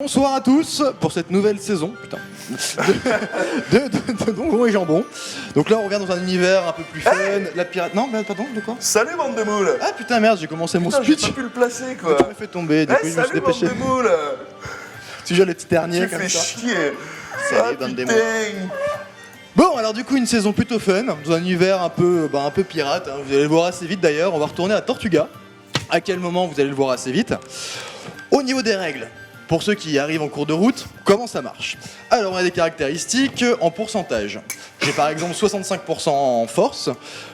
Bonsoir à tous pour cette nouvelle saison de Donjons et Jambon. Donc là on revient dans un univers un peu plus fun, la pirate... Non, pardon, de quoi? Salut bande de moules. Ah putain merde, j'ai commencé mon speech. J'ai pas pu le placer quoi. Tu m'as fait tomber, du coup je me suis salut bande dépêché. de moules. Tu joues le petit dernier Tu comme fais ça. chier. Salut bande de putain. moules. Bon alors du coup une saison plutôt fun, dans un univers un peu pirate, hein. Vous allez le voir assez vite d'ailleurs, on va retourner à Tortuga. À quel moment vous allez le voir assez vite. Au niveau des règles, pour ceux qui arrivent en cours de route, comment ça marche? Alors on a des caractéristiques en pourcentage. J'ai par exemple 65% en force,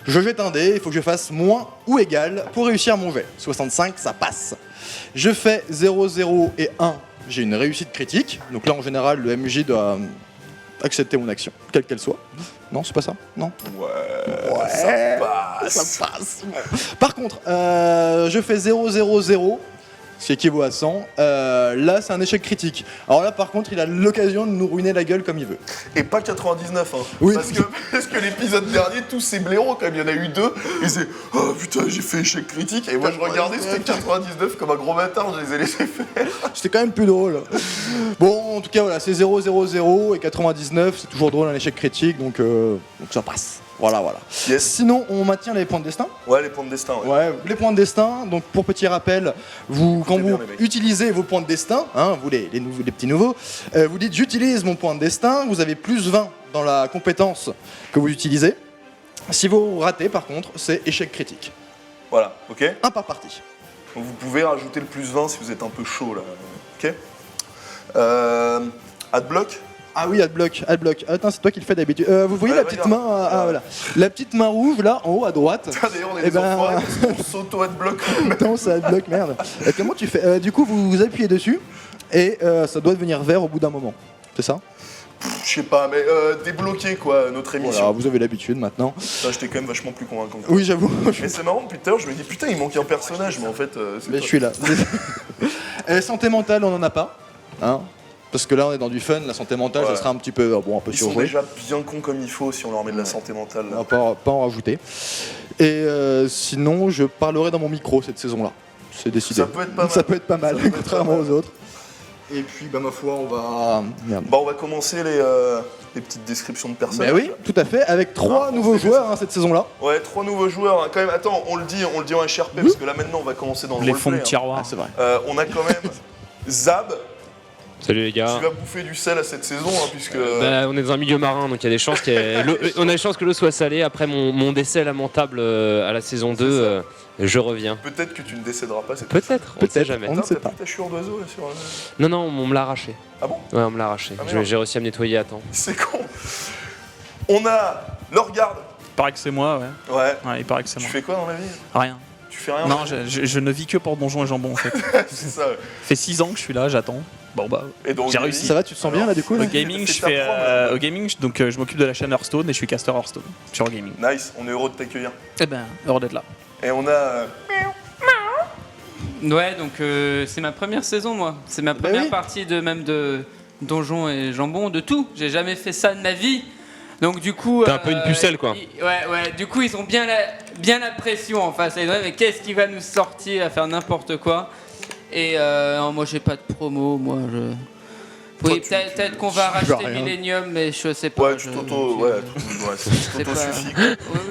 je jette un dé, il faut que je fasse moins ou égal pour réussir mon jet. 65 ça passe. Je fais 0, 0 et 1, j'ai une réussite critique. Donc là en général le MJ doit accepter mon action, quelle qu'elle soit. Non, c'est pas ça? Non? Ouais, ça passe. Par contre, je fais 0, 0, 0, ce qui équivaut à 100. Là, c'est un échec critique. Alors là, par contre, il a l'occasion de nous ruiner la gueule comme il veut. Et pas 99 hein. Oui. Parce que l'épisode dernier, tous ces blaireaux, quand même, il y en a eu 2, ils disaient oh putain, j'ai fait échec critique. Et moi, je regardais, c'était 99 comme un gros bâtard, je les ai laissés faire. C'était quand même plus drôle. Bon, en tout cas, voilà, c'est 0, 0, 0 et 99, c'est toujours drôle un échec critique, donc ça passe. Voilà. Yes. Sinon, on maintient les points de destin. Ouais, les points de destin. Ouais. Ouais, les points de destin. Donc, pour petit rappel, quand bien, vous les mecs. utilisez vos points de destin, hein, vous les petits nouveaux, vous dites j'utilise mon point de destin, vous avez plus 20 dans la compétence que vous utilisez. Si vous ratez, par contre, c'est échec critique. Voilà, ok. Un par partie. Donc vous pouvez rajouter le plus 20 si vous êtes un peu chaud là. Ok. Adblock. Ah oui, adblock. Attends, c'est toi qui le fais d'habitude. Vous voyez Ouais, la petite regarde. main voilà. La petite main rouge, là, en haut à droite. D'ailleurs, on est Eh des ben- enfoirés parce qu'on s'auto-adblock. Non, c'est adblock, merde. Comment tu fais Du coup, vous appuyez dessus et ça doit devenir vert au bout d'un moment. C'est ça? Je sais pas, mais débloquer quoi, notre émission. Voilà, vous avez l'habitude maintenant. Ça, j'étais quand même vachement plus convaincant. que toi. Oui, j'avoue. Mais c'est marrant, depuis tout à l'heure, je me dis putain, il manque un personnage, mais en fait, c'est Mais toi. je suis là. Santé mentale, on en a pas. Hein, parce que là, on est dans du fun. La santé mentale, Ouais. ça sera un petit peu, un peu Ils sont surjoué. déjà bien cons comme il faut si on leur met de la santé mentale. On Là. va pas en rajouter. Et sinon, je parlerai dans mon micro cette saison-là. C'est décidé. Ça peut être pas mal. Ça peut être pas mal, Ça peut être contrairement pas mal. aux autres. Et puis, ma foi, on va. Merde. Bon, on va commencer les petites descriptions de personnages. Ben oui, tout à fait, avec 3 Ah, nouveaux c'est joueurs cette saison-là. Ouais, 3 nouveaux joueurs. Hein. Quand même, attends, on le dit en HRP parce que là maintenant, on va commencer dans le Les fonds de roleplay, hein. tiroir. Ah, c'est vrai. On a quand même Zab. Salut les Tu gars. vas bouffer du sel à cette saison, hein, puisque. Bah, on est dans un milieu marin, donc il y a des chances on a des chances que l'eau soit salée. Après mon décès lamentable à la saison 2, je reviens. Peut-être que tu ne décéderas pas cette Peut-être, on ne sait jamais. On ne Putain, sait t'as pas. plus ta chure d'oiseau là sur. Non, on me l'a arraché. Ah bon? Ouais, on me l'a arraché. Ah, merde. J'ai réussi à me nettoyer à temps. C'est con. On a Lorgard. Il paraît que c'est moi, ouais. Ouais. Ouais, il paraît que c'est Tu moi. fais quoi dans la vie? Rien. Tu fais rien? Non, je ne vis que pour Donjons et Jambon en fait. Ça c'est ça. Ouais. fait 6 ans que je suis là, j'attends. Bon bah, Et donc, j'ai réussi. Ça va, tu te sens bien là du coup Au là gaming, Fais je ta fais prom, là. au gaming, donc je m'occupe de la chaîne Hearthstone et je suis caster Hearthstone sur gaming. Nice, on est heureux de t'accueillir. Eh ben, heureux d'être là. Et on a. Ouais, donc c'est ma première saison, moi. C'est ma Bah première oui. partie de Donjons et Jambon, de tout. J'ai jamais fait ça de ma vie. Donc du coup... T'es un peu une pucelle, quoi. Ouais, du coup ils ont bien la pression en face. Ils disent, mais qu'est-ce qui va nous sortir à faire n'importe quoi? Et non, moi j'ai pas de promo, moi je... Oui, tu- peut-être qu'on va tu vas racheter rien. Millennium, mais je sais pas. Ouais, tu t'auto. Ouais, tu C'est t'auto pas- suffis.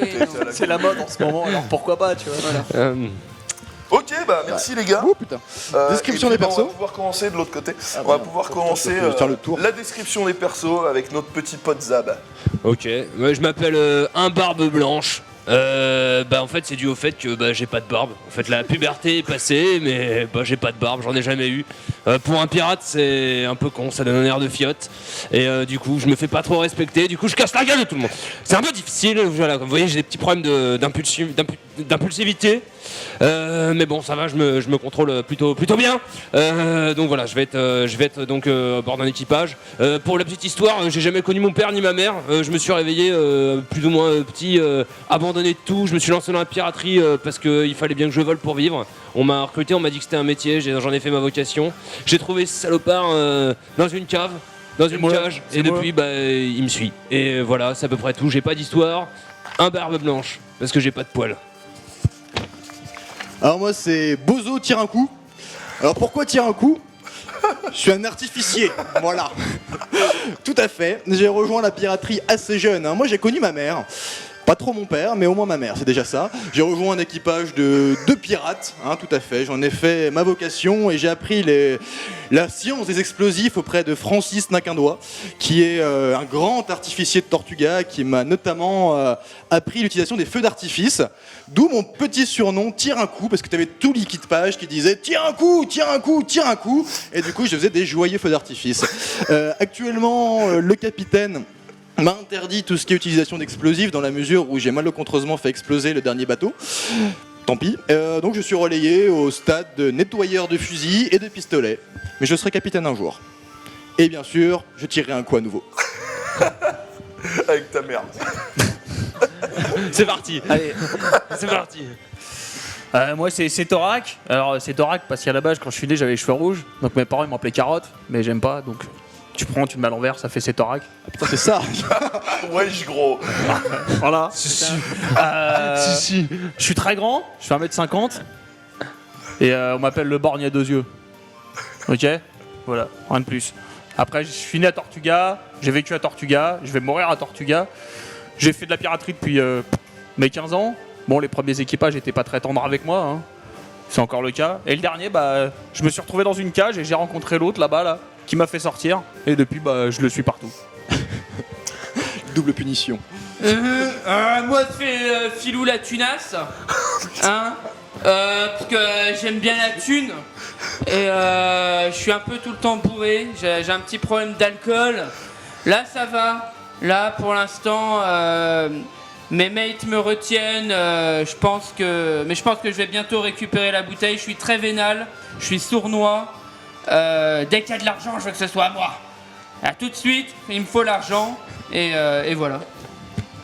Oui, non. C'est la mode en ce moment, alors pourquoi pas, tu vois. Voilà. Ok, bah merci les gars. Oh putain. Description Et puis, des On va persos. pouvoir commencer de l'autre côté. on va voilà. pouvoir Faut commencer faire le tour. la description des persos avec notre petit pote Zab. Ok, ouais, je m'appelle un barbe blanche. En fait c'est dû au fait que j'ai pas de barbe. En fait la puberté est passée mais j'ai pas de barbe, j'en ai jamais eu. Pour un pirate c'est un peu con, ça donne un air de fiotte. Et du coup je me fais pas trop respecter, du coup je casse la gueule de tout le monde. C'est un peu difficile, voilà, comme vous voyez j'ai des petits problèmes d'impulsivité. Mais bon ça va, je me contrôle plutôt bien. Donc voilà, je vais être donc à bord d'un équipage. Pour la petite histoire, j'ai jamais connu mon père ni ma mère. Je me suis réveillé plus ou moins petit, abandonné de tout. Je me suis lancé dans la piraterie parce qu'il fallait bien que je vole pour vivre. On m'a recruté, on m'a dit que c'était un métier, j'en ai fait ma vocation. J'ai trouvé ce salopard dans une cage, et depuis il me suit. Et voilà, c'est à peu près tout. J'ai pas d'histoire, un barbe blanche parce que j'ai pas de poils. Alors moi c'est Bozo tire un coup. Alors pourquoi tire un coup? Je suis un artificier, voilà. Tout à fait. J'ai rejoint la piraterie assez jeune. Moi, j'ai connu ma mère. Pas trop mon père, mais au moins ma mmère, c'est déjà ça. J'ai rejoint un équipage de pirates, tout à fait. J'en ai fait ma vocation et j'ai appris la science des explosifs auprès de Francis Naquindois, qui est un grand artificier de Tortuga, qui m'a notamment appris l'utilisation des feux d'artifice. D'où mon petit surnom, Tire un coup, parce que tu avais tout l'équipage qui disait Tire un coup, tire un coup, tire un coup. Et du coup, je faisais des joyeux feux d'artifice. Actuellement, le capitaine m'a interdit tout ce qui est utilisation d'explosifs dans la mesure où j'ai malencontreusement fait exploser le dernier bateau. Tant pis. Donc je suis relayé au stade de nettoyeur de fusils et de pistolets. Mais je serai capitaine un jour. Et bien sûr, je tirerai un coup à nouveau. Avec ta mère. C'est parti. Allez. C'est parti. Moi c'est Thorac. Alors c'est Thorac parce qu'à la base quand je suis né j'avais les cheveux rouges. Donc mes parents ils m'appelaient Carotte, mais j'aime pas donc tu prends, tu le mets à l'envers, ça fait c'est Thorac. Putain, c'est ça. Wesh gros. Voilà. Si. Je suis très grand, je fais 1m50 et on m'appelle le borgne à 2 yeux. Ok. Voilà, rien de plus. Après je suis né à Tortuga, j'ai vécu à Tortuga, je vais mourir à Tortuga. J'ai fait de la piraterie depuis mes 15 ans. Bon, les premiers équipages étaient pas très tendres avec moi, c'est encore le cas. Et le dernier, je me suis retrouvé dans une cage et j'ai rencontré l'autre là-bas, qui m'a fait sortir. Et depuis, je le suis partout. Double punition. Moi, c'est Filou la tunasse. Parce que j'aime bien la thune. Et je suis un peu tout le temps bourré. J'ai un petit problème d'alcool. Là, ça va. Là, pour l'instant, mes mates me retiennent. Je pense que je vais bientôt récupérer la bouteille. Je suis très vénal. Je suis sournois. Dès qu'il y a de l'argent, je veux que ce soit à moi. À tout de suite, il me faut l'argent. Et voilà.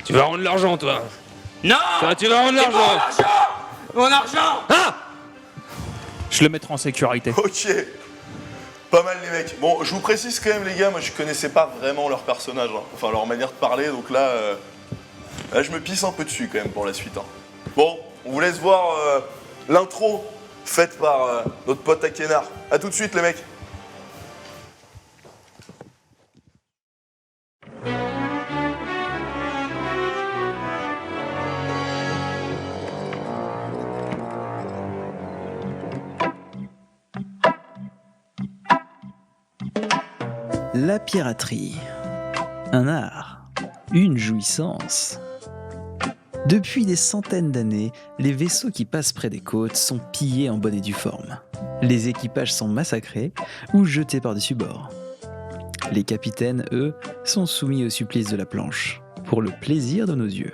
Tu vas rendre l'argent, toi. Non! Tu vas rendre l'argent. Mon argent! Ah! Je le mettrai en sécurité. Ok. Pas mal les mecs. Bon, je vous précise quand même les gars, moi je connaissais pas vraiment leur personnage, enfin leur manière de parler, donc là, je me pisse un peu dessus quand même pour la suite. Bon, on vous laisse voir l'intro faite par notre pote Akenar. A tout de suite les mecs. La piraterie. Un art. Une jouissance. Depuis des centaines d'années, les vaisseaux qui passent près des côtes sont pillés en bonne et due forme. Les équipages sont massacrés ou jetés par-dessus bord. Les capitaines, eux, sont soumis au supplice de la planche, pour le plaisir de nos yeux.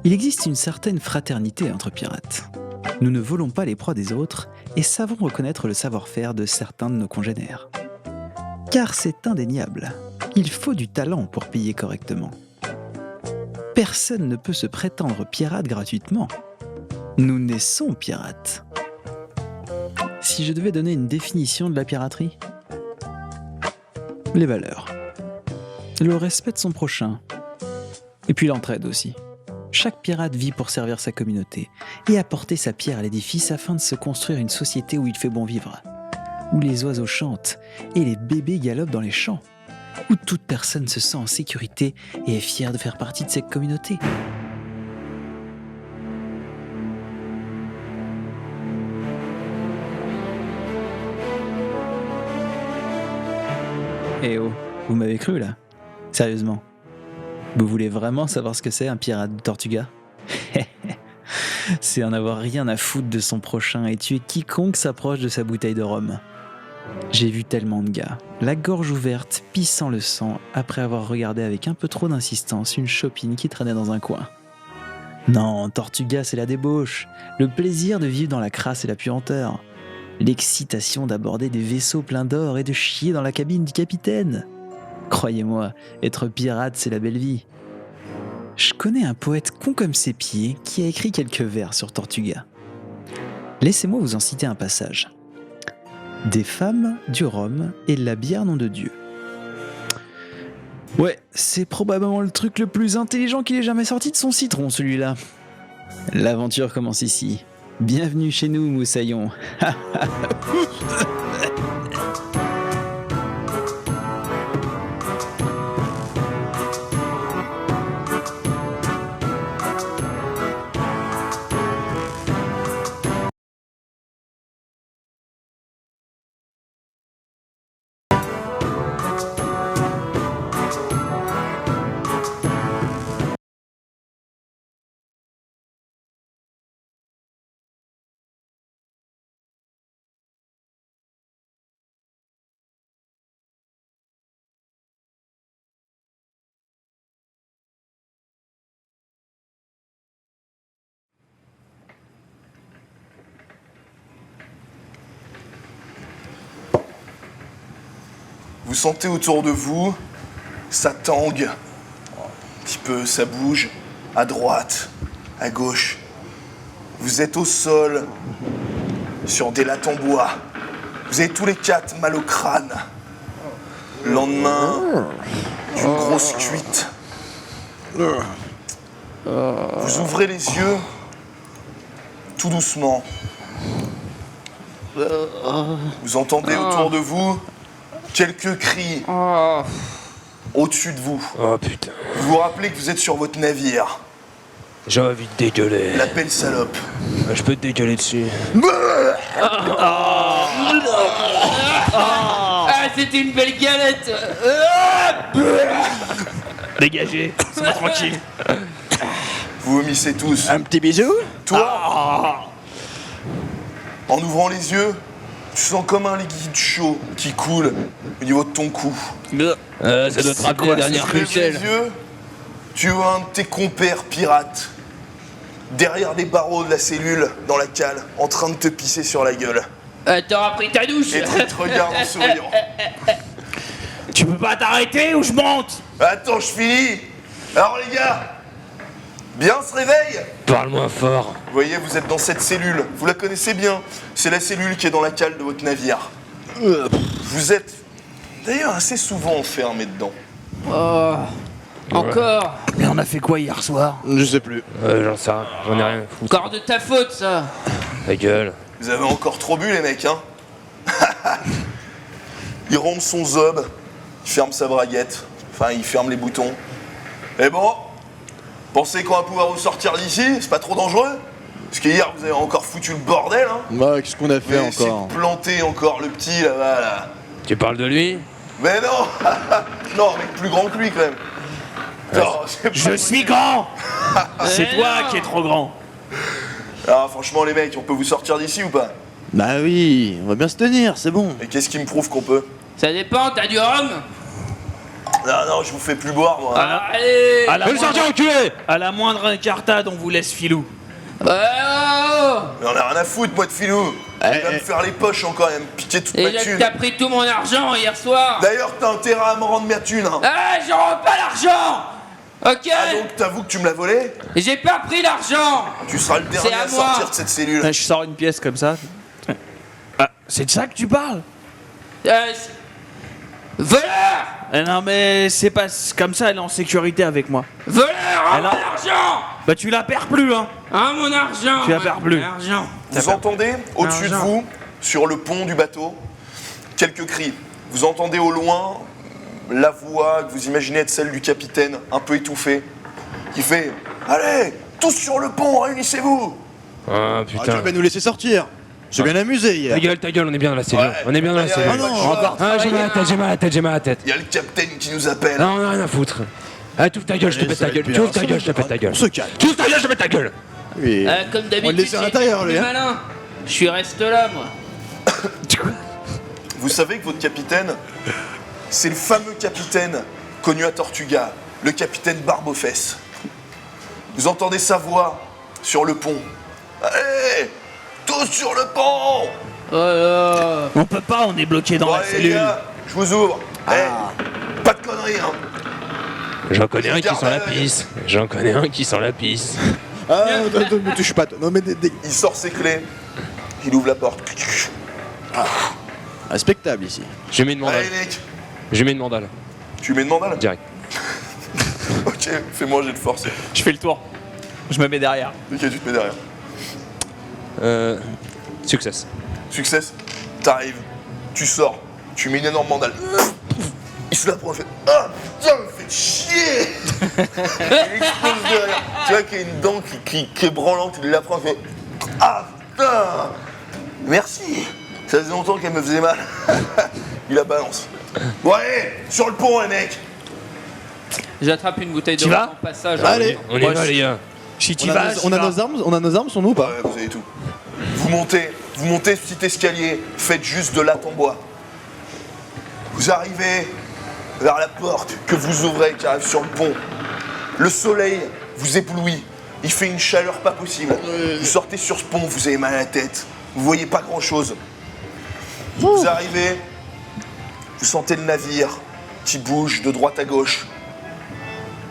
Il existe une certaine fraternité entre pirates. Nous ne volons pas les proies des autres et savons reconnaître le savoir-faire de certains de nos congénères. Car c'est indéniable, il faut du talent pour piller correctement. Personne ne peut se prétendre pirate gratuitement. Nous naissons pirates. Si je devais donner une définition de la piraterie, les valeurs, le respect de son prochain, et puis l'entraide aussi. Chaque pirate vit pour servir sa communauté et apporter sa pierre à l'édifice afin de se construire une société où il fait bon vivre, où les oiseaux chantent et les bébés galopent dans les champs, où toute personne se sent en sécurité et est fière de faire partie de cette communauté. Eh oh, vous m'avez cru là? Sérieusement? Vous voulez vraiment savoir ce que c'est un pirate de Tortuga? C'est en avoir rien à foutre de son prochain et tuer quiconque s'approche de sa bouteille de rhum. J'ai vu tellement de gars, la gorge ouverte, pissant le sang, après avoir regardé avec un peu trop d'insistance une chopine qui traînait dans un coin. Non, Tortuga c'est la débauche, le plaisir de vivre dans la crasse et la puanteur, l'excitation d'aborder des vaisseaux pleins d'or et de chier dans la cabine du capitaine. Croyez-moi, être pirate c'est la belle vie. Je connais un poète con comme ses pieds qui a écrit quelques vers sur Tortuga. Laissez-moi vous en citer un passage. Des femmes, du rhum et de la bière nom de Dieu. Ouais, c'est probablement le truc le plus intelligent qu'il ait jamais sorti de son citron, celui-là. L'aventure commence ici. Bienvenue chez nous, Moussaillon. vous sentez autour de vous, ça tangue. Un petit peu, ça bouge. À droite, à gauche. Vous êtes au sol, sur des lattes en bois. Vous avez tous les 4 mal au crâne. Le lendemain, d'une grosse cuite. Vous ouvrez les yeux, tout doucement. Vous entendez autour de vous quelques cris au-dessus de vous. Oh putain. Vous vous rappelez que vous êtes sur votre navire. J'ai envie de dégueuler. La belle salope. Je peux te dégueuler dessus. Ah, c'était une belle galette. Dégagez, c'est tranquille. Vous vomissez tous. Un petit bisou. Toi, en ouvrant les yeux, tu sens comme un liquide chaud qui coule au niveau de ton cou. Ça doit te rappeler la dernière Tu lèves pucelle. les yeux, tu vois un de tes compères pirates derrière les barreaux de la cellule dans la cale en train de te pisser sur la gueule T'auras pris ta douche. et il te regarde en souriant. Tu peux pas t'arrêter ou je monte? Attends, je finis. Alors les gars, bien se réveille. Parle-moi fort. Vous voyez, vous êtes dans cette cellule, vous la connaissez bien. C'est la cellule qui est dans la cale de votre navire. Vous êtes d'ailleurs assez souvent enfermé dedans. Oh, encore. Mais on a fait quoi hier soir? Je sais plus. J'en sais rien. J'en ai rien à foutre. Encore de ta faute, ça. Ta gueule. Vous avez encore trop bu les mecs, hein. Il ronde son zob, il ferme sa braguette, enfin il ferme les boutons. Et bon, pensez qu'on va pouvoir vous sortir d'ici? C'est pas trop dangereux? Parce que hier vous avez encore foutu le bordel, hein. Bah, qu'est-ce qu'on a Vous fait avez essayé encore de planter encore le petit là-bas, là. Tu parles de lui? Mais non. Non, mais plus grand que lui quand même. Non, c'est pas Je suis grand. C'est Mais toi non. qui es trop grand. Ah franchement les mecs, on peut vous sortir d'ici ou pas? Bah oui, on va bien se tenir, c'est bon. Et qu'est-ce qui me prouve qu'on peut? Ça dépend, t'as du rhum? Non, je vous fais plus boire moi. Allez. À la, Fais le sortir, enculé! à la moindre incartade, on vous laisse filou. Oh. Mais on a rien à foutre moi de filou. Il va me faire les poches encore, il va me piquer toute ma Déjà que thune. t'as pris tout mon argent hier soir. D'ailleurs, t'as intérêt à me rendre ma thune. Hein. Ah, j'en rends pas l'argent. Ok. Ah donc t'avoues que tu me l'as volé? J'ai pas pris l'argent. Tu seras le dernier C'est à à moi. sortir de cette cellule. Je sors une pièce comme ça. Ah, c'est de ça que tu parles? Voleur. Non mais c'est pas comme ça, elle est en sécurité avec moi. Voleur, rends Alors- mon argent. Bah tu la perds plus hein. Ah, mon argent. Tu la perds plus. Mon argent. Vous entendez au-dessus de Argent. vous, sur le pont du bateau, quelques cris. Vous entendez au loin la voix que vous imaginez être celle du capitaine, un peu étouffée, qui fait « Allez, tous sur le pont, réunissez-vous !» Ah Ah, tu putain. vas pas nous laisser sortir. J'ai bien amusé hier. Ta gueule, on est bien dans la cellule. Ouais, On est bien dans la il y a cellule. pas de non, choix. encore. Ah, j'ai mal à la tête, j'ai mal à la tête, j'ai mal à la tête. Il y a le capitaine qui nous appelle. Non, on a rien à foutre. Ah, tu ouvres ta gueule, je te pète ta gueule. Tu ouvres ta gueule, je te pète ta gueule. On se calme. Tu ouvres ta gueule, je te pète ta gueule. Oui. Comme On d'habitude. le laisse à j'ai l'intérieur, été lui, plus hein. malin. Je suis reste là, moi. Vous savez que votre capitaine, c'est le fameux capitaine connu à Tortuga, le capitaine Barbe aux fesses. Vous entendez sa voix sur le pont. Allez, tous sur le pont! Oh là. On peut pas, on est bloqué dans Bon, la allez, les cellule. gars, je vous ouvre. Eh, pas de conneries, hein. J'en connais un qui Garde sent la à l'œil. pisse. J'en connais un qui sent la pisse. Ah, ne touche pas, toi. Non, mais Il sort ses clés, il ouvre la porte. respectable ici. J'ai mis une mandale. Allez, mec, J'ai mis une mandale. tu mets une mandale? Direct. Ok, fais-moi j'ai de force. Je fais le tour. Je me mets derrière. Ok, tu te mets derrière. Success. Success, t'arrives, tu sors, tu mets une énorme mandale. Il se la prend, il fait ah putain, me fait chier. Il explose derrière. Tu vois qu'il y a une dent qui est branlante, il la prend, il fait ah putain. Merci. Ça faisait longtemps qu'elle me faisait mal. Il la balance. Bon allez, sur le pont les mecs. J'attrape une bouteille de Tu rhum vas en passage. Allez. On y va, les gars. Si tu On a, vas, on a nos armes, on a nos armes sur nous ou pas? Ouais, vous avez tout. Vous montez ce petit escalier, faites juste de latte en bois. Vous arrivez vers la porte que vous ouvrez, qui arrive sur le pont. Le soleil vous éblouit. Il fait une chaleur pas possible. Vous sortez sur ce pont, vous avez mal à la tête. Vous voyez pas grand chose. Vous arrivez Vous sentez le navire qui bouge de droite à gauche.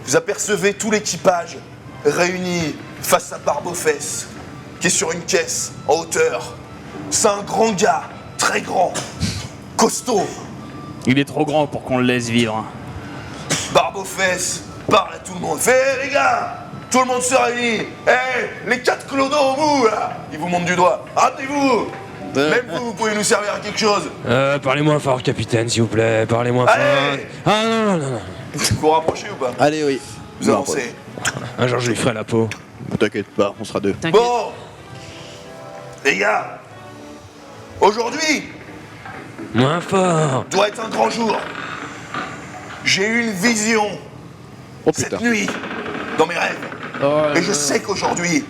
Vous apercevez tout l'équipage réuni face à Barbe aux fesses, qui est sur une caisse en hauteur. C'est un grand gars, très grand, costaud. Il est trop grand pour qu'on le laisse vivre. Barbe aux fesses, parle à tout le monde. Fait les gars, tout le monde se réunit. Les 4 clodos au bout là, il vous montre du doigt. Ramenez-vous. Même vous pouvez nous servir à quelque chose. Parlez moins fort, capitaine, s'il vous plaît. Parlez moins fort. Allez. Ah non. Vous rapprochez ou pas? Allez, oui. Vous avancez. Un jour, je lui ferai la peau. Ne t'inquiète pas, on sera deux. T'inquiète. Bon, les gars, aujourd'hui Moins fort. doit être un grand jour. J'ai eu une vision Oh putain. cette nuit dans mes rêves. Et je sais qu'aujourd'hui,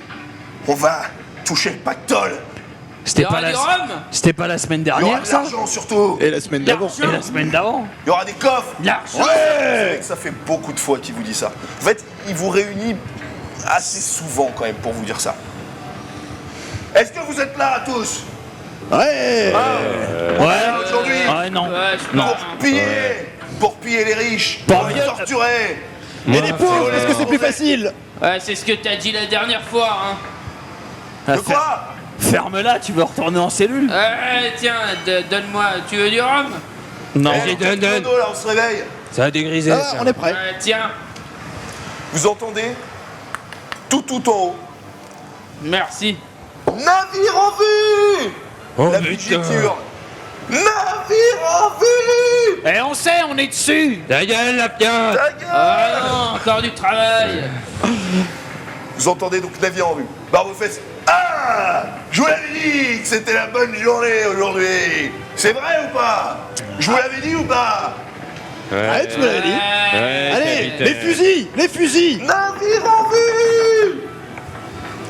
on va toucher le pactole. Il y C'était aura pas, du la... rhum. C'était pas la semaine Il y aura dernière, de ça? l'argent surtout. Et la semaine d'avant. Et la semaine d'avant? Il y aura des coffres. L'argent. Vous savez que ça fait beaucoup de fois qu'il vous dit ça. En fait, il vous réunit assez souvent quand même pour vous dire ça. Est-ce que vous êtes là tous? Ouais. On est là aujourd'hui Ouais, non. Ouais, je Non. pour piller les riches, Pour pour les torturer. Et les pauvres, parce que c'est plus facile. Ouais, c'est ce que t'as dit la dernière fois, hein. De quoi? Ferme-la, tu veux retourner en cellule? Tiens, donne-moi. Tu veux du rhum? Non. Eh, donne. là, on se réveille. Ça a dégrisé, Ah, ça. on est prêt. Tiens, Vous entendez tout en haut. merci. Navire en vue. Oh, La putain. budgéture. Navire en vue. Eh, on sait, on est dessus! Ta gueule, la piante. Ta gueule. Ah non, encore du travail. Vous entendez donc navire en vue. Barbe aux fesses. Ah, je vous l'avais dit que c'était la bonne journée aujourd'hui. C'est vrai ou pas? Je vous l'avais dit ou pas? Allez, tu me l'avais dit. Ouais, Allez, capitaine. les fusils, les fusils. Navire en vue.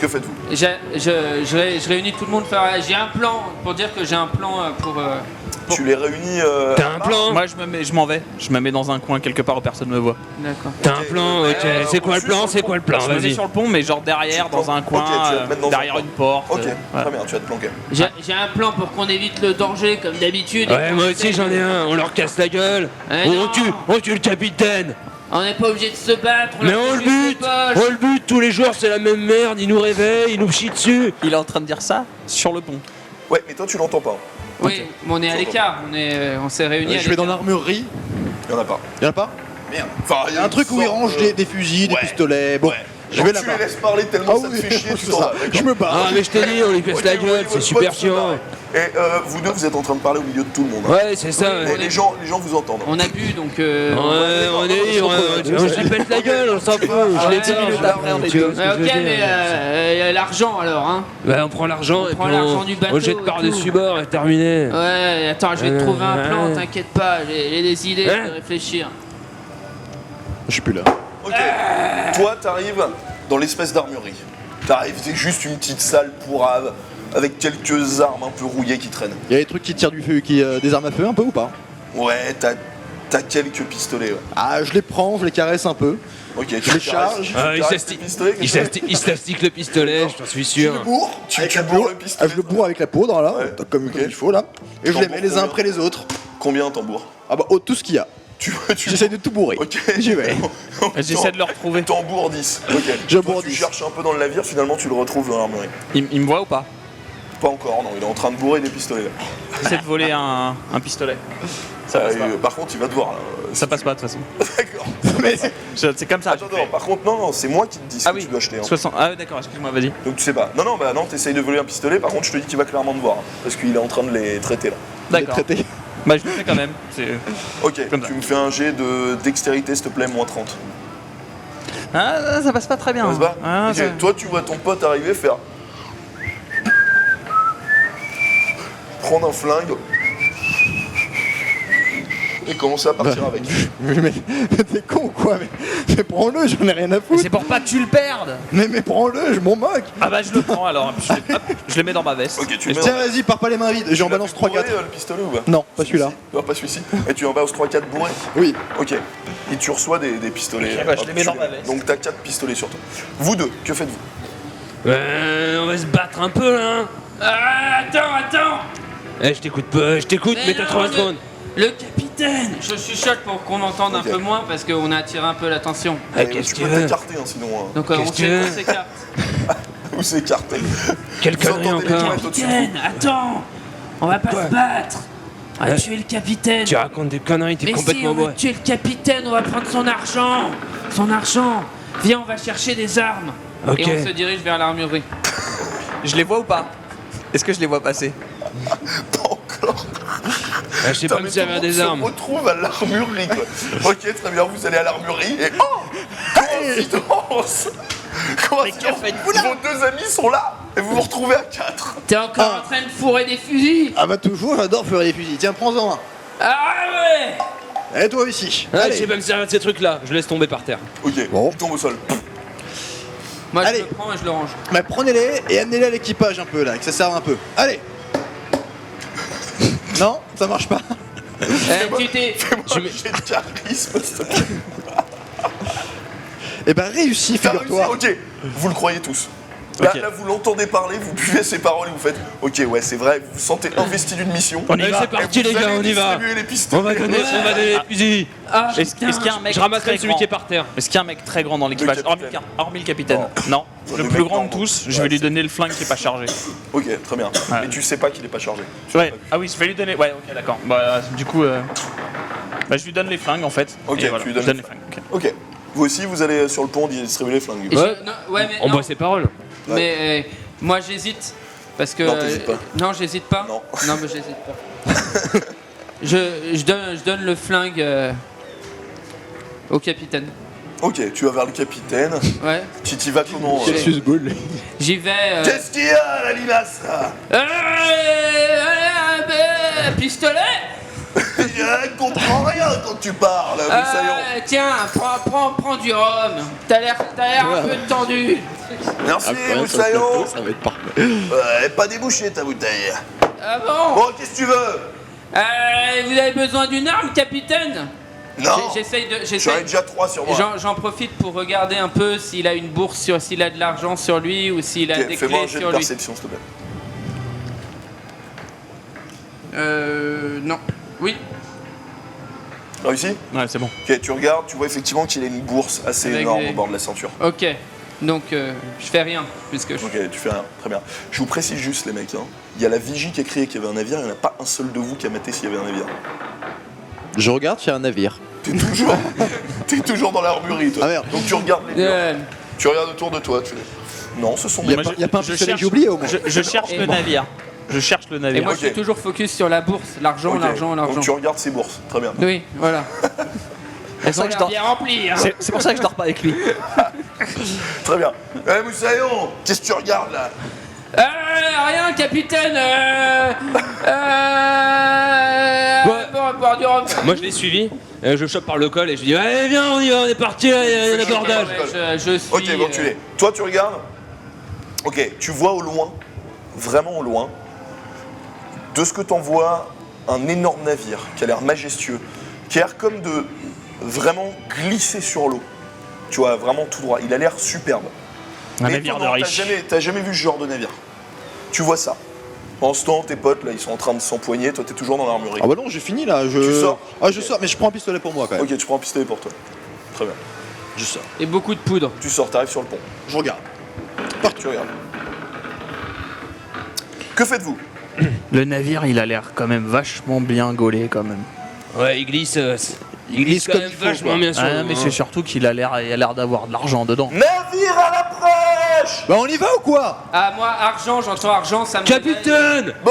Que faites-vous? Je réunis tout le monde. J'ai un plan pour dire que j'ai un plan pour. Tu les réunis. T'as un plan? Moi, je m'en vais. Je me mets dans un coin quelque part où personne ne me voit. D'accord. T'as un plan, ok. C'est quoi le plan? C'est quoi le plan? Je me mets Vas-y. sur le pont, mais genre derrière, Tu te dans un planques. coin, Ok, tu vas te mettre dans un derrière coin. une porte. Ok, voilà. très bien, tu vas te planquer. J'ai un plan pour qu'on évite le danger comme d'habitude. Ouais, moi aussi j'en ai un. On leur casse la gueule. Eh non. On tue le capitaine. On n'est pas obligé de se battre. Mais leur on fait le juste les bute. poches. On le bute tous les jours. C'est la même merde. Il nous réveille, il nous chie dessus. Il est en train de dire ça sur le pont. Ouais, mais toi tu l'entends pas. Oui, mais on est à l'écart. On s'est réunis. à Je vais dans l'écart. l'armurerie. Il y en a pas. Y'en a pas? Merde. Enfin, Il y a un truc où ils rangent des fusils, des ouais. pistolets. Bon, Ouais. je Donc vais tu là-bas. les laisses parler tellement Ah ça oui, te fait chier, tu c'est t'en ça. vas. Je me Ah, barre. mais je t'ai dit, on lui pèse Ok, la bon, gueule. votre C'est super pote se chiant. barre. Et vous deux, vous êtes en train de parler au milieu de tout le monde. hein. Ouais, c'est ça. Et les gens vous entendent. On a bu donc. Ouais, on est libre. Je lui pète la gueule, on s'en fout. Je l'ai 10 minutes après, on est Ouais, ok, mais l'argent alors, hein. Bah, on prend l'argent et prend puis l'argent du bateau on le jette et par-dessus tout. bord et terminé. Ouais, attends, je vais te trouver un plan, Ouais. t'inquiète pas, j'ai des idées, je Hein vais réfléchir. Je suis plus là. Ok. Toi, t'arrives dans l'espèce d'armurerie. T'arrives, c'est juste une petite salle pourrave avec quelques armes un peu rouillées qui traînent. Il y a des trucs qui tirent du feu, des armes à feu un peu ou pas? Ouais, t'as quelques pistolets. Ouais. Ah, je les prends, je les caresse un peu. Ok, tu Je les caresses- charge. tu Ah, il caresses s'astique- tes pistolets, Il qu'est-ce que s'asti- il s'astique le pistolet, je t'en suis tu le sûr. bourres, tu Avec la bourres bourre, le pistolet. je le bourre avec la poudre là, Ouais. comme Ok. il faut là. Et je T'en les mets bourres les uns combien après les autres. Combien t'en bourres? Ah bah, tout ce qu'il y a. Tu J'essaie de tout bourrer. Ok. J'y vais. J'essaie de le retrouver. T'en bourres 10. Ok. Je Toi, bourre tu 10. cherches un peu dans le navire, finalement tu le retrouves dans l'armurerie. Il me voit ou pas? Pas encore, non, il est en train de bourrer des pistolets là. J'essaie de voler un pistolet. Ça passe pas. Par contre, il va te voir là. Ça passe pas de toute façon. D'accord. C'est comme ça. Attends, non, par contre, non, c'est moi qui te dis ce Ah que oui, tu dois acheter. hein. 60. Ah oui, d'accord, excuse-moi, vas-y. Donc tu sais pas. Non, bah non, t'essayes de voler un pistolet, par contre, je te dis qu'il va clairement te voir. hein, parce qu'il est en train de les traiter là. Les D'accord. traités. Bah, je le fais quand même. Ok, Comme ça. tu me fais un jet de dextérité, s'il te plaît, moins 30. Ah, ça passe pas très bien. Ça se bat Ah, Ok, ça- toi, tu vois ton pote arriver, faire. Prendre un flingue. Et commencer à partir avec. Mais t'es con ou quoi? Mais prends-le, j'en ai rien à Mais foutre. c'est pour pas que tu le perdes. Mais prends-le, je m'en moque. Ah bah je le prends alors. Hop, je le mets dans ma veste. Ok, tu le mets Tiens, dans- vas-y, pars pas les mains vides. J'en Tu l'as balance pu bourrer, 3-4. le pistolet ou pas? Non, pas celui-là. Non, pas celui-ci. Et tu en balances 3-4 bourrés. Oui. Ok. Et tu reçois des pistolets. Ok, bah, je Hop, les mets tu dans ma veste. Donc t'as 4 pistolets sur toi. Vous deux, que faites-vous? On va se battre un peu là. hein. Ah, attends. Eh, je t'écoute pas, je t'écoute, mais t'as 30 non, secondes. Le capitaine, capitaine. Je chuchote pour qu'on entende Ok. un peu moins parce qu'on a attiré un peu l'attention. Mais qu'est-ce tu que peux tu veux t'écarter, hein, sinon. Donc Qu'est-ce on que tu veux s'écarte. Vous s'écartez. Quelle Vous connerie entendez les encore toilettes au-dessus de vous. Capitaine, attends. On va pas Quoi se battre. On va Ouais. tuer le capitaine. Tu racontes des conneries, t'es Mais si, complètement on va bourré. tuer le capitaine, on va prendre son argent. Son argent. Viens, on va chercher des armes. Ok. Et on se dirige vers l'armurerie. Je les vois ou pas? Est-ce que je les vois passer? Pas encore. Je sais Putain, pas mais me servir tout le monde des armes. se retrouve à l'armurerie, quoi. Ok, très bien, vous allez à l'armurerie et... Oh, coïncidence. Coïncidence. Vos deux amis sont là et vous vous retrouvez à 4. T'es encore en train de fourrer des fusils? Ah bah toujours, j'adore faire des fusils. Tiens, prends-en un. Ah ouais. Et toi aussi. Ah, je Allez. sais pas me servir de ces trucs-là, je laisse tomber par terre. Ok, Bon. il tombe au sol. Moi Allez. je le prends et je le range. Bah prenez-les et amenez-les à l'équipage un peu là, que ça serve un peu. Allez. Non, ça marche pas. Tu t'es... Fais-moi un jet de charisme, s'il te plaît. Eh ben réussi, T'as réussi, figure-toi. ok. Vous le croyez tous. Là, Ok. là, vous l'entendez parler, vous buvez ses paroles et vous faites ok, ouais, c'est vrai, vous vous sentez investi d'une mission. Allez, c'est parti Et vous les gars, allez on y va. distribuer les pistolets. On va donner les fusils. Ah, Est-ce qu'il y a un mec Je ramasse très même celui grand? qui est par terre. Est-ce qu'il y a un mec très grand dans l'équipage? Le capitaine. Hormis le capitaine. Non. Le Le mec plus grand de grand, tous, donc. je vais Ouais, lui c'est- donner le flingue qui est pas chargé. Ok, très bien. Ouais. Mais tu sais pas qu'il est pas chargé. Ouais. Ah oui, je vais lui donner. Ouais, ok, d'accord. Bah, du coup, bah, je lui donne les flingues en fait. Ok, Et voilà, tu lui je donnes donne les les flingues. ok. Ok. Vous aussi, vous allez sur le pont distribuer les flingues. Et Ouais. non, ouais, mais On non. boit ses paroles. Mais moi j'hésite parce que Non, t'hésites pas. non, j'hésite pas. Non. Non, mais j'hésite pas. je donne le flingue au capitaine. Ok, tu vas vers le capitaine. Ouais. Tu t'y vas comment Quel Susboul. J'y vais. Qu'est-ce qu'il y a, la limace Pistolet. Je comprends rien quand tu parles, Moussaillon. Tiens, prends du rhum. T'as l'air un peu tendu. Merci, Moussaillon. Ça va être parfait. Elle est pas débouchée ta bouteille. Ah bon? Bon, qu'est-ce que tu veux Vous avez besoin d'une arme, capitaine? Non, J'essaye de. j'en ai déjà 3 sur moi. J'en profite pour regarder un peu s'il a une bourse, s'il a de l'argent sur lui ou s'il a Ok, des fais-moi un clés jet de sur lui. perception, s'il te plaît. Non. Oui. Réussi Ouais, c'est bon. Ok, tu regardes, tu vois effectivement qu'il a une bourse assez Avec énorme des- au bord de la ceinture. Ok. Donc je fais rien puisque je. Ok, tu fais rien, très bien. Je vous précise juste, les mecs, hein. Il y a la vigie qui a crié qu'il y avait un navire, il n'y en a pas un seul de vous qui a maté s'il y avait un navire. Je regarde, il y a un navire. T'es toujours dans l'armurerie, toi. Ah merde. Donc tu regardes les murs. Euh, Tu regardes autour de toi, tu... Non, ce sont Il y des... a pas un je pistolet que cherche- j'ai oublié au moins. Je cherche Et le bon. navire. Je cherche le Et navire. moi Ok. je suis toujours focus sur la bourse, l'argent, Ok, l'argent, l'argent. Donc tu regardes ses bourses, très bien. Oui, voilà. Elles ça ont que je l'air dors. bien remplies. Hein. C'est pour ça que je dors pas avec lui. Très bien. Eh Moussaillon, qu'est-ce que tu regardes là? Rien, capitaine. Bon, boire du rhum. Moi je l'ai suivi, je le chope par le col et je dis allez viens on y va, on est parti, là, il y a un abordage. Ouais, je suis. Ok, bon, tu l'es. Toi, tu regardes. Ok, tu vois au loin, vraiment au loin, de ce que t'en vois, un énorme navire qui a l'air majestueux, qui a l'air comme de vraiment glisser sur l'eau. Tu vois, vraiment tout droit. Il a l'air superbe. Un Mais navire toi, de non, riche. t'as jamais vu ce genre de navire. Tu vois ça. Pendant ce temps, tes potes, là, ils sont en train de s'empoigner. Toi, t'es toujours dans l'armurerie. Ah bah non, j'ai fini là. Je... Tu sors Ah, je sors, mais je prends un pistolet pour moi quand même. Ok, tu prends un pistolet pour toi. Très bien. Je sors. Et beaucoup de poudre. Tu sors, t'arrives sur le pont. Je regarde. Tu regardes. Que faites-vous? Le navire, il a l'air quand même vachement bien gaulé quand même. Ouais, il glisse glisse quand comme même il faut, vachement quoi. bien sûr. Ah, mais c'est surtout qu'il a l'air d'avoir de l'argent dedans. Navire à l'approche! Bah on y va ou quoi? Ah, moi, argent, j'entends argent, ça me. Capitaine, Bon!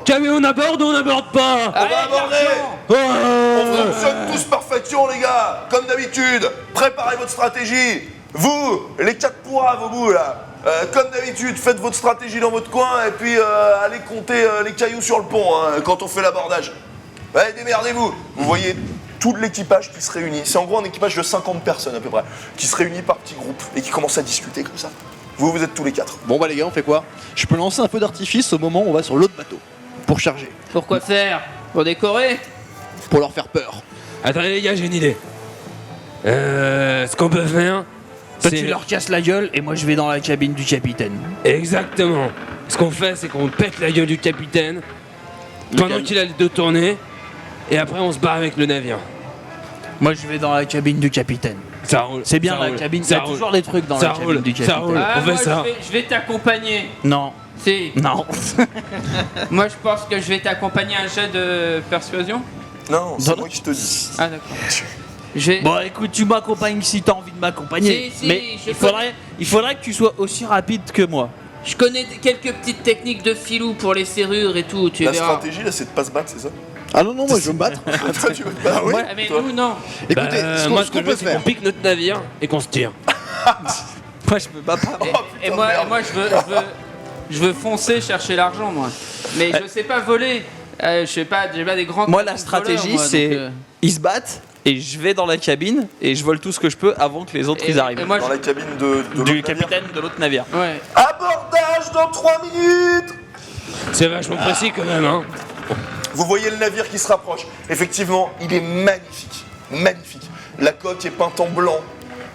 on aborde ou on n'aborde pas? On va aborder! On fonctionne tous perfection, les gars! Comme d'habitude! Préparez votre stratégie! Vous, les 4 poids au bout, là! Comme d'habitude, faites votre stratégie dans votre coin et puis allez compter les cailloux sur le pont hein, quand on fait l'abordage. Ouais, démerdez-vous! Vous voyez tout l'équipage qui se réunit. C'est en gros un équipage de 50 personnes à peu près, qui se réunit par petits groupes et qui commence à discuter comme ça. Vous êtes tous les 4. Bon bah les gars, on fait quoi? Je peux lancer un feu d'artifice au moment où on va sur l'autre bateau. Pour charger. Pourquoi faire? Pour décorer? Pour leur faire peur. Attendez les gars, j'ai une idée. Ce qu'on peut faire, Toi, c'est tu leur casses la gueule et moi je vais dans la cabine du capitaine. exactement. Ce qu'on fait, c'est qu'on pète la gueule du capitaine pendant qu'il a les deux tournés. et après on se barre avec le navire. Moi, je vais dans la cabine du capitaine. Ça roule. C'est bien ça la roule, cabine, il y ça a roule. toujours des trucs dans Ça la cabine roule, du ça capitaine. roule. On fait moi, ça. je vais t'accompagner. Non, Si. non. Moi, je pense que je vais t'accompagner à un jet de persuasion. Non, c'est Non. moi qui te dis. Ah, d'accord. Je vais- Bon, écoute, tu m'accompagnes si t'as envie de m'accompagner. Si, mais je il faudrait que tu sois aussi rapide que moi. Je connais quelques petites techniques de filou pour les serrures et tout, tu La verras. stratégie là, c'est de pas se battre, c'est ça? Ah non, non, moi je veux me battre. Toi, tu veux te battre? oui. Ah, mais Toi. nous, non. Écoutez, ce moi, qu'on ce que je peut veux, c'est qu'on faire. pique notre navire et qu'on se tire. Moi, je peux pas. Et moi, je veux foncer chercher l'argent, moi. Mais je sais pas voler. Je sais pas, j'ai pas des grands. Moi, la voleurs, stratégie, moi, c'est donc, ils se battent et je vais dans la cabine et je vole tout ce que je peux avant que les autres ils arrivent. et moi, Dans la cabine de Du l'autre navire. capitaine de l'autre navire. ouais. Abordage dans 3 minutes! C'est vachement précis quand même, hein. Vous voyez le navire qui se rapproche. Effectivement, il est magnifique. Magnifique. La coque est peinte en blanc.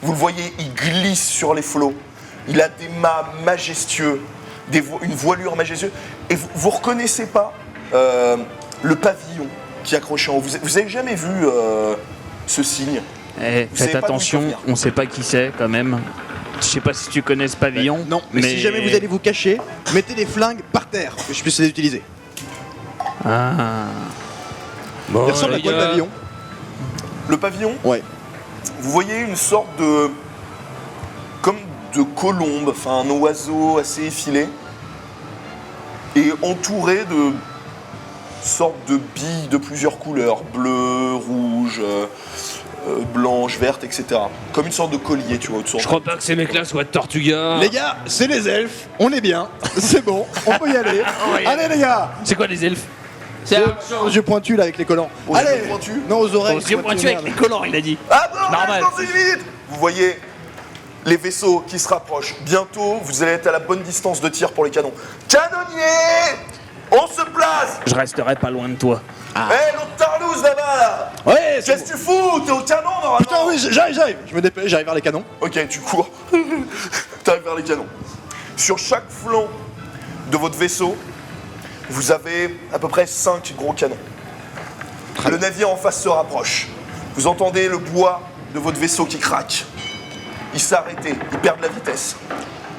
Vous le voyez, il glisse sur les flots. Il a des mâts majestueux, une voilure majestueuse. Et vous reconnaissez pas le pavillon qui est accroché en haut. Vous avez jamais vu ce signe? Eh, Vous savez faites pas d'où attention, il peut venir. on sait pas qui c'est quand même. Je sais pas si tu connais ce pavillon. Non, mais si jamais vous allez vous cacher, mettez les flingues par terre, que je puisse les utiliser. Ah. Bon, Il ressemble à les quoi le gars, pavillon? Le pavillon, Ouais. vous voyez une sorte de... comme de colombe, enfin un oiseau assez effilé, et entouré de sortes de billes de plusieurs couleurs, bleu, rouge, blanche, verte, etc. Comme une sorte de collier, tu vois, autour Je crois pas que ces mecs-là soient de Tortuga. Les gars, c'est les elfes, on est bien, c'est bon, on peut y aller. Allez les gars, C'est quoi les elfes? C'est aux yeux pointus là avec les collants. Aux Allez, yeux pointus non aux oreilles. Aux yeux pointus avec les collants, il a dit. Abordage Normal. dans 1 minute! Vous voyez les vaisseaux qui se rapprochent. Bientôt, vous allez être à la bonne distance de tir pour les canons. Canonnier! On se place! Je resterai pas loin de toi. Hé, l'autre tarlouse là-bas là! Ouais, c'est Qu'est-ce que tu fous? T'es au canon normalement! Putain, oui, j'arrive. Je me dépêche, j'arrive vers les canons. Ok, tu cours. T'arrives vers les canons. Sur chaque flanc de votre vaisseau, vous avez à peu près 5 gros canons. Le navire en face se rapproche. Vous entendez le bois de votre vaisseau qui craque. Il s'est arrêté, il perd de la vitesse.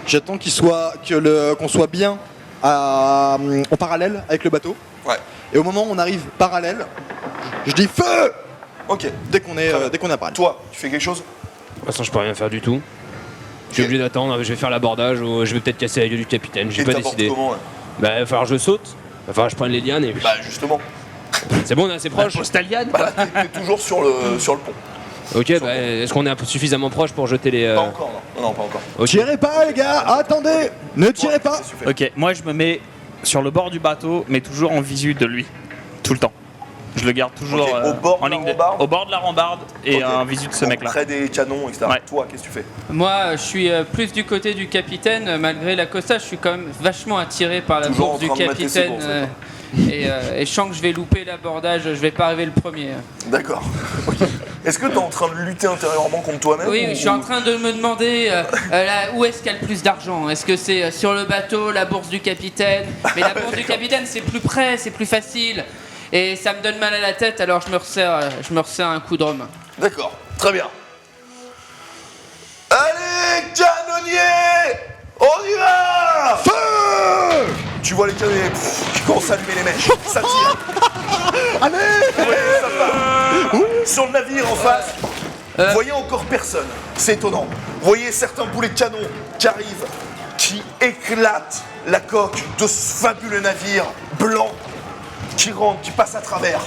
J'attends qu'on soit bien en parallèle avec le bateau. Ouais. Et au moment où on arrive parallèle, je dis feu Ok. dès qu'on est à parallèle. Toi, tu fais quelque chose? De toute façon, je peux rien faire du tout. Je suis Ok. obligé d'attendre, je vais faire l'abordage ou je vais peut-être casser la gueule du capitaine, j'ai Et pas t'abordes décidé. comment, là? Bah, il va falloir que je saute, il va falloir que je prenne les lianes et. Bah justement, C'est bon, on est assez proche. Postaliane bah, t'es toujours sur le pont. Ok, bah, est-ce qu'on est suffisamment proche pour jeter les. Pas encore, non. Non, pas encore. Ok. Tirez pas les gars, attendez, ne tirez pas. Qu'est-ce que tu fais? Ok, moi je me mets sur le bord du bateau, mais toujours en visu de lui. Tout le temps. Je le garde toujours Ok, au bord de la rambarde au bord de la rambarde et Ok. en visu de ce Donc, mec-là. Près des canons, etc. Ouais. Toi, qu'est-ce que tu fais? Moi, je suis plus du côté du capitaine. Malgré l'accostage, je suis quand même vachement attiré par la Toujours bourse en du train de mater ses capitaine. bourses, Et je sens que je vais louper l'abordage, je vais pas arriver le premier. D'accord. Ok. Est-ce que t'es en train de lutter intérieurement contre toi-même? Oui, ou- je suis en train de me demander où est-ce qu'il y a le plus d'argent. Est-ce que c'est sur le bateau, la bourse du capitaine? Mais la bourse du capitaine, c'est plus près, c'est plus facile. Et ça me donne mal à la tête, alors je me resserre un coup de rhum. D'accord, très bien. Allez, canonnier! On y va! Feu! Tu vois les canonniers qui commencent à allumer les mèches. Ça tire. Allez, Vous voyez, ça part. Sur le navire en face, vous voyez encore personne. C'est étonnant. Vous voyez certains boulets de canon qui arrivent, qui éclatent la coque de ce fabuleux navire blanc qui rentre, qui passe à travers.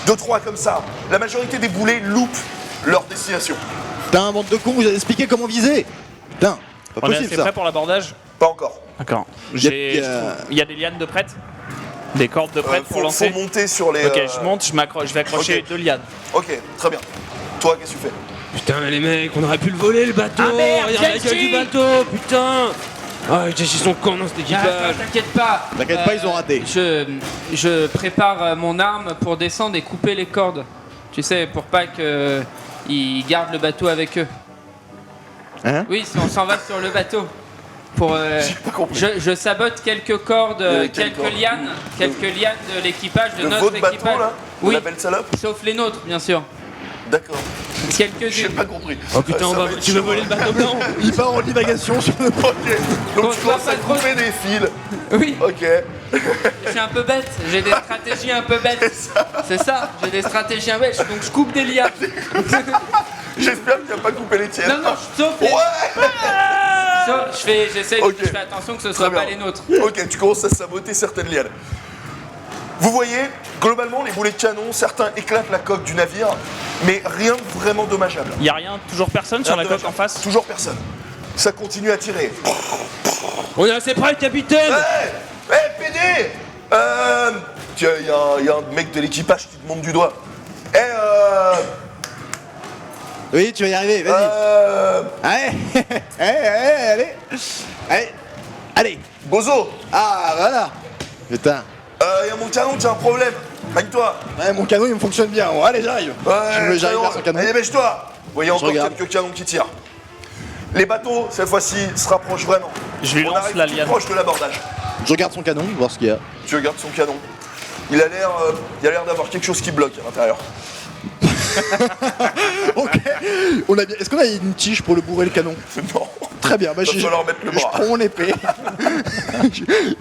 2-3 comme ça. La majorité des boulets loupent leur destination. putain, bande de cons, vous avez expliqué comment viser. Putain, pas On est possible assez ça. prêt pour l'abordage? Pas encore. D'accord. Il y a- Il y a des lianes de prête? Des cordes de prête pour Faut lancer? monter sur les. Ok, je monte, je vais accrocher Ok. 2 lianes. Ok, très bien. Toi, qu'est-ce que tu fais? Putain, les mecs, on aurait pu le voler le bateau! Ah merde, Regarde la gueule Chelsea du bateau, putain! Ah, ils sont cons dans cet Ah, équipage! T'inquiète pas. T'inquiète pas, ils ont raté. Je prépare mon arme pour descendre et couper les cordes. Tu sais, pour pas qu'ils gardent le bateau avec eux. Hein? Oui, on s'en va sur le bateau. Pour, J'ai pas compris. je sabote quelques cordes, Quelles quelques cordes lianes de l'équipage, de De notre votre bateau, équipage. là On Oui. l'appelle salope? Sauf les nôtres, bien sûr. D'accord. J'ai Quelques-unes. pas compris. Oh putain, Ça va être tu veux chaud, voler hein. le bateau blanc? Il part en divagation sur le. Ok. Donc tu Qu'on commences soit à pas trop- couper des fils. Oui, Ok. je suis un peu bête. J'ai des stratégies un peu bêtes. C'est ça, j'ai des stratégies un peu bêtes. Donc je coupe des liens. J'espère que tu vas pas coupé les tiennes. Non, non, sauf les... Ouais. J'essaie, Ok. je fais attention que ce soit Très pas bien. les nôtres. Ok, tu commences à saboter certaines lianes. Vous voyez, globalement, les boulets de canon, certains éclatent la coque du navire, mais rien de vraiment dommageable. Y a rien, toujours personne sur la coque en face. Toujours personne. Ça continue à tirer. On est assez près, capitaine! PD Tiens, il y a un mec de l'équipage qui te monte du doigt. Oui, tu vas y arriver, vas-y. Allez, allez. Allez. Bozo, Ah, voilà. Putain. il y a mon canon qui a un problème. Magne-toi. Ouais, mon canon, il me fonctionne bien. Bon, allez, j'arrive. J'arrive vers son canon. Allez, dépêche-toi. Vous voyez encore regarde. quelques canons qui tirent. Les bateaux, cette fois-ci, se rapprochent vraiment. Je lui On lance arrive la tout liane. proche de l'abordage. Je regarde son canon, voir ce qu'il y a. Tu regardes son canon. Il a l'air d'avoir quelque chose qui bloque à l'intérieur. Ok. Est-ce qu'on a une tige pour le bourrer le canon? Non. Très bien. Bah, Va falloir mettre le bras. Je prends mon épée.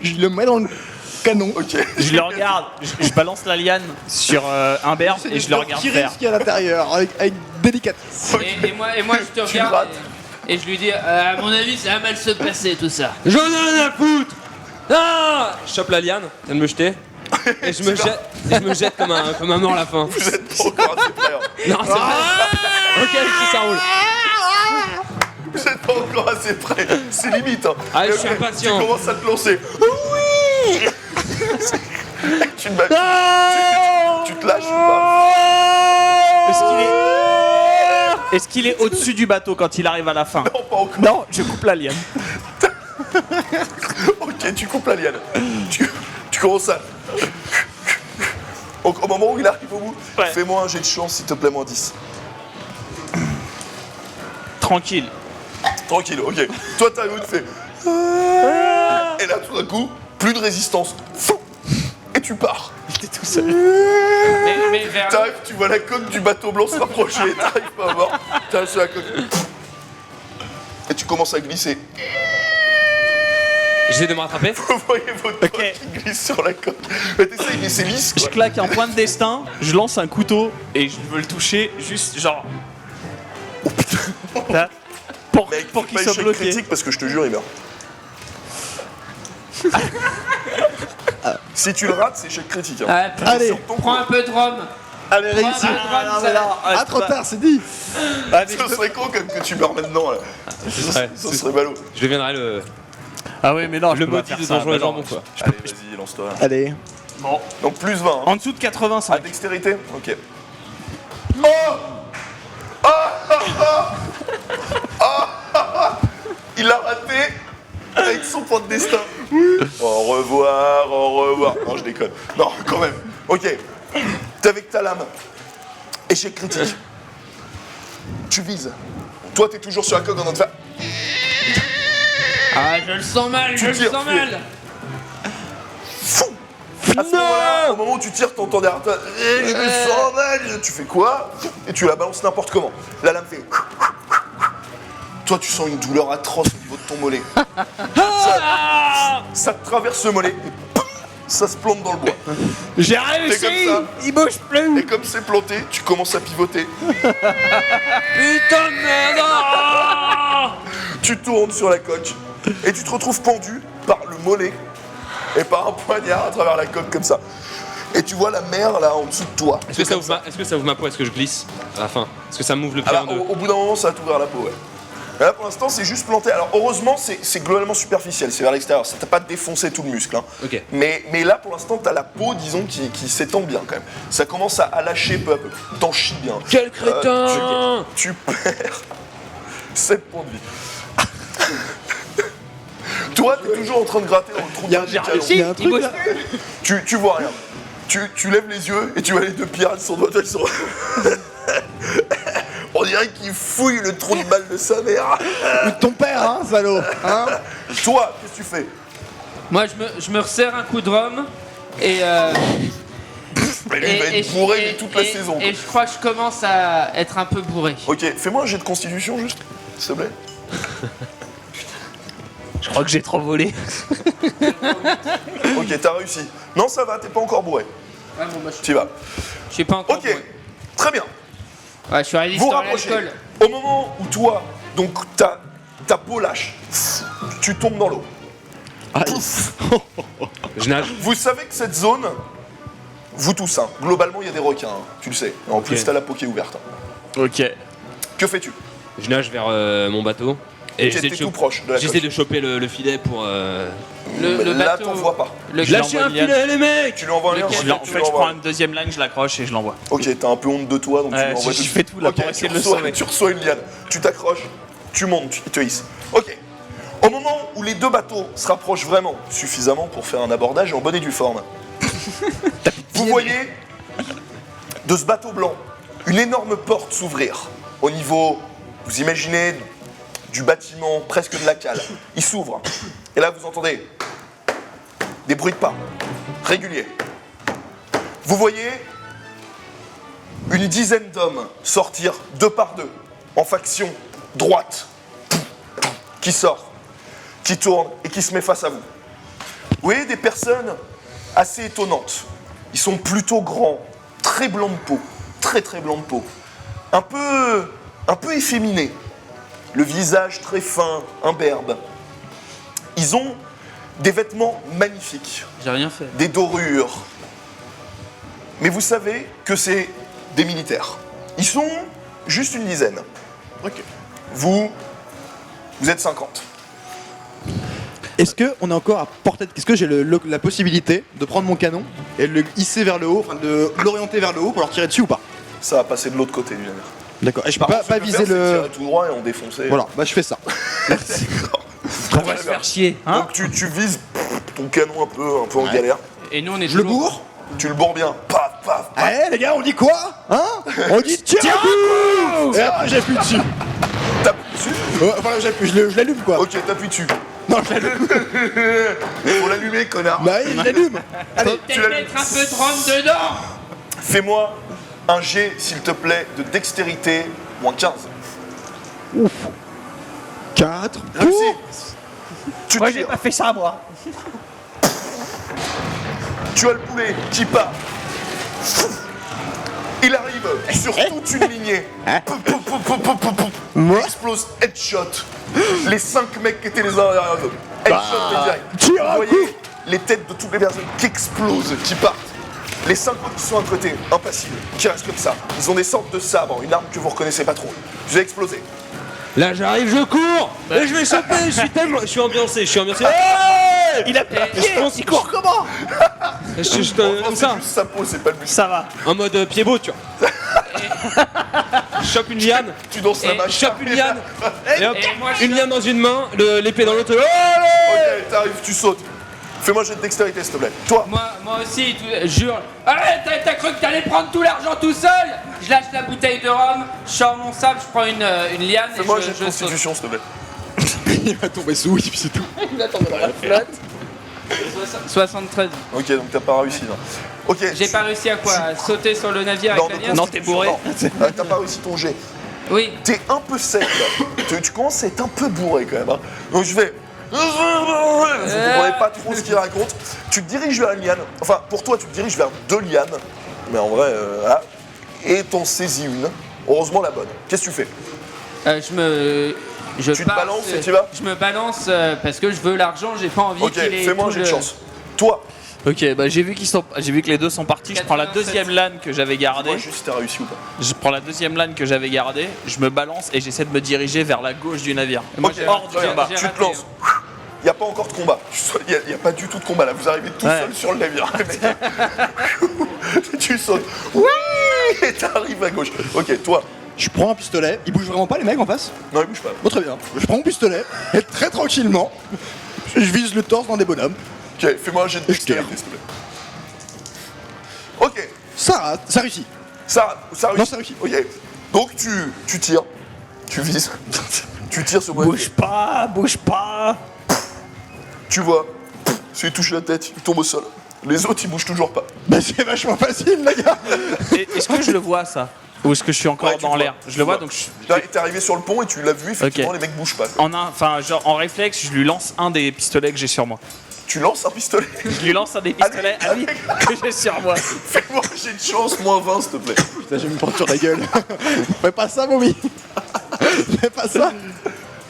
je le mets dans le canon. Ok. Je le regarde, je balance la liane sur un berbe et je le regarde tirer faire. ce qu'il y a à l'intérieur avec délicatesse. Et moi, je te regarde grattes. et je lui dis, à mon avis, ça va mal se passer tout ça. J'en ai rien à foutre! Ah! Je chope la liane, viens de me jeter. Et je me jette comme un mort à la fin. Vous êtes pas encore assez près. Hein. Non, c'est vrai. Ok, si ça roule. Vous êtes pas encore assez près. C'est limite. Hein. Ah, je Et suis ok, impatient. Tu commences à te lancer. Oui. tu te bats. Tu te lâches ou pas? Est-ce qu'il est au-dessus du bateau quand il arrive à la fin? Non, pas encore. Non, je coupe la liane. Ok, tu coupes la liane. Tu commences à... Donc, au moment où il arrive au bout, Ouais. fais-moi un jet de chance, s'il te plaît, moins 10. Tranquille. Tranquille, ok. Toi, t'arrives où tu fais... Et là, tout d'un coup, plus de résistance. Fou. Et tu pars. J'étais tout seul. Mais vers T'arrives, tu vois la coque du bateau blanc se rapprocher, t'arrives pas à voir, t'arrives sur la coque. Et tu commences à glisser. J'essaie de me rattraper. Vous voyez votre pote Ok. qui glisse sur la coque. Mais t'essayes, mais c'est lisse, Je quoi. claque un point de destin, je lance un couteau et je veux le toucher juste genre. Là, pour Mec, qu'il fais pas soit échec bloqué. critique parce que je te jure, il meurt. Si tu le rates, c'est échec critique. Hein. Ah, Allez. Sur ton prends coup. un peu de rhum. Allez, réussi. Ah, trop tard, c'est dit. Ce serait con comme que tu meurs maintenant. Là. Ouais, Ça serait ballot. je deviendrai le Ah oui, mais non, je le peux pas maudit faire de ça. Donjons et bah non. Dragons, quoi. Allez, vas-y, lance-toi. Allez. Bon, Donc plus 20. Hein. en dessous de 85. À dextérité. Ok. Oh ah, ah, ah. Ah, ah, ah. Il a raté avec son point de destin. Au revoir, au revoir. Non, je déconne. Non, quand même. Ok. T'es avec ta lame. Échec critique. Tu vises. Toi, t'es toujours sur la coque en train de faire. Ah, je le sens mal, je le tires, sens tu mal. Fou. À ce moment-là, au moment où tu tires, t'entends derrière toi. Je me sens mal. Tu fais quoi? Et tu la balances n'importe comment. La lame fait. Toi, tu sens une douleur atroce au niveau de ton mollet. Ça te traverse le mollet. Et poum, ça se plante dans le bois. J'ai Et réussi. comme ça, Il bouge plus. et comme c'est planté, tu commences à pivoter. Putain de merde! Ah Tu tournes sur la coque et tu te retrouves pendu par le mollet et par un poignard à travers la coque comme ça. Et tu vois la mer là en dessous de toi. Est-ce que ça ouvre ma peau? Est-ce que je glisse à la fin? Est-ce que ça m'ouvre le pied Ah en bah, deux? au bout d'un moment, ça va t'ouvrir la peau, ouais. Et là, pour l'instant, c'est juste planté. Alors, heureusement, c'est globalement superficiel, c'est vers l'extérieur. Ça t'a pas défoncé tout le muscle. Hein. Ok. Mais là, pour l'instant, t'as la peau, disons, qui s'étend bien quand même. Ça commence à lâcher peu à peu. T'en chies bien. Quel crétin! Tu perds 7 points de vie. Toi, t'es toujours en train de gratter dans le trou de balle du canon. Il y a un truc là. Tu vois rien. Tu lèves les yeux et tu vois les deux pirates sur toi, ils sont... On dirait qu'il fouille le trou de balle de sa mère. Ou de ton père, hein, salaud. Hein. Toi, qu'est-ce que tu fais? Moi, je me resserre un coup de rhum et Lui, il va être bourré toute la saison. Et je crois que je commence à être un peu bourré. Ok, fais-moi un jet de constitution juste, s'il te plaît. Je crois que j'ai trop volé. Ok, t'as réussi. Non, ça va, t'es pas encore bourré. Ouais, bon, bah, Tu y vas. je suis pas encore Ok, bourré. très bien. Ouais, je suis Vous résistant à rapprochez. l'alcool. Au moment où toi, donc ta peau lâche, tu tombes dans l'eau. Je nage. Vous savez que cette zone, vous tous, hein, globalement il y a des requins, hein, tu le sais. En plus Ok. t'as la peau qui est ouverte. Ok. Que fais-tu? Je nage vers mon bateau. Et Ok, t'es tout proche de la j'essaie côte. de choper le filet pour. Le Là bateau. t'en vois pas. Le Lâchez un filet, les mecs! Tu lui envoies un lien? Lequel Ok, En tu fait, lui je envoies. prends une deuxième line, je l'accroche et je l'envoie. Ok, t'as un peu honte de toi, donc tu Ouais, lui envoies je tout. fais tout là Ok, pour essayer de le reçois- sauver. Tu reçois une liane, tu t'accroches, tu montes, tu te hisses. Ok. Au moment où les deux bateaux se rapprochent vraiment suffisamment pour faire un abordage en bonne et due forme, vous voyez de ce bateau blanc une énorme porte s'ouvrir au niveau, vous imaginez, du bâtiment, presque de la cale. Il s'ouvre. Et là, vous entendez des bruits de pas réguliers. Vous voyez une dizaine d'hommes sortir deux par deux, en faction droite, qui sort, qui tourne et qui se met face à vous. Vous voyez des personnes assez étonnantes. Ils sont plutôt grands, très blancs de peau, très blancs de peau, un peu efféminés, le visage très fin, imberbe. Ils ont des vêtements magnifiques, J'ai rien fait. des dorures. Mais vous savez que c'est des militaires. Ils sont juste une dizaine. Ok. Vous êtes 50. Est-ce que on est encore à portée Est-ce que j'ai la possibilité de prendre mon canon et de le hisser vers le haut, enfin de l'orienter vers le haut pour leur tirer dessus ou pas? Ça va passer de l'autre côté du navire. D'accord. Et je peux Par pas, contre, ce que pas tu peux viser faire, c'est le. tirer tout droit et en défoncer. Voilà, bah je fais ça. On va se faire chier, hein. Donc tu vises ton canon un peu en galère. Et nous, on est Je le toujours- bourre. Tu le bourres bien. Paf, paf, paf. Eh les gars, on dit quoi? Hein? On dit tiens un coup. Et après j'appuie dessus. T'appuies dessus. Enfin je l'allume quoi. Ok, t'appuies dessus. Non, je l'allume. Faut l'allumer, connard. Bah oui, je l'allume. Allez. Faut peut-être mettre un peu de rhum dedans. Fais-moi un jet, s'il te plaît, de dextérité, moins 15. 4. Réussi. Tu Moi, j'ai tires. pas fait ça, moi. Tu as le poulet qui part. Il arrive sur toute une lignée. Pou, pou, pou, pou, pou, pou, pou. Moi Explose, headshot. Les 5 mecs qui étaient les uns derrière eux. Headshot mais direct. Tire un Vous voyez les têtes de toutes les personnes qui explosent, qui partent. Les 5 autres qui sont à côté, impassibles, qui restent comme ça. Ils ont des sortes de sabres, une arme que vous reconnaissez pas trop. Je vais exploser. Là, j'arrive, je cours! Et je vais choper, je suis ambiancé, Il a pas pied. Il court comment? Comme ça, C'est juste sa peau, c'est pas le but. Ça va. en mode pied beau, tu vois. Je chope une liane, Tu danses la Et match. je chope une liane, et hop, Et moi, je une liane dans une main, l'épée dans l'autre. Ok, t'arrives, tu sautes. Fais-moi un jet de dextérité, s'il te plaît. Toi, Moi aussi, jure. Arrête, t'as cru que t'allais prendre tout l'argent tout seul? Je lâche la bouteille de rhum, je sors mon sable, je prends une liane et fais-moi un jet de je saute. constitution, s'il te plaît. Il va tomber sous, et puis c'est tout. 73. Ok, donc t'as pas réussi. Non. Ok. J'ai pas réussi à quoi? À sauter sur le navire Non, avec la de liane? Non, t'es bourré. non. T'as pas réussi ton jet. Oui. T'es un peu sec là. Tu commences à être un peu bourré quand même. Hein. Donc je vais. Vous comprenez pas trop ce qu'il raconte. Tu te diriges vers une liane. Enfin, pour toi, tu te diriges vers 2 lianes. Mais en vrai, voilà. Et t'en saisis une. Heureusement la bonne. Qu'est-ce que tu fais? Je Tu te passe, balances et tu vas? Je me balance parce que je veux l'argent, j'ai pas envie Ok, qu'il ait fais-moi un tout jet de le- chance. Toi, Ok, bah j'ai vu que les deux sont partis. Je prends la 87. deuxième lane que j'avais gardée. dis-moi juste si t'as réussi ou pas. Je prends la deuxième lane que j'avais gardée. Je me balance et j'essaie de me diriger vers la gauche du navire. Moi, Ok, j'ai hors du raté, combat. j'ai Tu te raté. lances. Il n'y a pas encore de combat. Il n'y a pas du tout de combat là. Vous arrivez tout Ouais. seul sur le navire. Tu sautes. Oui. Et t'arrives à gauche. Ok, toi. Je prends un pistolet. Ils bougent vraiment pas les mecs en face? Non, il bouge pas. Bon, très bien. Je prends mon pistolet et très tranquillement, je vise le torse dans des bonhommes. Ok, fais-moi un jet de dextérité, s'il te plaît. Ok, Ça rate, ça réussit. ça réussit. Non, ça réussit. Ok, donc tu tires, tu vises, tu tires sur Bouge pas, bouge pas. tu vois, il touche la tête, il tombe au sol. Les autres, ils bougent toujours pas. Bah c'est vachement facile les gars. Et est-ce que je le vois ça? Ou est-ce que je suis encore Ouais, tu dans vois, l'air? tu Je le vois vois. donc T'es arrivé sur le pont et tu l'as vu, effectivement, Ok. les mecs bougent pas. quoi. enfin genre en réflexe, je lui lance un des pistolets que j'ai sur moi. Tu lances un pistolet. Je lui lance un des pistolets à lui que j'ai sur moi. Fais-moi, j'ai de chance, moins 20, s'il te plaît. Putain, je vais me prendre sur la gueule. Fais pas ça, Momi. Fais pas ça.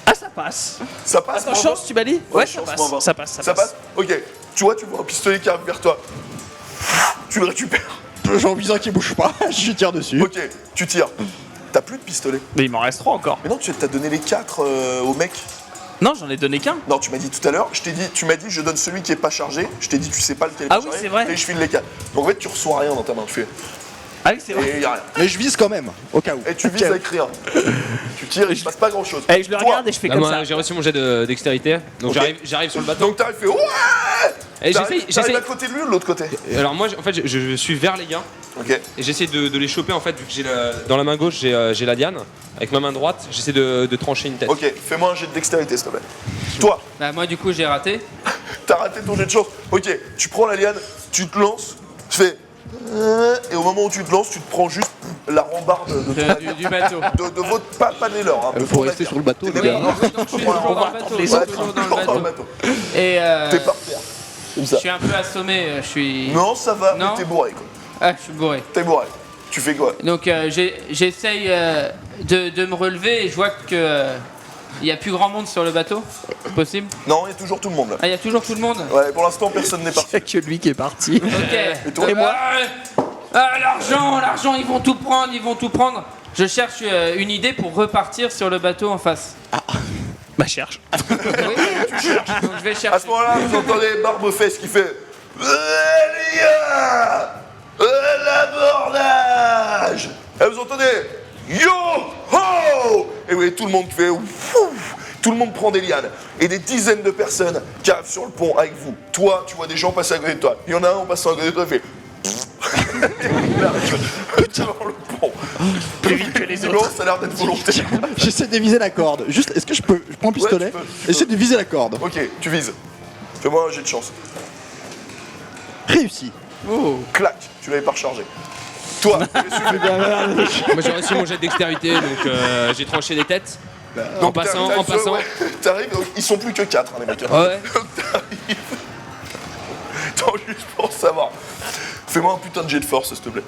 Ah ça passe. Ça passe, Attends, moins chance, 20? tu m'as dit? Ouais, ça chance, passe. moins 20. Ça passe, Ça passe. Ok. Tu vois un pistolet qui arrive vers toi. Tu le récupères. J'en vise un qui bouge pas, je lui tire dessus. Ok, tu tires. T'as plus de pistolet. Mais il m'en reste 3 encore. Mais non, tu t'as donné les 4 au mec. Non, j'en ai donné qu'un. Non, tu m'as dit tout à l'heure, tu m'as dit je donne celui qui est pas chargé. Je t'ai dit tu sais pas lequel est Ah pas oui, chargé. c'est vrai. Et je file les 4. Donc en fait, tu reçois rien dans ta main. Tu fais. Ah oui, c'est vrai. Et y a rien. Mais je vise quand même, au cas où. Et tu vises avec rien. Tu tires et il se passe pas grand chose. Eh, je le regarde et je fais Là, comme moi, ça. j'ai reçu mon jet de dextérité, donc Ok. j'arrive sur le bateau. Donc t'arrives, fais ouais. Et T'arrives j'essaye. à côté de lui ou de l'autre côté? Alors moi, en fait, je suis vers les gars Ok. et j'essaie de les choper en fait, vu que dans la main gauche j'ai la liane. Avec ma main droite, j'essaie de trancher une tête. Ok, fais-moi un jet de dextérité s'il te plaît. Toi, Bah, moi, du coup, j'ai raté. t'as raté ton jet de chance. Ok, tu prends la liane, tu te lances, tu fais. Et au moment où tu te lances, tu te prends juste la rambarde de ton navire. Du bateau. De votre. Pas des leurs. Hein, de Faut ton rester navire. sur le bateau, T'es les même gars. pas- Donc, je suis toujours dans le bateau. les je suis Ouais, toujours t'es dans toujours le bateau. Et T'es par terre. Comme je ça. suis un peu assommé. Je suis. Non, ça va, mais Non. t'es bourré quoi. Ah, je suis bourré. T'es bourré. Tu fais quoi? Donc j'essaye de me relever et je vois que il y a plus grand monde sur le bateau. Possible? Non, il y a toujours tout le monde là. Ah, il y a toujours tout le monde. Ouais, pour l'instant, personne n'est parti. que lui qui est parti. Ok. Et toi? Et moi l'argent, ils vont tout prendre. Je cherche une idée pour repartir sur le bateau en face. Bah cherche. Oui, tu cherches. Donc je vais À ce chercher. moment-là, vous entendez Barbefesse qui fait les gars, l'abordage. Et vous entendez yo ho. Et vous voyez tout le monde qui fait ouf. Tout le monde prend des lianes et des dizaines de personnes qui arrivent sur le pont avec vous. Toi, tu vois des gens passer à côté de toi. Il y en a un en passant à côté de toi, il fait. Il arrive devant le pont. Plus vite que les Visiblement, autres. ça a l'air d'être volontaire. J'essaie de viser la corde. Juste, est-ce que je prends un pistolet, Ouais, tu peux. essaie de viser la corde. Ok, tu vises. Fais-moi un jet de chance. Réussi. Clac, tu l'avais pas rechargé. Toi, Moi j'ai reçu mon jet de dextérité, donc j'ai tranché des têtes. En passant. T'arrives, ils sont plus que 4 les mecs. Ouais. Attends, juste pour savoir. Fais-moi un putain de jet de force, s'il te plaît.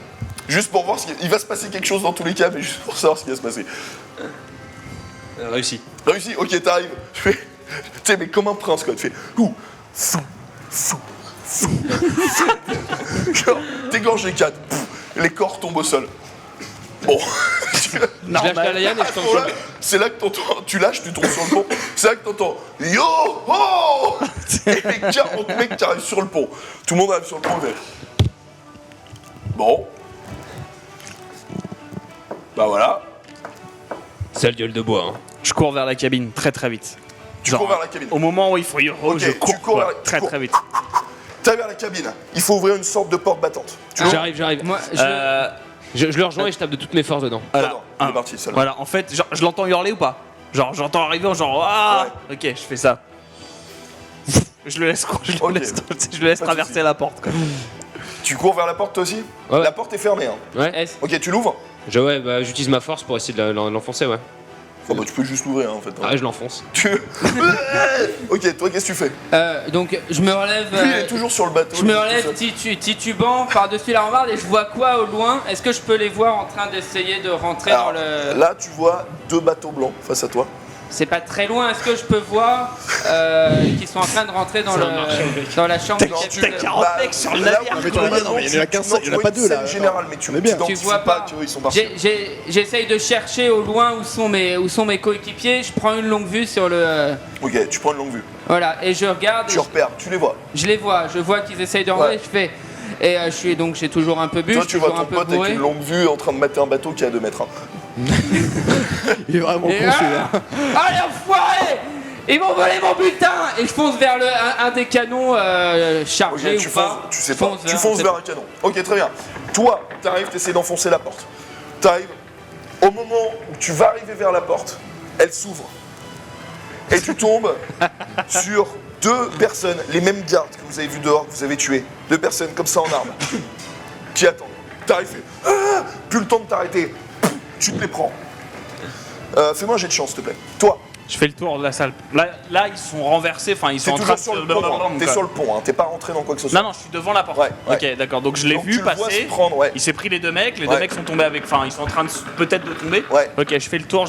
Juste pour voir il va se passer quelque chose dans tous les cas, mais juste pour savoir ce qui va se passer. Réussi. Réussi, ok, t'arrives. Tu fais. Tu sais, mais comme un prince, quoi. Tu fais. Ouh, fou, fou, fou. Genre, t'égorges les 4. Les corps tombent au sol. Bon. Je lâche la liane et je tombe sur le. C'est là que t'entends, tu lâches, tu tombes sur le pont. C'est là que t'entends yo ho. Et les 40 mecs qui arrivent sur le pont. Tout le monde arrive sur le pont. Mais... Bon. Bah voilà. Sale gueule de bois. Hein. Je cours vers la cabine très très vite. Tu cours vers la cabine. Au moment où il faut yo, Ok, je tu cours, cours quoi, vers- tu très cours. très vite. T'arrives vers la cabine. Il faut ouvrir une sorte de porte battante. J'arrive. Moi, Je le rejoins et je tape de toutes mes forces dedans. Voilà. Non, il est parti, celle-là. Voilà, en fait, genre, je l'entends hurler ou pas? Genre, j'entends arriver en genre ah. Ok, je fais ça. Je le laisse, je Ok. le laisse Pas de traverser soucis. la porte. Quoi. Tu cours vers la porte toi aussi? Ouais. La porte est fermée. Hein. Ouais. est-ce- Ok, tu l'ouvres? J'utilise ma force pour essayer de l'enfoncer, ouais. Oh, bah, tu peux juste l'ouvrir en fait. Ah, je l'enfonce. Tu... Ok, toi qu'est-ce que tu fais? donc je me relève. Lui il est toujours sur le bateau. Je me il est relève tout seul. titubant par-dessus la rambarde et je vois quoi au loin? Est-ce que je peux les voir en train d'essayer de rentrer Alors, dans le... là tu vois 2 bateaux blancs face à toi. C'est pas très loin, est-ce que je peux voir qu'ils sont en train de rentrer dans la chambre du Non, capitaine? T'as 40 mecs sur le là navire, où mais tu vois vois bien, non, mais il y en a qu'un seul, il y en a tu pas vois deux, une là. scène générale, mais tu On est bien. Tu t'identifies vois pas. qu'ils sont partis. J'essaye de chercher au loin où sont mes coéquipiers, je prends une longue vue sur le... Ok, tu prends une longue vue. Voilà, et je regarde, Tu repères, tu les vois. je les vois, je vois qu'ils essayent de rentrer, Ouais. je fais... Et j'ai toujours un peu bu, Toi je tu suis vois toujours un ton peu pote avec bourré. une longue vue en train de mater un bateau qui est à 2 mètres. Il est vraiment con Et celui-là. allez enfoirés! Ils m'ont volé mon butin! Et je fonce vers un des canons Ok, chargés tu ou fonces, pas. tu sais Je pas, fonce tu fonces vers un canon. Ok, très bien. Toi, t'arrives, t'essaies d'enfoncer la porte. T'arrives, au moment où tu vas arriver vers la porte, elle s'ouvre. Et tu tombes sur 2 personnes, les mêmes gardes que que vous avez vus dehors, que vous avez tué. 2 personnes comme ça en armes. Qui attendent. T'arrives, fait ah, plus le temps de t'arrêter. Tu te les prends. Fais-moi un jet de chance, s'il te plaît. Toi, Je fais le tour de la salle. Là, ils sont renversés, enfin, ils sont t'es en train toujours de sur le pont. se... T'es sur le pont, hein. T'es pas rentré dans quoi que ce soit. Non, je suis devant la porte. Ouais. Ok, d'accord. Donc je l'ai Donc, vu tu le vois se passer. prendre, ouais. Il s'est pris les 2 mecs. Les Ouais. 2 mecs sont tombés avec. Enfin, ils sont en train de peut-être de tomber. Ouais. Ok, je fais le tour.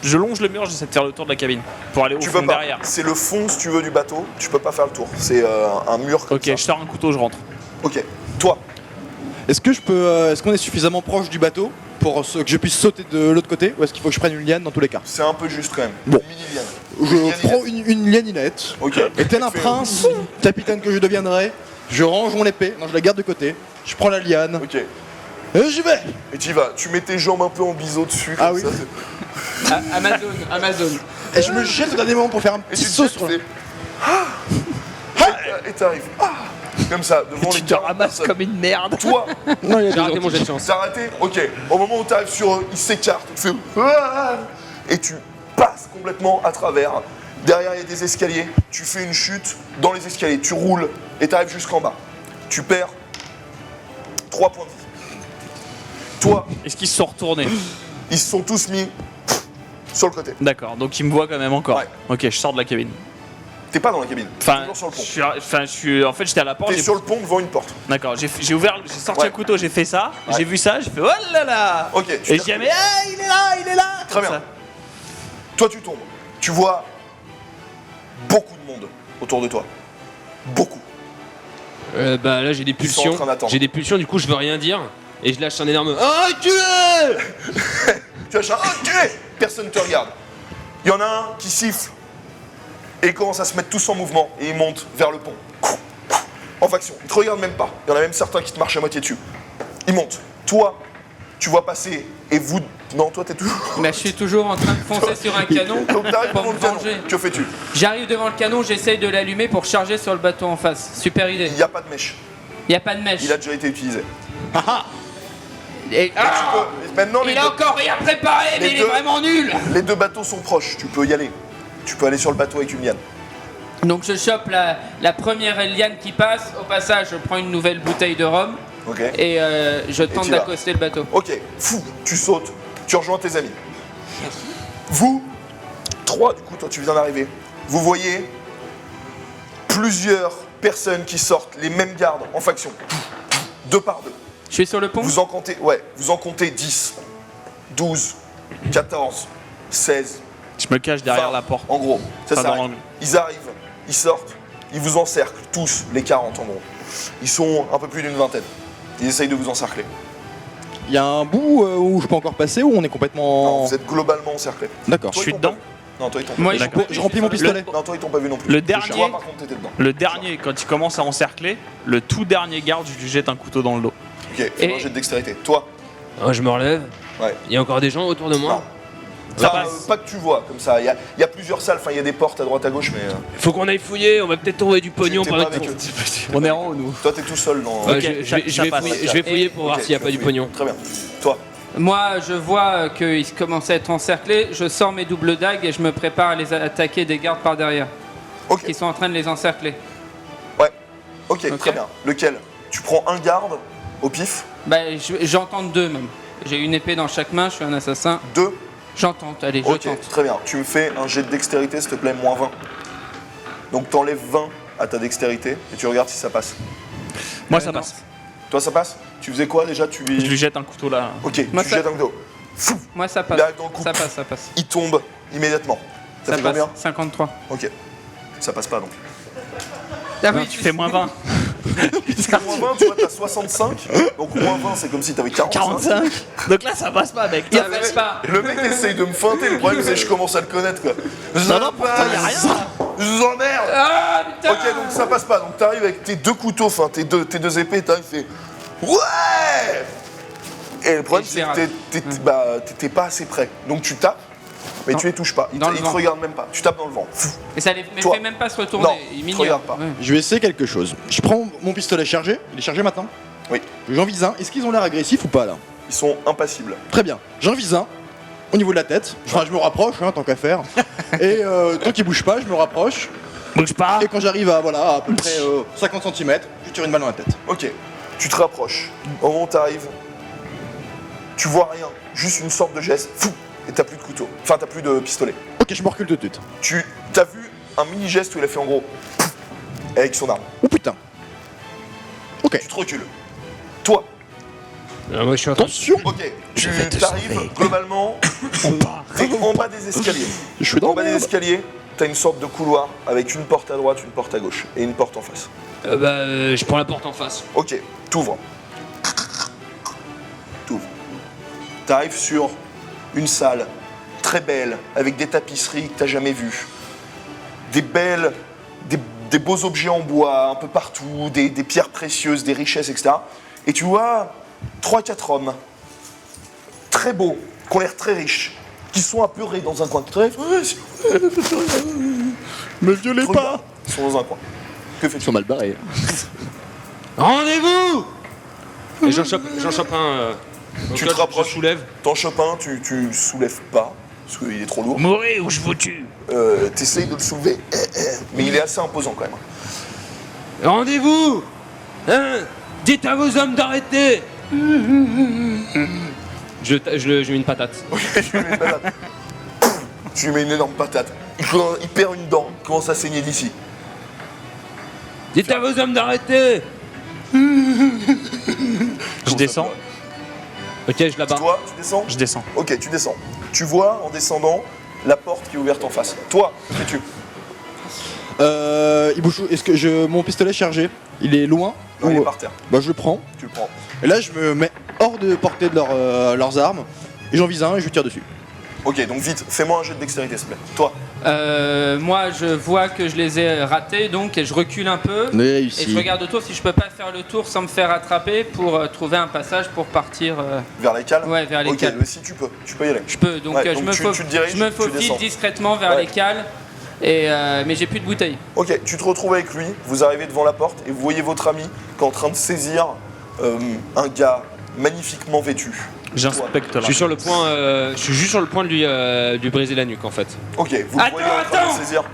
Je longe le mur. J'essaie de faire le tour de la cabine pour aller au Tu fond peux pas. derrière. C'est le fond, si tu veux, du bateau. Tu peux pas faire le tour. C'est un mur comme Ok, ça. je sors un couteau, je rentre. Ok. Toi, Est-ce que je peux. Est-ce qu'on est suffisamment proche du bateau pour que je puisse sauter de l'autre côté ou est-ce qu'il faut que je prenne une liane dans tous les cas? c'est un peu juste quand même. Bon. Une mini-liane. Je Une prends lianette. une lianinette. Ok. Et tel un Fais- prince, capitaine que je deviendrai, je range mon épée, non je la garde de côté, je prends la liane, Ok. et j'y vais. Et tu y vas. Tu mets tes jambes un peu en biseau dessus. Comme Ah oui. ça. Amazon. Et je me jette au dernier moment pour faire un Et petit tu saut te sur fais. Et t'arrives. Comme ça, devant les Tu te 40 ramasses personnes. comme une merde. Toi, Non, il y a J'ai des raté gens mon qui- jet de chance. t'as raté. Ok. Au moment où t'arrives sur eux, ils s'écartent. Tu fais. Et tu passes complètement à travers. Derrière, il y a des escaliers. Tu fais une chute dans les escaliers. Tu roules et t'arrives jusqu'en bas. Tu perds 3 points de vie. Toi, Est-ce qu'ils se sont retournés? ils se sont tous mis sur le côté. D'accord, donc ils me voient quand même encore. Ouais. Ok, je sors de la cabine. T'es pas dans la cabine. T'es Enfin, toujours sur le pont. en fait, j'étais à la porte. T'es j'ai- sur le pont devant une porte. D'accord, j'ai ouvert, j'ai sorti Ouais. un couteau, j'ai fait ça, Ouais. j'ai vu ça, j'ai fait oh là là. Ok, tu Et t'es j'ai dit mais ah, il est là. Très Comme bien. ça. Toi, tu tombes. Tu vois beaucoup de monde autour de toi. Beaucoup. Bah là j'ai des Ils sont en pulsions. train d'attendre. J'ai des pulsions, du coup je veux rien dire. Et je lâche un énorme. Ah tu Tu lâches un ok. Personne te regarde. Il y en a un qui siffle et ils commencent à se mettre tous en mouvement et ils montent vers le pont. En faction. Ils te regardent même pas. Il y en a même certains qui te marchent à moitié dessus. Ils montent. Toi, tu vois passer et vous. Non, toi t'es toujours. Bah, je suis toujours en train de foncer sur un canon Donc t'arrives pour devant me le canon. venger. Que fais-tu? J'arrive devant le canon, j'essaye de l'allumer pour charger sur le bateau en face. Super idée. Il n'y a pas de mèche. Il n'y a pas de mèche. Il a déjà été utilisé. Et- Ah, Maintenant, il a encore rien préparé, mais il est deux- vraiment nul. les 2 bateaux sont proches. Tu peux y aller. Tu peux aller sur le bateau avec une liane. Donc je chope la première liane qui passe. Au passage, je prends une nouvelle bouteille de rhum Ok. et je tente tu vas. d'accoster le bateau. Ok, fou, tu sautes, tu rejoins tes amis. Vous, 3, du coup, toi tu viens d'arriver, vous voyez plusieurs personnes qui sortent, les mêmes gardes en faction, 2 par 2. Je suis sur le pont. Vous en comptez 10, 12, 14, 16, Je me cache derrière 20, la porte. En gros, ça Pas dans s'arrête. l'angle. Ils arrivent, ils sortent, ils vous encerclent, tous, les 40 en gros. Ils sont un peu plus d'une vingtaine. Ils essayent de vous encercler. Il y a un bout où je peux encore passer ou on est Non, complètement. vous êtes globalement encerclés. D'accord. Je suis Toi, ils t'ont dedans. pas vu. Non, toi ils t'ont pas Moi, vu. D'accord. Je remplis mon pistolet. Non, toi ils t'ont pas vu non plus. Le dernier- Toi, par contre, t'étais dedans. Le dernier, quand il commence à encercler, le tout dernier garde, je lui jette un couteau dans le dos. Ok, fais un jet de dextérité. Toi, Je me relève. ouais. Il y a encore des gens autour de moi. Non. Ça Pas, passe. pas que tu vois, comme ça. Il y a plusieurs salles, enfin il y a des portes à droite à gauche, mais Faut qu'on aille fouiller, on va peut-être trouver du pognon t'es pendant pas que avec eux. On est en haut, nous. Toi t'es tout seul dans. Ouais, Ok, je vais- ça passe. je vais fouiller pour voir Ok, s'il n'y a tu pas du vas fouiller. pognon. Très bien. Toi, Moi, je vois qu'ils commencent à être encerclés. Je sors mes doubles dagues et je me prépare à les attaquer des gardes par derrière ok. qui sont en train de les encercler. Ouais. Ok, Ok. très bien. Lequel? Tu prends un garde au pif, Bah, j'en tente 2 même. J'ai une épée dans chaque main, je suis un assassin. 2. J'en tente, allez, je Ok, tente. très bien. Tu me fais un jet de dextérité, s'il te plaît, moins 20. Donc t'enlèves 20 à ta dextérité et tu regardes si ça passe. Moi, ça non. passe. Toi ça passe? Tu faisais quoi déjà? Tu Je lui jette un couteau là. Ok, Moi, tu ça- jettes un couteau. Fou. Moi, ça passe. Il arrive dans le coup. Ça passe, ça passe. Il tombe immédiatement. Ça Ça fait passe. combien? 53. Ok. Ça passe pas donc. Ah Non, tu fais moins 20. Moins 20, tu vois, t'as 65. Donc moins 20, c'est comme si t'avais 45. 45. Donc là, ça passe pas, mec. Ça passe pas. Le mec essaye de me feinter, le problème c'est que je commence à le connaître quoi. Non, non, pourtant, y a rien. Je vous emmerde. Ah, putain. Ok, donc ça passe pas. Donc t'arrives avec tes 2 couteaux, enfin tes deux épées, t'arrives, fait ouais. Et le problème Et je c'est les que t'étais pas assez près. Donc tu tapes, mais Dans- tu les touches pas. Ils dans le te vent. regardent même pas. Tu tapes dans le vent. Fou. Et ça les Toi. fait même pas se retourner. Non, Ils te m'ignorent. regarde pas. Ouais. Je vais essayer quelque chose. Je prends mon pistolet chargé. Il est chargé maintenant? Oui. J'en vise un. Est-ce qu'ils ont l'air agressifs ou pas là? Ils sont impassibles. Très bien. J'en vise un. Au niveau de la tête. Enfin, je me rapproche, hein, tant qu'à faire. Et tant qu'il bouge pas, je me rapproche. Bouge pas. Et quand j'arrive à, voilà, à peu près 50 cm, je tire une balle dans la tête. Ok, tu te rapproches. Au moment où t'arrives, tu vois rien, juste une sorte de geste, fou, et t'as plus de couteau. Enfin, t'as plus de pistolet. Ok, je me recule tout de suite. T'as vu un mini geste où il a fait en gros, avec son arme. Oh putain. Ok. Tu te recules. Toi, Moi je suis en train de... Attention. ok, tu vais te t'arrives sauver. globalement t'es en bas des escaliers. Je suis dans En le bas des merde. escaliers, t'as une sorte de couloir avec une porte à droite, une porte à gauche et une porte en face. je prends la porte en face. Ok, t'ouvres. T'ouvres. T'arrives sur une salle très belle, avec des tapisseries que t'as jamais vues. Des beaux objets en bois un peu partout, des pierres précieuses, des richesses, etc. Et tu vois 3-4 hommes, très beaux, qui ont l'air très riches, qui sont apeurés dans un coin. Très... Me violez Regarde, ils sont dans un coin. Que Ils fais-tu? sont mal barrés. Rendez-vous. Et j'en chope un. Donc Tu là, te rapproches. Je soulève. T'en chopes un, tu le soulèves pas, parce qu'il est trop lourd. Mourez ou je vous tue. T'essayes de le soulever, mais il est assez imposant quand même. Rendez-vous. Hein. Dites à vos hommes d'arrêter. Je lui mets une patate. Tu lui mets une patate. Tu lui mets une énorme patate. Il perd une dent, il commence à saigner d'ici. Dites à vos hommes d'arrêter. Je descends. Ok, je la barre. Toi, tu descends? Je descends. Ok, tu descends. Tu vois en descendant la porte qui est ouverte en face. Toi, que fais-tu? Ibouchou, est-ce que mon pistolet chargé, il est loin Non, il ou- est par terre. Bah je le prends. Tu le prends. Et là je me mets hors de portée de leurs armes. Et j'en vise un et je lui tire dessus. Ok, donc vite, fais-moi un jet de dextérité, s'il te plaît. Toi, Moi, je vois que je les ai ratés, donc et je recule un peu. On est Et réussi. je regarde autour si je peux pas faire le tour sans me faire attraper pour trouver un passage pour partir vers les cales? ouais, vers les Ok, cales. mais si tu peux y aller. Je peux, donc, Ouais, je, donc me tu te diriges, je me tu faufile descends. discrètement vers Ouais. les cales, et, mais j'ai plus de bouteilles. Ok, tu te retrouves avec lui, vous arrivez devant la porte et vous voyez votre ami qui est en train de saisir un gars magnifiquement vêtu. J'inspecte Je là. suis sur le point. Je suis juste sur le point de lui briser la nuque en fait. Ok, vous le Attends, voyez en train attends de saisir.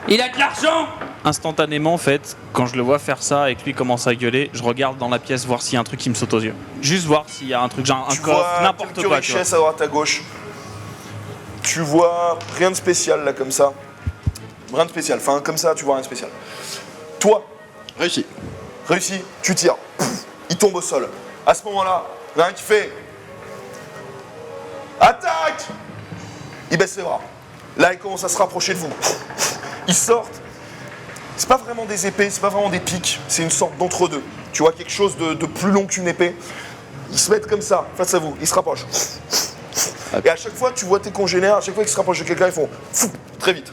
Il a de l'argent. Instantanément, en fait, quand je le vois faire ça et que lui commence à gueuler, je regarde dans la pièce voir s'il y a un truc qui me saute aux yeux. Juste voir s'il y a un truc, genre un Tu coffre, vois n'importe quelques quoi. Tu vois. richesses à droite à gauche. Tu vois rien de spécial là comme ça. Rien de spécial, enfin comme ça tu vois rien de spécial. Toi, Réussi. réussi, tu tires. Pouf, il tombe au sol. À ce moment-là, il y en a un qui fait attaque. Il baisse les bras. Là, il commence à se rapprocher de vous. Ils sortent. C'est pas vraiment des épées, c'est pas vraiment des pics, c'est une sorte d'entre-deux. Tu vois, quelque chose de plus long qu'une épée. Ils se mettent comme ça, face à vous, ils se rapprochent. Et à chaque fois que tu vois tes congénères, à chaque fois qu'ils se rapprochent de quelqu'un, ils font fou, très vite.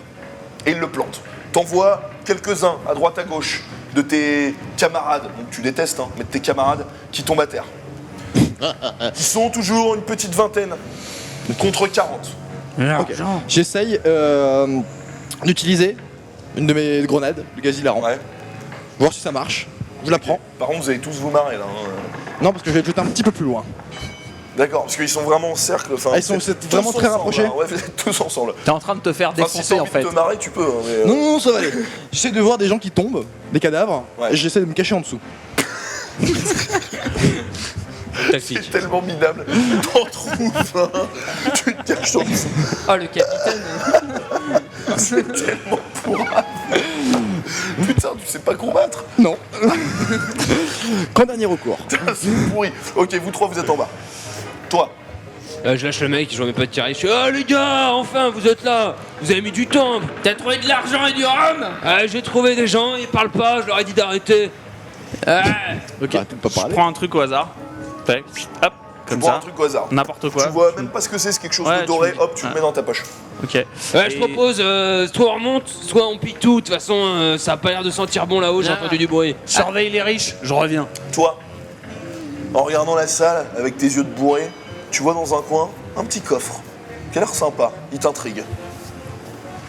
Et ils le plantent. T'en vois quelques-uns à droite à gauche de tes camarades, donc tu détestes, hein, mais de tes camarades qui tombent à terre. Ils sont toujours une petite vingtaine contre 40. Ok. J'essaye d'utiliser une de mes grenades, du gaz hilarant. Ouais. Voir si ça marche. Je la prends. Par contre, vous allez tous vous marrer là. hein. Non, parce que je vais le jeter un petit peu plus loin. D'accord, parce qu'ils sont vraiment en cercle. Enfin, Ah, ils sont c'est c'est vraiment tous très ensemble, rapprochés. hein. Ouais, vous êtes tous ensemble. T'es en train de te faire Enfin, si défoncer t'as en envie fait. de te marrer, tu peux. hein, mais, Non, non, ça va aller. J'essaie de voir des gens qui tombent, des cadavres, Ouais. et j'essaie de me cacher en dessous. Tactique. C'est tellement minable. T'en trouves un, tu te caches en dessous. Oh, le capitaine. C'est tellement pourrave. Putain, tu sais pas combattre. Non. Qu'en dernier recours. Putain, c'est pourri. Ok, vous trois, vous êtes en bas. Toi, Je lâche le mec, je remets pas de tirer. Je suis oh les gars, enfin vous êtes là. Vous avez mis du temps. T'as trouvé de l'argent et du rhum. J'ai trouvé des gens, ils parlent pas, je leur ai dit d'arrêter. Ok. Bah, tu peux pas Je parler. prends un truc au hasard. Fait, hop, tu comme prends un ça. truc au hasard. N'importe quoi. Tu vois même pas ce que c'est quelque chose Ouais, de doré, tu- hop, tu le Ah. mets dans ta poche. Ok. Je Et- propose, soit on remonte, soit on pique tout. De toute façon, ça a pas l'air de sentir bon là-haut, j'ai Ah. entendu du bruit. Surveille les riches, je reviens. Toi, en regardant la salle avec tes yeux de bourré, tu vois dans un coin un petit coffre qui a l'air sympa. Il t'intrigue.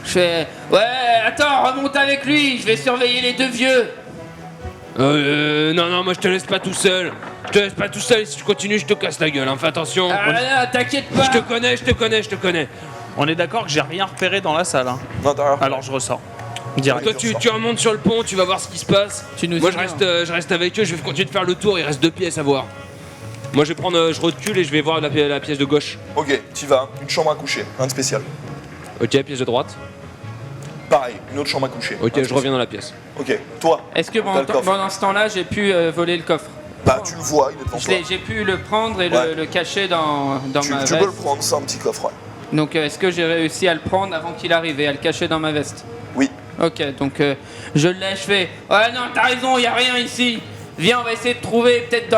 Je fais ouais, attends, remonte avec lui, je vais surveiller les deux vieux. Non, moi je te laisse pas tout seul. Je te laisse pas tout seul, et si tu continues, je te casse la gueule. Hein. Fais attention. Ah, t'inquiète pas. Je te connais. On est d'accord que j'ai rien repéré dans la salle. Hein. L'intérieur. Alors je ressors. Direct. Toi, tu remontes sur le pont, tu vas voir ce qui se passe. Tu nous Moi, ignores. je reste avec eux, je vais continuer de faire le tour, il reste 2 pièces à voir. Moi, je recule et je vais voir la pièce de gauche. Ok, t'y vas, une chambre à coucher, rien de spécial. Ok, pièce de droite. Pareil, une autre chambre à coucher. Ok, je reviens dans la pièce. Ok, toi, Est-ce que T'as le coffre. pendant ce temps-là, j'ai pu voler le coffre? bah tu le vois, il est devant toi. J'ai pu le prendre et Ouais. le cacher dans Tu ma peux veste. le prendre, c'est un petit coffre, ouais. Donc est-ce que j'ai réussi à le prendre avant qu'il arrive et à le cacher dans ma veste? Oui. Ok, donc je l'ai, je fais. Ouais, non, t'as raison, y a rien ici. Viens, on va essayer de trouver, peut-être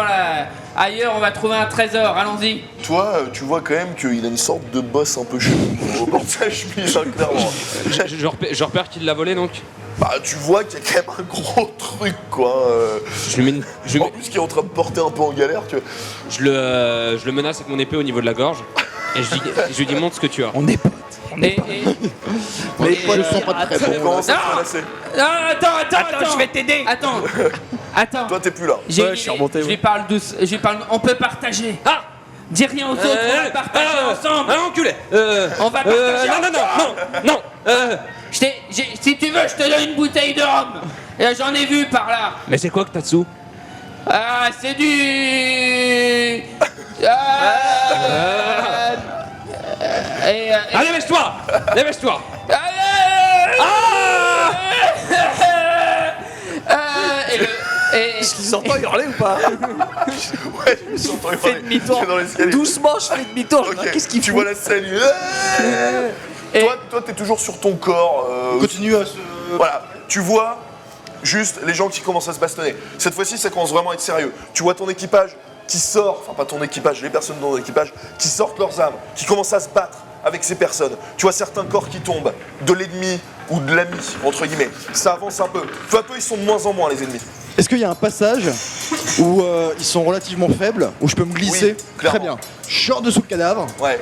ailleurs, on va trouver un trésor, allons-y. Toi, tu vois quand même qu'il a une sorte de bosse un peu chelou au bord de sa chemise, hein, clairement. Je repère qu'il l'a volé donc. Bah, tu vois qu'il y a quand même un gros truc, quoi. Je lui mets En plus, qui est en train de porter un peu en galère, tu vois. je le menace avec mon épée au niveau de la gorge. Et je lui dis montre ce que tu as. On est potes. Et, Je sens pas très bon. Comment ça Non. te menacer? Non, attends, je vais t'aider. Attends. Toi, t'es plus là. Ouais, je suis remonté, Je lui parle douce, je lui parle. On peut partager. Ah Dis rien aux autres, on va partager ensemble. Un enculé On va partager non Si tu veux, je te donne une bouteille de rhum. Et j'en ai vu par là. Mais c'est quoi que t'as dessous? Ah, c'est du. Ah, dépêche-toi Est-ce qu'ils entendent hurler ou pas? Ouais, je me suis entendu Fais parler. demi-tour. C'est dans l'escalier. Doucement, je fais demi-tour. Ok, Qu'est-ce qu'il tu fout? vois la scène. Toi, t'es toujours sur ton corps. Continue à se. Voilà, tu vois juste les gens qui commencent à se bastonner. Cette fois-ci, ça commence vraiment à être sérieux. Tu vois ton équipage qui sort, enfin pas ton équipage, les personnes dans ton équipage, qui sortent leurs armes, qui commencent à se battre avec ces personnes. Tu vois certains corps qui tombent, de l'ennemi ou de l'ami, entre guillemets. Ça avance un peu. Peu à peu, ils sont de moins en moins, les ennemis. Est-ce qu'il y a un passage où ils sont relativement faibles, où je peux me glisser? Oui, clairement. Très bien. Je sors dessous le cadavre, Ouais,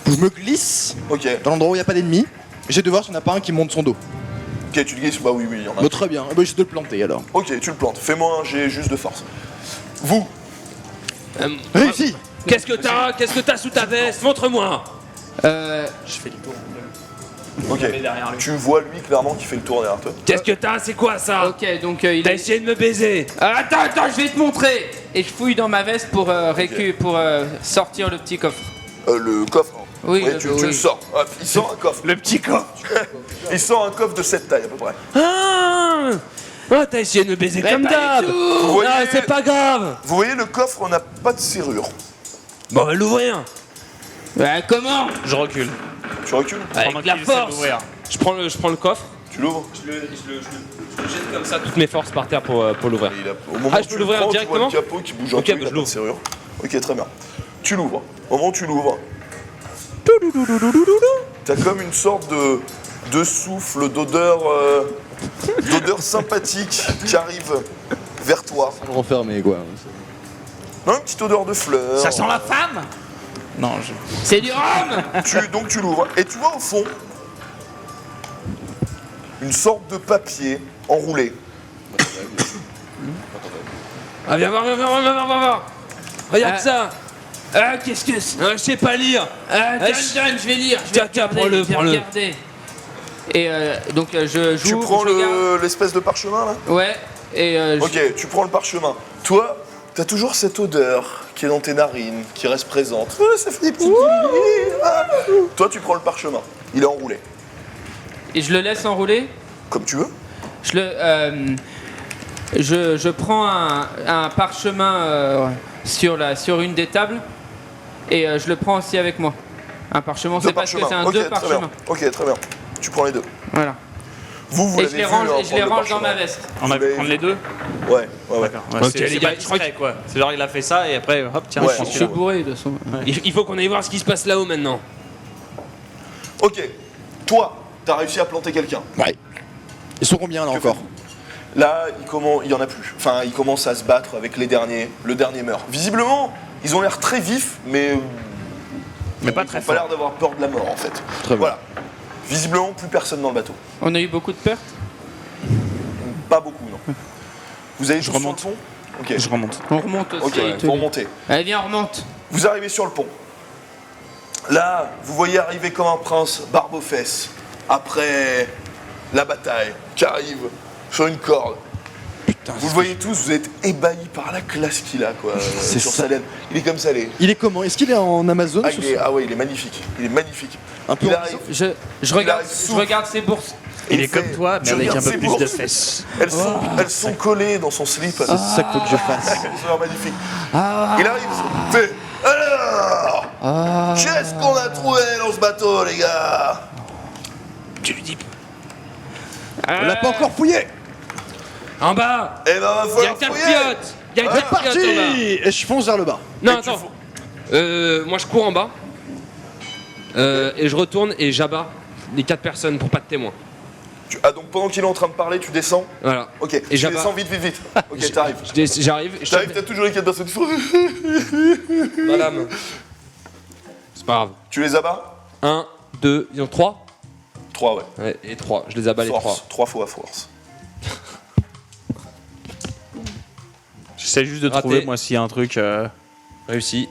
je me glisse ok. dans l'endroit où il n'y a pas d'ennemis. J'essaie de voir s'il n'y en a pas un qui monte son dos. Ok, tu le glisses. Bah oui, il y en a. Bah, très bien, bah, j'essaie de le planter alors. Ok, tu le plantes. Fais-moi un jet juste de force. Vous, Réussi. Qu'est-ce que t'as sous ta veste? Montre-moi. Je fais le tour. ok. derrière lui. Tu vois lui clairement qui fait le tour derrière toi. Qu'est-ce que t'as? C'est quoi ça? Ok, donc il T'as est. essayé de me baiser. Attends, je vais te montrer. Et je fouille dans ma veste pour sortir le petit coffre. Le coffre. hein. Oui, Ouais, tu le oui. sors. Hop, il sort un coffre. Le petit coffre. Il sort un coffre de cette taille à peu près. Ah, t'as essayé de me baiser comme pas d'hab. du tout. Vous voyez, Ah, c'est pas grave. vous voyez, le coffre n'a pas de serrure. Bon, on va l'ouvrir. Bah, comment? Je recule. Tu recules. Avec Pendant la qu'il essaie force. d'ouvrir. Je prends le coffre. Tu l'ouvres. Je le jette comme ça, toutes mes forces par terre pour l'ouvrir. Et au moment Ah, où je tu peux le l'ouvrir prends, directement. Tu vois le capot qui bouge un Ok, peu, bah, il je a pas de l'ouvre. serrure. Ok, très bien. Tu l'ouvres. Au moment où tu l'ouvres, t'as comme une sorte de souffle, d'odeur sympathique qui arrive vers toi. Le renfermer quoi. Non, une petite odeur de fleurs. Ça sent la femme? Non, je. C'est du rhum. Donc tu l'ouvres. Et tu vois au fond une sorte de papier enroulé. Ah, viens voir. Regarde Ah. ça. Ah, qu'est-ce que c'est? Ah, je sais pas lire. Ah, Ah, donne, je vais lire. Je Tiens, vais tiens, regarder, prends-le, je vais prends-le. regarder. Et donc je Tu j'ouvre, prends je regarde. l'espèce de parchemin là. Ouais. Et Ok, tu prends le parchemin. Toi, t'as toujours cette odeur qui est dans tes narines, qui reste présente. Ah, ça fait des petits bruits. Ah. Toi, tu prends le parchemin. Il est enroulé. et je le laisse enrouler. Comme tu veux. Je prends un parchemin sur une des tables et je le prends aussi avec moi. Un parchemin, Deux c'est parce que c'est un parchemins. deux Ok, très parchemins. bien. Ok, très bien. Tu prends les deux. Voilà. Vous Et l'avez je les vu, range, hein, et je les prendre le range dans ma parchemin. veste. On a l'avez pu prendre vu. les deux? Ouais, ouais. D'accord. Ouais, Ok, c'est les pas gars, je crois discret, quoi. C'est genre, il a fait ça et après, hop, tiens, Ouais, je prends Je suis celui-là. bourré de son. Il faut qu'on aille voir ce qui se passe là-haut maintenant. Ok. Toi, t'as réussi à planter quelqu'un. Ouais. Ils sont combien là Que encore? Là, il y en a plus. Enfin, ils commencent à se battre avec les derniers. Le dernier meurt. Visiblement, ils ont l'air très vifs, mais Mais pas ils très ont pas fort. l'air d'avoir peur de la mort en fait. Très bien. Voilà. Visiblement, plus personne dans le bateau. On a eu beaucoup de pertes. Pas beaucoup, non. Vous allez tous remonte. sur le pont. Ok. Je remonte. On remonte aussi. Ok, vous remontez. Allez, viens, on remonte. Vous arrivez sur le pont. Là, vous voyez arriver comme un prince, barbe aux fesses, après la bataille qui arrive sur une corde. Vous le voyez tous, vous êtes ébahis par la classe qu'il a, quoi, C'est sur ça. sa laine. Il est comme ça, les... Il est comment? Est-ce qu'il est en Amazon? ouais, il est magnifique. Il est magnifique. Un peu Il en arrive. Je Il regarde, arrive je souple. regarde ses bourses. Il est fait- comme toi, mais tu avec un regardes peu ses plus de bourses. fesses. Elles sont collées dans son slip. C'est ça qu'il faut que je fasse. Elles sont magnifiques. Il arrive, il fait alors, qu'est-ce qu'on a trouvé dans ce bateau, les gars? Tu lui dis. On l'a pas encore fouillé. En bas. Eh ben, va Il y a falloir une table fouiller. piotte. Il y a une table Parti. piotte en bas. Et je fonce vers le bas. Non, Et tu attends. fous. Moi je cours en bas. Et je retourne et j'abats les 4 personnes pour pas de témoins. Ah, donc pendant qu'il est en train de parler, tu descends. Voilà. Ok, tu j'abats. descends vite. Ok, t'arrives. J'arrive. je T'arrives, tape- t'as toujours les 4 personnes. Tu fais- Madame. C'est pas grave. Tu les abats? 1, 2, disons 3. 3, ouais. Ouais, et 3. Je les abats les 3. Force. 3 fois force. J'essaie juste de Raté. trouver, moi, s'il y a un truc. Réussi.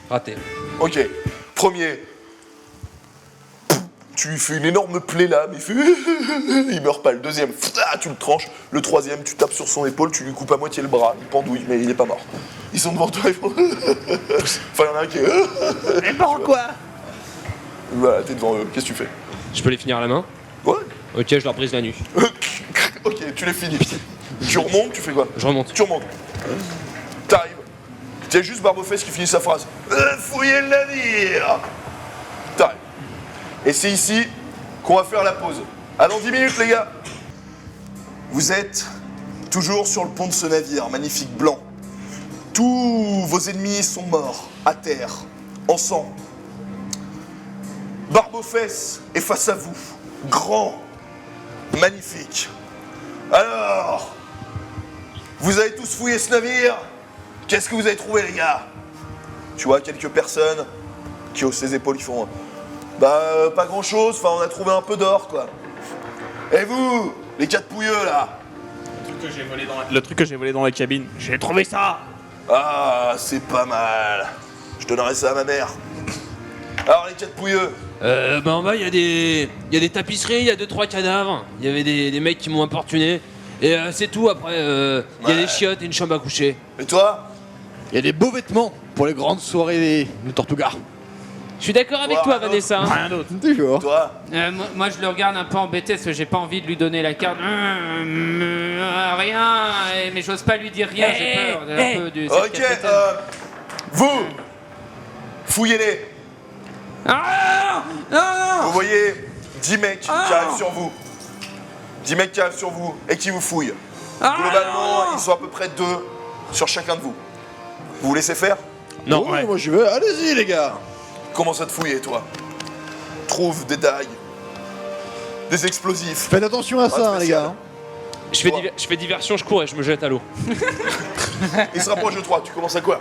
Raté. Ok, premier. Tu lui fais une énorme plaie là, mais il fait. Il meurt pas. Le deuxième, tu le tranches. Le troisième, tu tapes sur son épaule, tu lui coupes à moitié le bras. Il pendouille, mais il est pas mort. Ils sont devant toi, ils font. Enfin, il y en a un qui est. Mais pourquoi? Voilà, t'es devant eux. Qu'est-ce que tu fais? Je peux les finir à la main. Ouais. Ok, je leur brise la nuque. Ok, tu les finis. Tu remontes, tu fais quoi? Je remonte. Tu remontes. T'arrives. T'as juste Barbofesse qui finit sa phrase. Fouillez le navire. T'arrives. Et c'est ici qu'on va faire la pause. À dans 10 minutes, les gars. Vous êtes toujours sur le pont de ce navire, magnifique blanc. Tous vos ennemis sont morts, à terre, en sang. Barbofesse est face à vous, grand, magnifique. Alors, vous avez tous fouillé ce navire? Qu'est-ce que vous avez trouvé, les gars? Tu vois quelques personnes qui haussent les épaules, qui font pas grand-chose, enfin on a trouvé un peu d'or, quoi. Et vous, les 4 pouilleux, là? Le truc que j'ai volé dans la cabine. J'ai trouvé ça. Ah, c'est pas mal. Je donnerai ça à ma mère. Alors, les 4 pouilleux, En bas, il y a des tapisseries, il y a 2-3 cadavres. Il y avait des mecs qui m'ont importuné. Et c'est tout. Après, il y a des chiottes et une chambre à coucher. et toi? Il y a des beaux vêtements pour les grandes soirées de Tortuga. Je suis d'accord avec toi, Toi, Vanessa. Rien d'autre. Toujours. Toi? Moi, je le regarde un peu embêté parce que j'ai pas envie de lui donner la carte. Rien, mais j'ose pas lui dire rien, j'ai peur. Un peu de cette Ok, capitaine. vous, fouillez-les. Ah, non, Vous voyez 10 mecs qui arrivent sur vous. 10 mecs qui arrivent sur vous et qui vous fouillent. Globalement, ils sont à peu près 2 sur chacun de vous. Vous vous laissez faire? Non, Oh, ouais. moi je veux. Allez-y, les gars. Commence à te fouiller, toi. Trouve des dagues, des explosifs. Faites attention à ça, hein, les spécial. gars. Je fais diversion, je cours et je me jette à l'eau. Il se rapproche de toi, tu commences à quoi?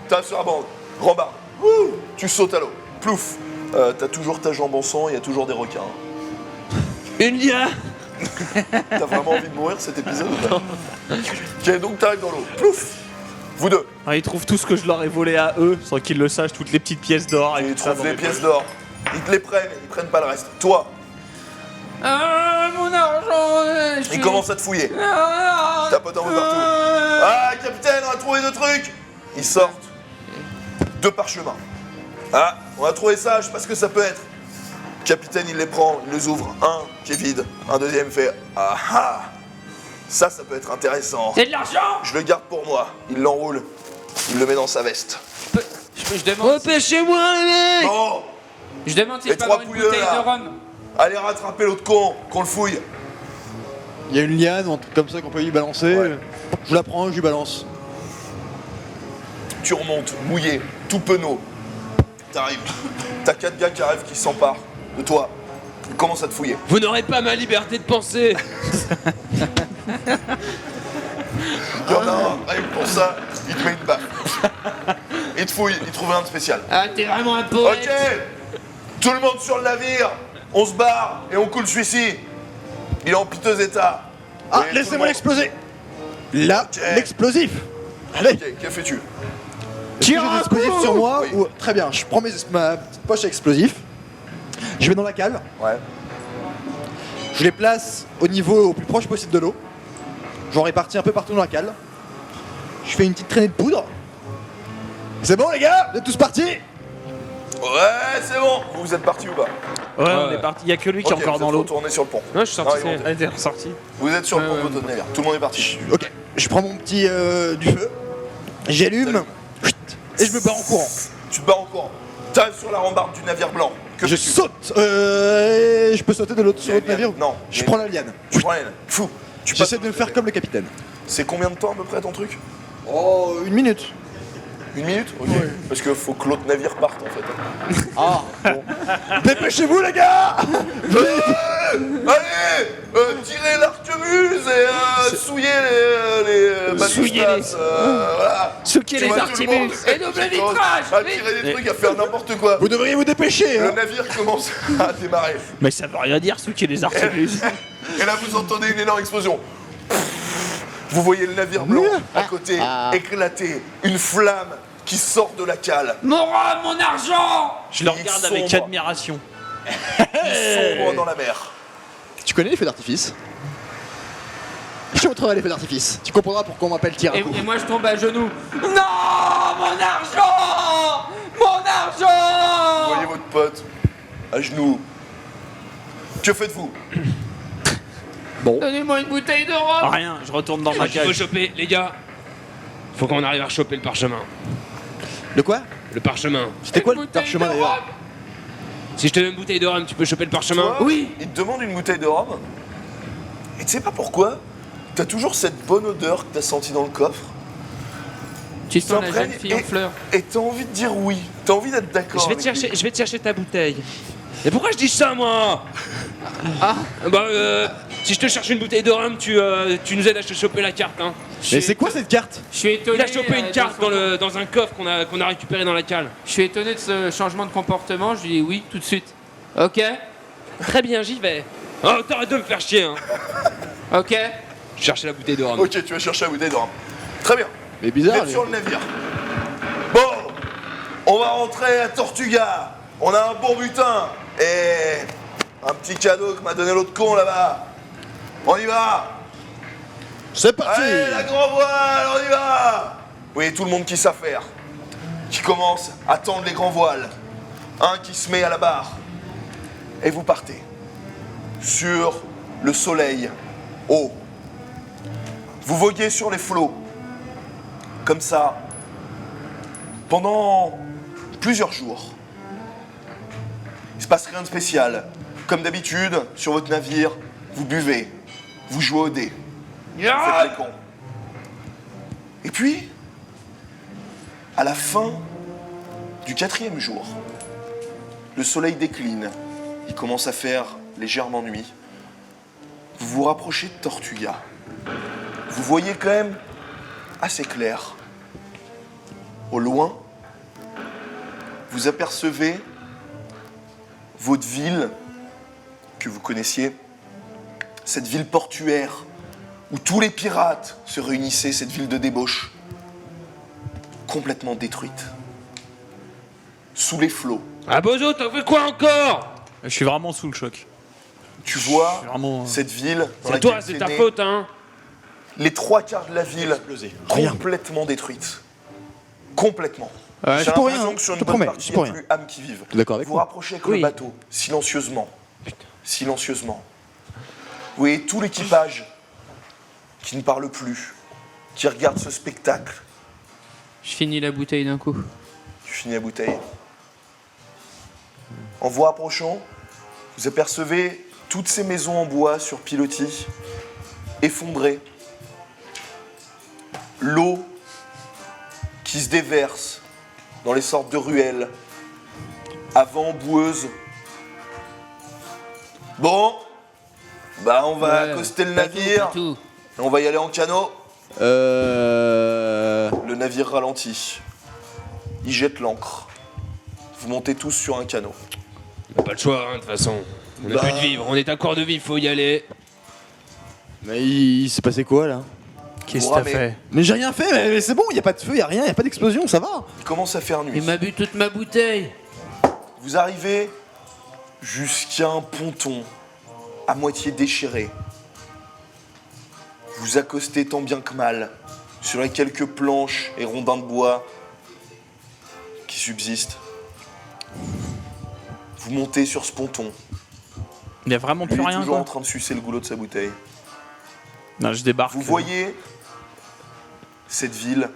T'as sur la bande, rembarre, Ouh, tu sautes à l'eau, plouf. T'as toujours ta jambe en sang, il y a toujours des requins. Une lia. T'as vraiment envie de mourir cet épisode ou pas? Ok, donc t'arrives dans l'eau, plouf. Vous deux, Ah, ils trouvent tout ce que je leur ai volé à eux, sans qu'ils le sachent, toutes les petites pièces d'or et ils tout ça. trouvent dans des mes pièces d'or. Ils te les prennent, ils prennent pas le reste. Toi, mon argent. ils commencent à te fouiller. Ah, Ta pote en veut partout. Ah, capitaine, on a trouvé 2 trucs. Ils sortent 2 parchemins. Ah, on a trouvé ça, je sais pas ce que ça peut être. Capitaine, il les prend, il les ouvre. Un qui est vide, un deuxième fait ah ah. Ça peut être intéressant. C'est de l'argent. Je le garde pour moi. Il l'enroule, il le met dans sa veste. Je demande, Repêchez-moi, les mecs. Bon, je demande si Les je peux 3 avoir une pouilleux, bouteille là. de rhum. allez rattraper l'autre con, qu'on le fouille. Il y a une liane ou un truc comme ça qu'on peut lui balancer. Ouais. Je la prends, je lui balance. Tu remontes, mouillé, tout penaud. T'arrives. T'as 4 gars qui arrivent, qui s'emparent de toi. Ils commencent à te fouiller. Vous n'aurez pas ma liberté de penser. Il y en a un, rien que pour ça, il te met une baffe. Il te fouille, il trouve rien de spécial. Ah, t'es vraiment un poète. Ok, tout le monde sur le navire, on se barre et on coule celui-ci. Il est en piteux état. Ah, Et tout le laissez-moi monde- l'exploser. Là, Ok. l'explosif. Allez, Ok, que fais-tu? est-ce que j'ai des explosifs sur moi Oui. ou... Très bien, je prends ma petite poche à explosifs. Je vais dans la cale. Ouais. Je les place au niveau au plus proche possible de l'eau. J'en répartis un peu partout dans la cale. Je fais une petite traînée de poudre. C'est bon les gars? Vous êtes tous partis? Ouais, c'est bon. Vous êtes partis ou pas? Ouais, on est parti. Il y a que lui qui est Ok, encore vous dans êtes l'eau. retourné sur le pont. Non, je suis sorti. Ah, ils vont- Elle était ressortie. Vous êtes sur le pont de votre navire. Tout le monde est parti. Ok. Je prends mon petit du feu. J'allume. Et je me barre en courant. Tu te barres en courant. T'arrives sur la rambarde du navire blanc. Que Je fais-tu? saute. Je peux sauter de l'autre sur Il y a l'autre une liane. navire? Non. Je prends la liane. Tu prends la liane. Fou. Tu J'essaie passes- de me faire comme le capitaine. C'est combien de temps à peu près ton truc? Oh, 1 minute. 1 minute? Ok. Parce que faut que l'autre navire parte en fait. Ah, bon. Dépêchez-vous les gars. Allez, tirez l'arquebuse et souillez les balustas. Voilà. Souquez Tu les vois, tout le monde arquebuses. Et double qui commence vitrage, à vite. tirer des trucs, à faire n'importe quoi. Vous devriez vous dépêcher. Le Hein. navire commence à démarrer. Mais ça veut rien dire, souquer les arquebuses. Et là, vous entendez une énorme explosion. Vous voyez le navire blanc à côté éclater, une flamme qui sort de la cale. Mon rhum, mon argent. Je le Il regarde sombre. avec admiration. Il sombre dans la mer. Tu connais les feux d'artifice? Je te montrerai les feux d'artifice. Tu comprendras pourquoi on m'appelle Et, Tirakou. et moi je tombe à genoux. Non, mon argent. Mon argent. Vous voyez votre pote à genoux. Que faites-vous? Donnez-moi une bouteille de rhum. Rien, je retourne dans ma Il faut cage. choper, les gars. Faut qu'on arrive à choper le parchemin. De quoi? Le parchemin. C'était quoi le Bouteille parchemin de d'ailleurs? rhum. Si je te donne une bouteille de rhum, tu peux choper le parchemin? Toi, Oui. Il te demande une bouteille de rhum. Et tu sais pas pourquoi? T'as toujours cette bonne odeur que t'as sentie dans le coffre. Tu sens la T'imprègnes jeune fille en fleurs. Et t'as envie de dire oui. T'as envie d'être d'accord. Je vais, te avec lui. chercher ta bouteille. Mais pourquoi je dis ça, moi? Bah, si je te cherche une bouteille de rhum, tu nous aides à te choper la carte, hein. Mais c'est quoi cette carte? Je suis étonné. Il a chopé une de carte son- dans un coffre qu'on a récupéré dans la cale. Je suis étonné de ce changement de comportement. Je lui dis oui tout de suite. Ok. Très bien, j'y vais. Oh, t'arrêtes de me faire chier, hein. Ok. Je cherchais la bouteille de rhum. Ok, tu vas chercher la bouteille de rhum. Très bien. Mais Vous bizarre. êtes sur le navire. Bon, on va rentrer à Tortuga. On a un bon butin. Et un petit cadeau que m'a donné l'autre con là-bas. On y va. C'est parti. Allez, la grand voile, on y va. Vous voyez tout le monde qui s'affaire. Qui commence à tendre les grands voiles. Un qui se met à la barre. Et vous partez. Sur le soleil haut. Vous voguez sur les flots. Comme ça. Pendant plusieurs jours. Il se passe rien de spécial. Comme d'habitude, sur votre navire, vous buvez. Vous jouez au dé. Faites les cons. Et puis, à la fin du 4e jour, le soleil décline. Il commence à faire légèrement nuit. Vous vous rapprochez de Tortuga. Vous voyez quand même assez clair. Au loin, vous apercevez votre ville que vous connaissiez, cette ville portuaire où tous les pirates se réunissaient, cette ville de débauche, complètement détruite. Sous les flots, Ah, Bozo, t'en fais quoi encore? Je suis vraiment sous le choc. tu vois Je suis vraiment. cette ville dans C'est toi, laquelle c'est t'es ta né, faute, hein. les 3/4 de la ville Rien. complètement détruite. Complètement. Ouais, J'ai c'est pour rien, l'impression que sur je une te bonne promets, partie, c'est il pour n'y a rien. plus âme qui vive. T'es d'accord avec Vous moi? rapprochez avec Oui. le bateau, silencieusement. Silencieusement. Vous voyez tout l'équipage qui ne parle plus, qui regarde ce spectacle. Je finis la bouteille d'un coup. Tu finis la bouteille. En vous rapprochant, vous apercevez toutes ces maisons en bois sur pilotis, effondrées. L'eau qui se déverse dans les sortes de ruelles, avant boueuses. Bon, bah on va Ouais, accoster le pas navire, tout, pas tout. et on va y aller en canot. Le navire ralentit. Il jette l'ancre. Vous montez tous sur un canot. On n'a pas le choix, hein, de toute façon. On a Bah. plus de vivre, on est à court de vivre, faut y aller. Mais il s'est passé quoi là? Qu'est-ce que Vous t'as ramez. fait? Mais j'ai rien fait, mais c'est bon, y a pas de feu, y a rien, y a pas d'explosion, ça va. Il commence à faire nuit. Il m'a bu toute ma bouteille. Vous arrivez jusqu'à un ponton à moitié déchiré. Vous accostez tant bien que mal sur les quelques planches et rondins de bois qui subsistent. Vous montez sur ce ponton. Il y a vraiment Lui plus est rien, toujours quoi. en train de sucer le goulot de sa bouteille. Non, je débarque. Vous voyez cette ville,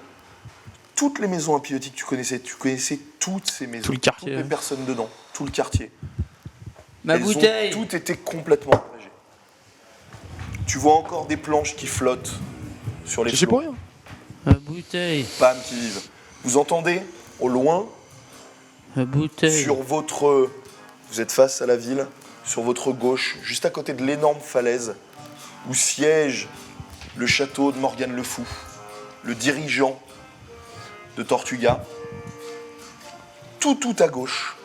toutes les maisons apillotiques, tu connaissais toutes ces maisons, Tout le quartier, toutes les ouais. personnes dedans, tout le quartier. Ma Elles bouteille. ont toutes été complètement ravagées. Tu vois encore des planches qui flottent sur les Je sais flots. pour rien. Ma bouteille. Bam, qui vivent. Vous entendez au loin, Ma bouteille. sur votre... Vous êtes face à la ville, sur votre gauche, juste à côté de l'énorme falaise, où siège le château de Morgane le Fou, le dirigeant de Tortuga. Tout à gauche,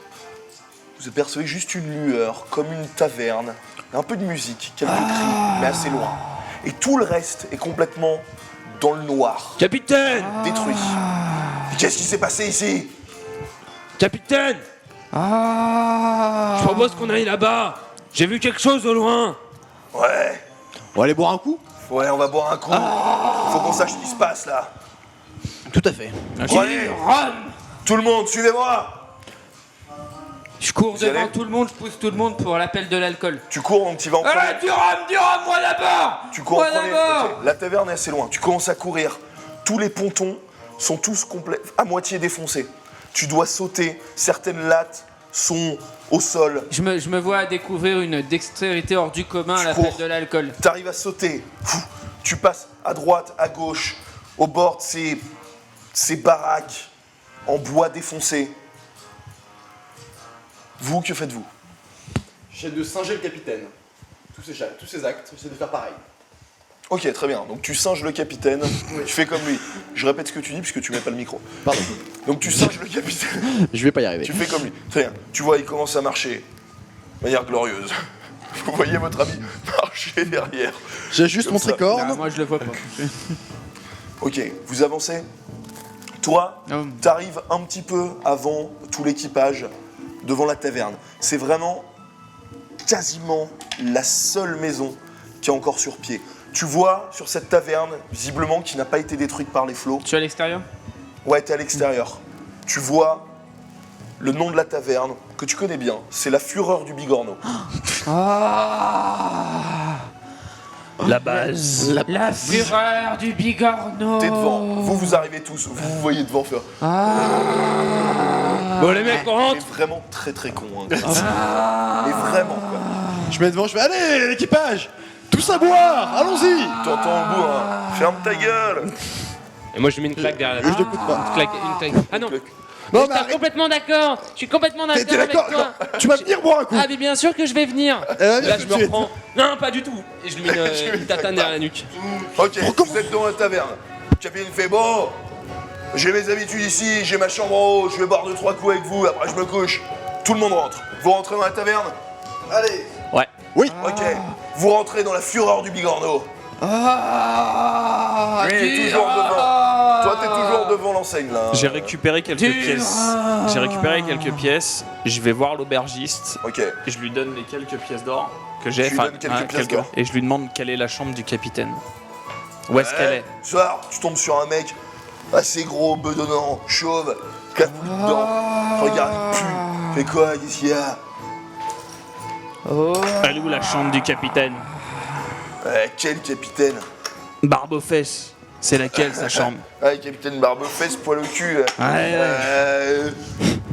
vous apercevez juste une lueur, comme une taverne, un peu de musique, quelques cris, mais assez loin. Et tout le reste est complètement dans le noir, Capitaine détruit. Qu'est-ce qui s'est passé ici? Capitaine Je propose qu'on aille là-bas. J'ai vu quelque chose au loin. Ouais, On va aller boire un coup? ouais, on va boire un coup. Faut qu'on sache ce qui se passe là. Tout à fait. Bon, allez, tout le monde, suivez-moi. Je cours Vous y devant allez tout le monde, je pousse tout le monde pour l'appel de l'alcool. Tu cours, donc tu vas en premier. Ah, du rhum, moi d'abord. Tu cours en Moi premier. d'abord. Ok. La taverne est assez loin. Tu commences à courir. Tous les pontons sont tous complets, à moitié défoncés. Tu dois sauter. Certaines lattes sont au sol. Je me vois découvrir une dextérité hors du commun à Tu l'appel cours. de l'alcool. Tu arrives à sauter. Tu passes à droite, à gauche, au bord de ces baraques en bois défoncé. Vous, que faites-vous? J'essaie de singer le capitaine. Tous ces actes, j'essaie de faire pareil. Ok, très bien. Donc tu singes le capitaine, tu fais comme lui. Je répète ce que tu dis puisque tu mets pas le micro. Pardon. Donc tu singes le capitaine, Je vais pas y arriver. tu fais comme lui. Très bien. Tu vois, il commence à marcher de manière glorieuse. Vous voyez votre ami marcher derrière. J'ajuste Comme mon ça. tricorne. Moi je le vois pas. Ok, vous avancez. Toi, Non. t'arrives un petit peu avant tout l'équipage, devant la taverne. C'est vraiment quasiment la seule maison qui est encore sur pied. Tu vois sur cette taverne, visiblement, qui n'a pas été détruite par les flots. Tu es à l'extérieur? Ouais, t'es à l'extérieur. Tu vois le nom de la taverne, que tu connais bien. C'est la Fureur du Bigorneau. La base. La fureur du Bigorneau. T'es devant. Vous arrivez tous. Vous voyez devant faire. Bon, les mecs, on T'es rentre. vraiment très con. Hein. Mais vraiment, quoi. Je mets devant, je fais allez l'équipage, tous à boire, allons-y. T'entends au bout, hein. Ferme ta gueule. Et moi, je mets une claque derrière la Je t'écoute pas. Une claque. Ah non, Non je suis complètement d'accord. Je suis complètement d'accord t'es avec d'accord toi. Tu vas venir boire un coup. Ah, mais bien sûr que je vais venir. Viens Là, tout je de me suite. reprends. Non, pas du tout. Et je lui mets une tatane derrière la nuque. Ok, vous êtes dans la taverne. Le capitaine fait bon. J'ai mes habitudes ici, j'ai ma chambre en haut, je vais boire 2-3 coups avec vous, après je me couche. Tout le monde rentre. Vous rentrez dans la taverne? Allez. Ouais. Oui. Ok. Vous rentrez dans la Fureur du Bigorneau. Lui est toujours devant. Toi, t'es toujours devant l'enseigne là. J'ai récupéré quelques pièces. J'ai récupéré quelques pièces. Je vais voir l'aubergiste. Ok. Et je lui donne les quelques pièces d'or que j'ai. Tu lui donnes quelques pièces d'or. Et je lui demande quelle est la chambre du capitaine. Où est-ce qu'elle est? Ce soir, tu tombes sur un mec assez gros, bedonnant, chauve, 4 boules dedans. Regarde, il pue. Fais quoi? Qu'est-ce qu'il y a? Elle est où la chambre du capitaine? Quel capitaine? Barbe aux fesses. C'est laquelle sa chambre? Ah, le capitaine Barbefesse, poil au cul.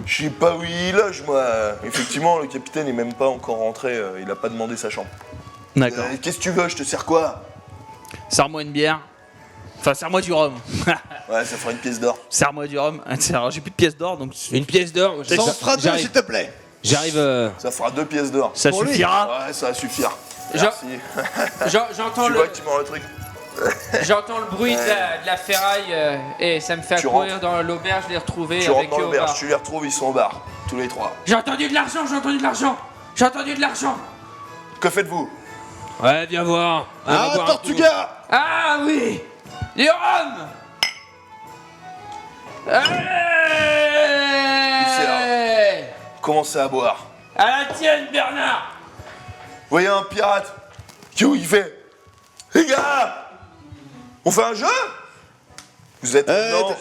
Je sais pas où il loge, moi. Effectivement, le capitaine est même pas encore rentré. Il a pas demandé sa chambre. D'accord. Qu'est-ce que tu veux? Je te sers quoi? Serre-moi une bière. Enfin, serre-moi du rhum. Ouais, ça fera une pièce d'or. Serre-moi du rhum. Alors, j'ai plus de pièces d'or, donc Une pièce d'or. Ça en fera deux, J'arrive. s'il te plaît. J'arrive. Ça fera 2 pièces d'or. ça Pour lui. suffira. Ouais, ça va suffire. Genre- Merci. J'entends Tu le, vois que tu m'en le truc. j'entends le bruit de la ferraille et ça me fait Tu courir rentres. dans l'auberge, les retrouver Tu avec rentres dans eux au l'auberge, bar. tu les retrouves, ils sont au bar. Tous les 3. J'ai entendu de l'argent, j'ai entendu de l'argent. J'ai entendu de l'argent. Que faites-vous? Ouais, viens voir. On va Ah, boire un Tortuga. Ah oui, du rhum. Allez, Commencez à boire. à la tienne, Bernard. voyez un pirate il fait les gars, on fait un jeu? Vous êtes non.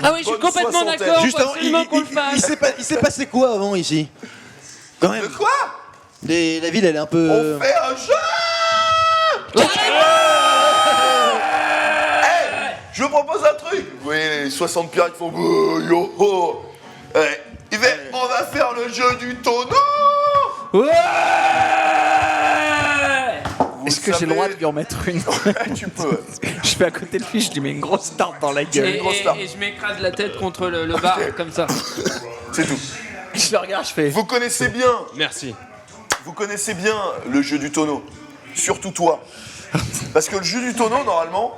Ah oui, je suis Bonne complètement soixantaine. d'accord. Faut Justement, absolument qu'on le fasse. il s'est passé quoi avant ici? Quand De même. quoi? La ville, elle est un peu. On fait un jeu. Je propose un truc. Vous voyez les 60 pirates qui font yo ho. Il fait on va faire le jeu du tonneau. Ouais. Vous Est-ce que j'ai le savez- droit de lui en mettre une? Tu peux. Je fais à côté de lui, je lui mets une grosse tarte dans la gueule. Et, grosse tarte. et je m'écrase la tête contre le bar, comme ça. C'est tout. Je le regarde, je fais. Vous connaissez bien. Merci. Vous connaissez bien le jeu du tonneau. Surtout toi. Parce que le jeu du tonneau, normalement,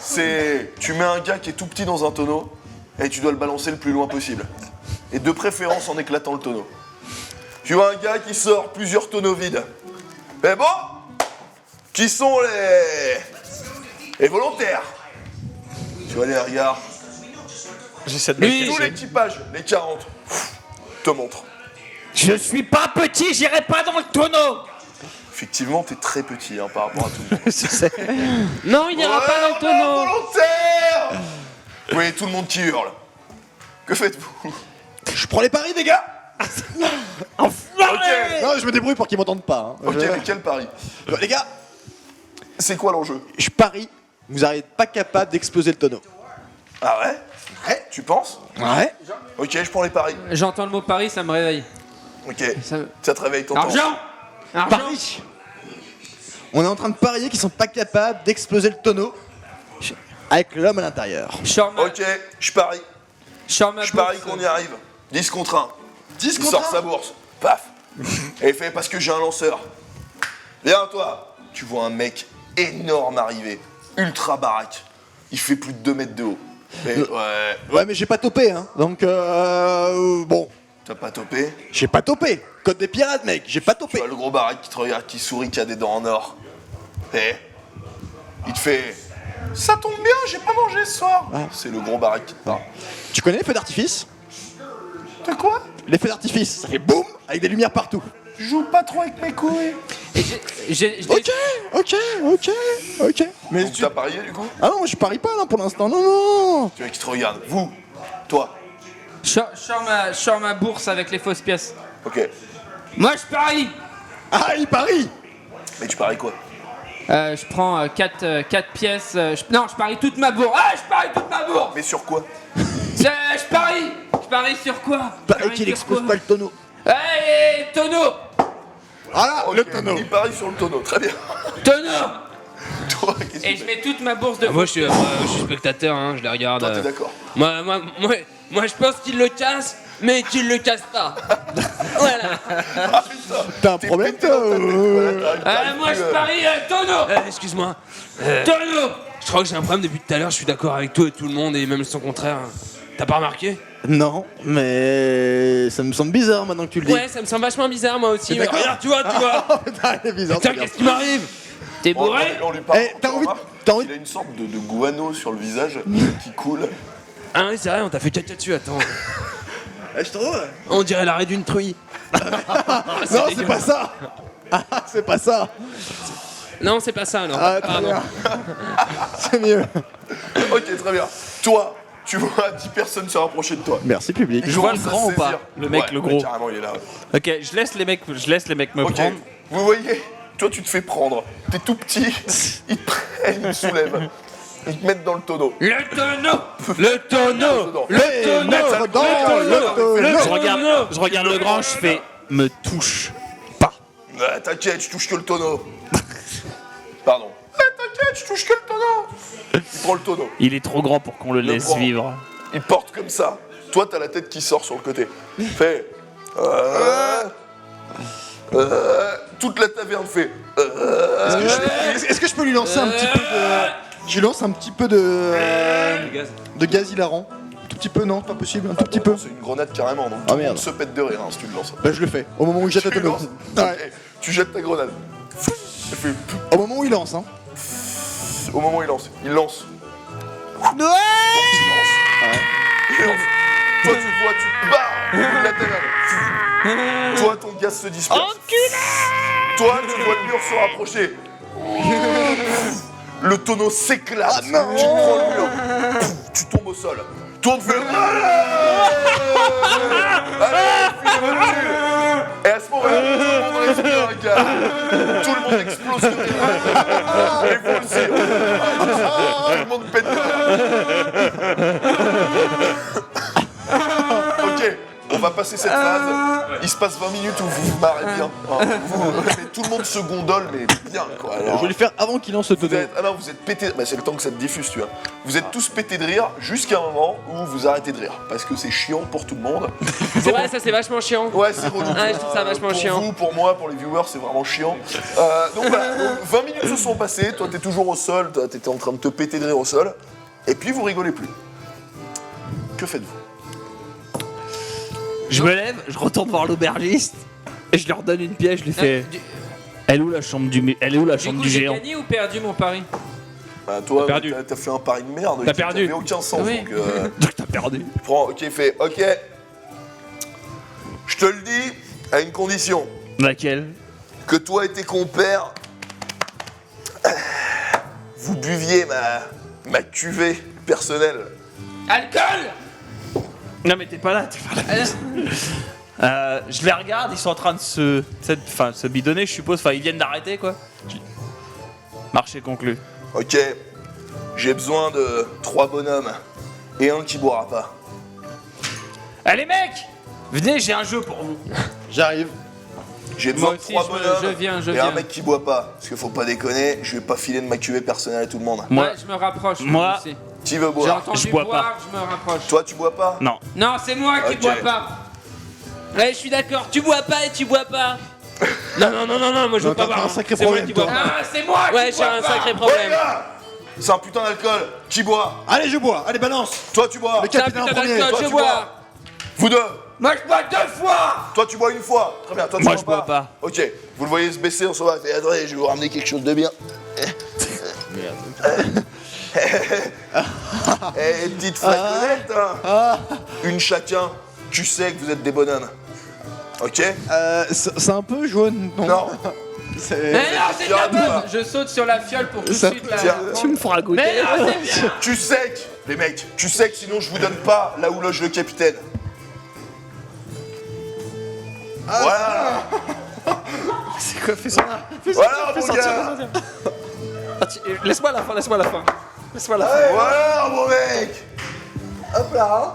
c'est... Tu mets un gars qui est tout petit dans un tonneau et tu dois le balancer le plus loin possible. Et de préférence en éclatant le tonneau. Tu vois un gars qui sort plusieurs tonneaux vides. Mais bon, qui sont les volontaires? Tu vois les regards. J'essaie de Lui, Tout l'équipage, les 40, te montre. Je suis pas petit, j'irai pas dans le tonneau. Effectivement, t'es très petit hein, par rapport à tout le monde. Je sais. Non, il n'ira pas dans le tonneau. Volontaire. Oui, tout le monde qui hurle. Que faites-vous? Je prends les paris, des gars. Ok, Non, je me débrouille pour qu'ils m'entendent pas. Hein. ok, mais quel pari? Les gars, C'est quoi l'enjeu? je parie, vous n'êtes pas capable d'exploser le tonneau. Ah ouais? Ouais. Tu penses? Ouais. Ok, je prends les paris. J'entends le mot Paris, ça me réveille. Ok, Ça- ça te réveille ton temps. Argent. Paris. On est en train de parier qu'ils sont pas capables d'exploser le tonneau avec l'homme à l'intérieur. Je sors ma, Ok, je parie. je sors ma Je parie bourse. qu'on y arrive. 10 contre 1. 10 Il contre sort 1. sa bourse. Paf. Et il fait parce que j'ai un lanceur. Viens toi. Tu vois un mec énorme arriver. Ultra baraque. Il fait plus de 2 mètres de haut. Et ouais, Ouais, mais j'ai pas topé, hein. Donc, bon, t'as pas topé. j'ai pas topé. Code des pirates, mec, j'ai pas Tu topé. vois le gros baraque qui te regarde, qui sourit, qui a des dents en or. Et il te fait ça tombe bien, j'ai pas mangé ce soir. C'est le gros baraque qui te parle. Tu connais les feux d'artifice? De quoi? Les feux d'artifice, ça fait boum avec des lumières partout. Je joue pas trop avec mes couilles. Ok. Mais Donc t'as parié du coup? Ah non, moi je parie pas là pour l'instant, non. Tu vois qui te regarde. Vous, toi. Je sors ma bourse avec les fausses pièces. Ok. Moi, je parie. Ah, il parie. Mais tu paries quoi? Je prends 4 pièces. Non, je parie toute ma bourse. Ah, je parie toute ma bourse. Mais sur quoi? Je parie. Je parie sur quoi? Je Pareil qu'il sur explose quoi pas le tonneau. Hey, tonneau. Voilà, Ok, le tonneau. Il parie sur le tonneau, très bien. Tonneau. Toi, qu'est-ce que Et tu je fais? mets toute ma bourse de Moi, je suis spectateur, hein, je les regarde. Toi, t'es d'accord? Moi, je pense qu'il le casse, mais qu'il le casse pas. Voilà. Ah putain. T'as un T'es problème, pété toi dans ta tête. Voilà, t'arrives Moi, plus, je parie tonneau. Excuse-moi. Tonneau. Je crois que j'ai un problème depuis tout à l'heure, je suis d'accord avec toi et tout le monde, et même son contraire. T'as pas remarqué? Non, mais ça me semble bizarre maintenant que tu le dis. Ouais, ça me semble vachement bizarre, moi aussi. T'es d'accord Regarde, tu vois. Oh putain, il est bizarre. Putain, ce gars. qu'est-ce qui m'arrive? T'es Bon, bourré. on lui parle. Eh, t'as tu envie- remarques t'as envie- Il a une sorte de guano sur le visage qui coule. Ah oui, c'est vrai, on t'a fait caca dessus, attends. Eh, je trouve. On dirait l'arrêt d'une truie. Non, c'est pas ça. Ah, c'est pas ça. Non, c'est pas ça, alors. Ah, très Pardon. bien. C'est mieux. Ok, très bien. Toi, tu vois 10 personnes se rapprocher de toi. Merci public. Ils Je vois commencent le à grand se ou pas saisir. Le mec, Ouais, le gros. Carrément, il est là. Ok, je laisse les mecs me Ok, prendre. vous voyez, toi tu te fais prendre, t'es tout petit, ils te prennent, ils te soulèvent, ils te mettent dans le tonneau. Le tonneau. Le tonneau. Dedans. Le tonneau dans le tonneau. Je regarde le grand, je fais me touche pas. T'inquiète, je touche que le tonneau. Pardon. T'inquiète, je touche que le tonneau. Il prend le tonneau, Il est trop grand pour qu'on le laisse grand. vivre. il porte comme ça. Toi t'as la tête qui sort sur le côté. Fait. Toute la taverne fait. Est-ce que je peux lui lancer un petit peu de. Je lui lance un petit peu de gaz hilarant. Un tout petit peu, non, pas possible, un tout petit peu. C'est une grenade carrément, donc Ah, tout le merde. monde se pète de rire hein, si tu le lances. Bah, je le fais. Au moment où il jette le Tu le tonneau. lances. Ouais. Ok, tu jettes ta grenade. Elle fait. Au moment où il lance, hein. Au moment où il lance. Il lance. Il lance. Toi, tu le vois, tu te barres au bout de la taverne. Toi, ton gaz se disperse. Toi, tu vois le mur se rapprocher. Le tonneau s'éclate. Tu prends le mur. Tu tombes au sol. Tourne, fais allez, filez-moi dessus. Et à ce moment-là, tout le monde respire un gars. Tout le monde explose de rire. Et vous aussi. Tout le monde pète de rire. Ok, on va passer cette phase. Il se passe 20 minutes où vous vous marrez bien. Mais tout le monde se gondole, mais bien quoi. Alors, Je vais le faire avant qu'il lance le tonneau. vous êtes pété. Bah, c'est le temps que ça te diffuse, tu vois. Vous êtes tous pétés de rire jusqu'à un moment où vous arrêtez de rire. Parce que c'est chiant pour tout le monde. C'est vrai, ça c'est vachement chiant. Ouais, c'est relou. Ah, je trouve ça vachement pour chiant. Vous, pour moi, pour les viewers, c'est vraiment chiant. Donc voilà, donc, 20 minutes se sont passées. Toi, t'es toujours au sol. Toi, t'étais en train de te péter de rire au sol. Et puis, vous rigolez plus. Que faites-vous? Je me lève, je retourne voir l'aubergiste et je lui redonne une pièce, je lui fais. Elle est où la chambre du, elle est où la Du chambre coup, du j'ai géant? gagné ou perdu mon pari? Bah, toi, T'as perdu. t'as fait un pari de merde. T'as qui perdu. n'avait aucun sens. Oui. Donc, Donc t'as perdu. prends, ok, fais, ok. Je te le dis à une condition. Laquelle? Que toi et tes compères, vous buviez ma cuvée personnelle. Alcool! Non mais t'es pas là, je les regarde, ils sont en train de se bidonner, je suppose. Enfin, ils viennent d'arrêter quoi. Marché conclu. Ok, j'ai besoin de 3 bonhommes et un qui boira pas. Allez mecs, venez, j'ai un jeu pour vous. J'arrive. J'ai besoin Moi de aussi, 3 bonhommes je viens. et un mec qui boit pas. Parce qu'il faut pas déconner, je vais pas filer de ma cuvée personnelle à tout le monde. Moi, Ouais, je me rapproche. moi- aussi. Qui veut J'ai boire? entendu Je bois boire, je me rapproche. Toi, tu bois pas? non. Non, c'est moi qui Ok. bois pas. Ouais, je suis d'accord. Tu bois pas et tu bois pas. Non, moi je veux Non, pas t'as voir. un sacré C'est moi problème, qui bois toi. pas. Ah, c'est moi qui Ouais, j'ai bois un pas. sacré Oh les problème. gars, c'est un putain d'alcool. Qui boit? Allez, je bois. Allez, balance. Toi, tu bois. Le C'est un capitaine en putain premier. d'alcool, Toi, je tu bois. Vous deux. Moi, je bois 2 fois. Toi, tu bois une fois. Très bien. Toi, tu Moi, bois je bois pas. Ok. Vous le voyez se baisser en sauvage. Et attendez, je vais vous ramener quelque chose de bien. Eh, petite flaconnette, hein. Une chacun. Tu sais que vous êtes des bonhommes. Ok? C'est un peu jaune. Non. C'est- Mais non, c'est de la fiole ou pas? bonne. Je saute sur la fiole pour tout de Ça- suite la. Tiens. Tu me feras goûter. Mais non, c'est bien. Tu sais que, les mecs, tu sais que sinon je vous donne pas là où loge le capitaine. Voilà. C'est quoi, fais ça là. Voilà, mon gars. Laisse-moi la fin, laisse-moi la fin. Laisse-moi la fin. Voilà, mon mec. Hop là.